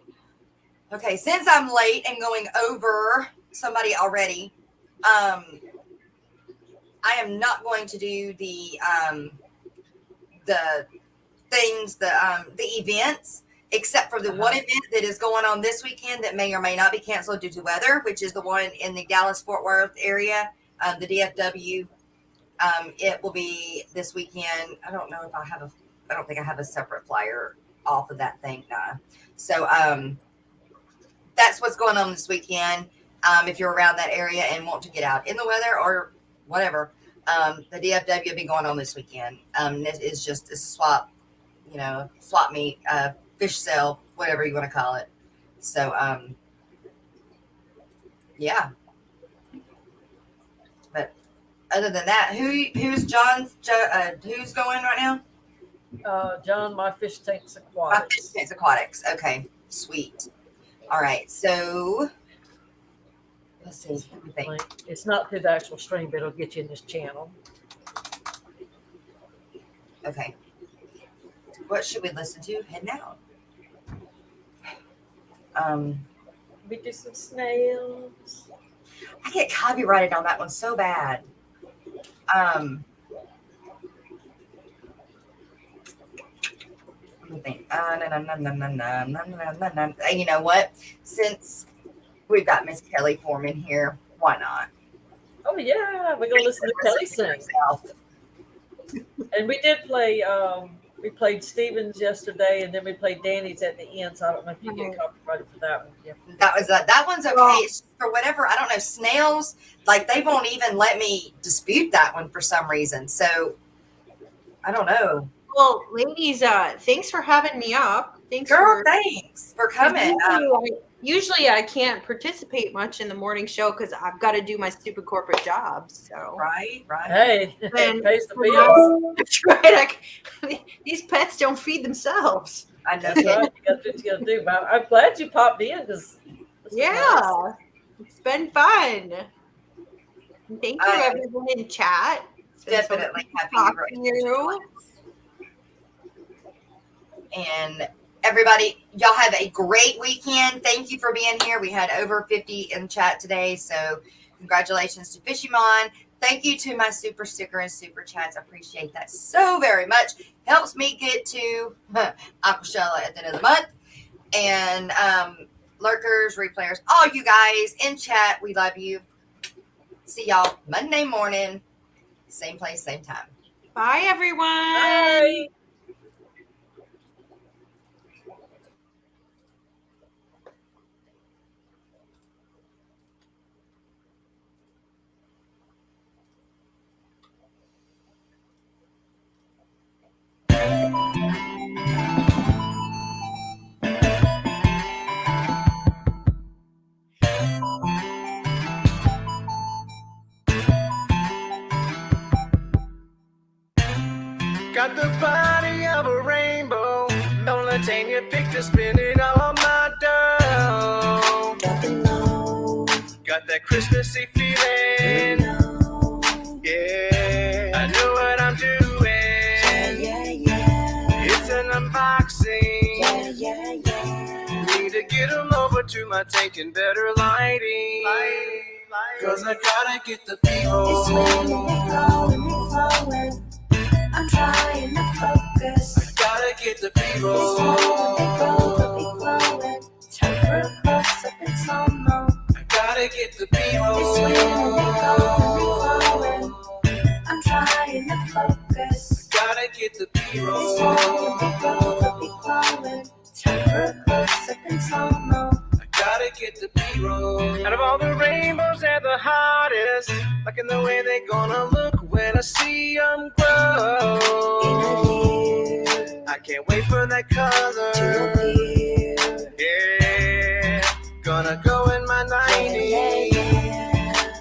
Okay, since I'm late and going over somebody already, I am not going to do the things, the events, except for the one event that is going on this weekend that may or may not be canceled due to weather, which is the one in the Dallas-Fort Worth area, the DFW. It will be this weekend. I don't know if I don't think I have a separate flyer off of that thing. So that's what's going on this weekend. If you're around that area and want to get out in the weather or whatever, the DFW will be going on this weekend. It's a swap, swap meet, fish sale, whatever you want to call it. So, yeah. But other than that, who's going right now? John, My Fish Tanks My Aquatics. Fish Tanks Aquatics. Okay, sweet. All right, so let's see. What do you think? It's not through the actual stream, but it'll get you in this channel. Okay. What should we listen to? Heading out. We do some snails. I get copyrighted on that one so bad. Let me think. You know what? Since we've got Miss Kelly Foreman here, why not? Oh yeah, we're gonna listen to Kelly sing. And we did play. We played Stevens yesterday, and then we played Danny's at the end. So I don't know if you get copyrighted for that one. Yeah. That one's okay. It's just for whatever, I don't know. Snails, like they won't even let me dispute that one for some reason. So I don't know. Well, ladies, thanks for having me up. Thanks for coming. Usually I can't participate much in the morning show because I've got to do my stupid corporate job. So right. Hey, And pays the bills. that's right. These pets don't feed themselves. I know. That's right. You got what you got to do. But I'm glad you popped in because Yeah, it's been fun. Thank you, everyone in chat. It's been so Definitely nice happy talking to you. And everybody, y'all have a great weekend. Thank you for being here. We had over 50 in chat today, so congratulations to Fishymon. Thank you to my super sticker and super chats. I appreciate that so very much. Helps me get to Aquashella at the end of the month. And lurkers, replayers, all you guys in chat, we love you. See y'all Monday morning, same place, same time. Bye, everyone. Bye. Got the body of a rainbow. Don't let your picture spinning all my dough. Got that Christmassy feeling. Yeah, I know what I'm doing. It's an unboxing. Need to get them over to my tank and better lighting. Cause I gotta get the people. I'm trying to focus. I gotta get the people. Time for a close up and slow mo. I gotta get the people. I'm trying to focus. I gotta get the people. Time for a close up and slow mo. I gotta get the people. Out of all the rainbows, they're the hottest. Liking the way they gonna look when I see them grow. I can't wait for that color. Yeah, gonna go in my 90s.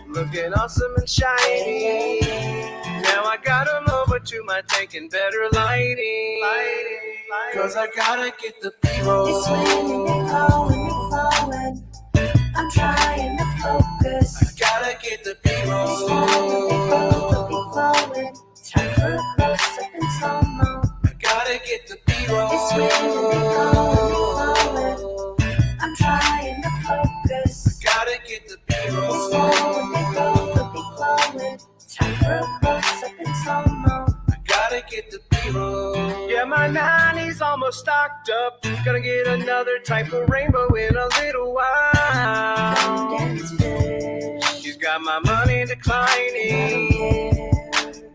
Looking awesome and shiny. Now I got them over to my tank and better lighting. Cause I gotta get the people. It's swinging and going and flowing. I'm trying to focus. I gotta get the people. Time for a close up and slow mo. I gotta get the people. It's swinging and going and flowing. I'm trying Yeah, my 90's almost stocked up. Gonna get another type of rainbow in a little while. She's got my money declining.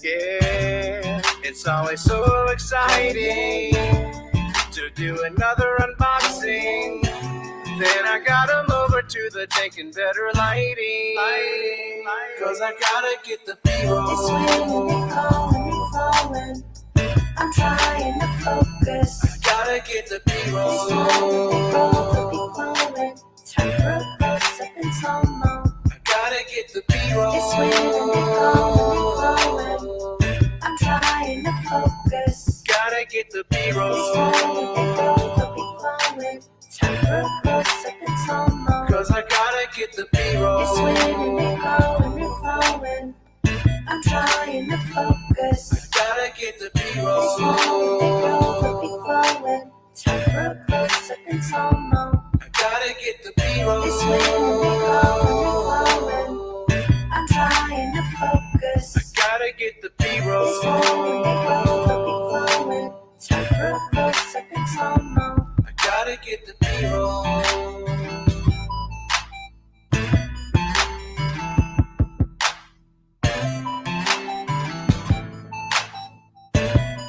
Yeah, it's always so exciting to do another unboxing. Then I got 'em over to the tank and better lighting. Cause I gotta get the B-roll. It's raining and calling and falling. I'm trying to focus. Gotta get the B-roll. It's slowing and roll be glowing. Time for a close up and slow mo. Gotta get the B-roll. It's raining and calling and flowing. I'm trying to focus. Gotta get the B-roll. It's slowing and roll be glowing. Time for a close up and slow mo. Cause I gotta get the B-roll. It's raining and calling and flowing. I'm trying to focus. Gotta get the B-roll. It's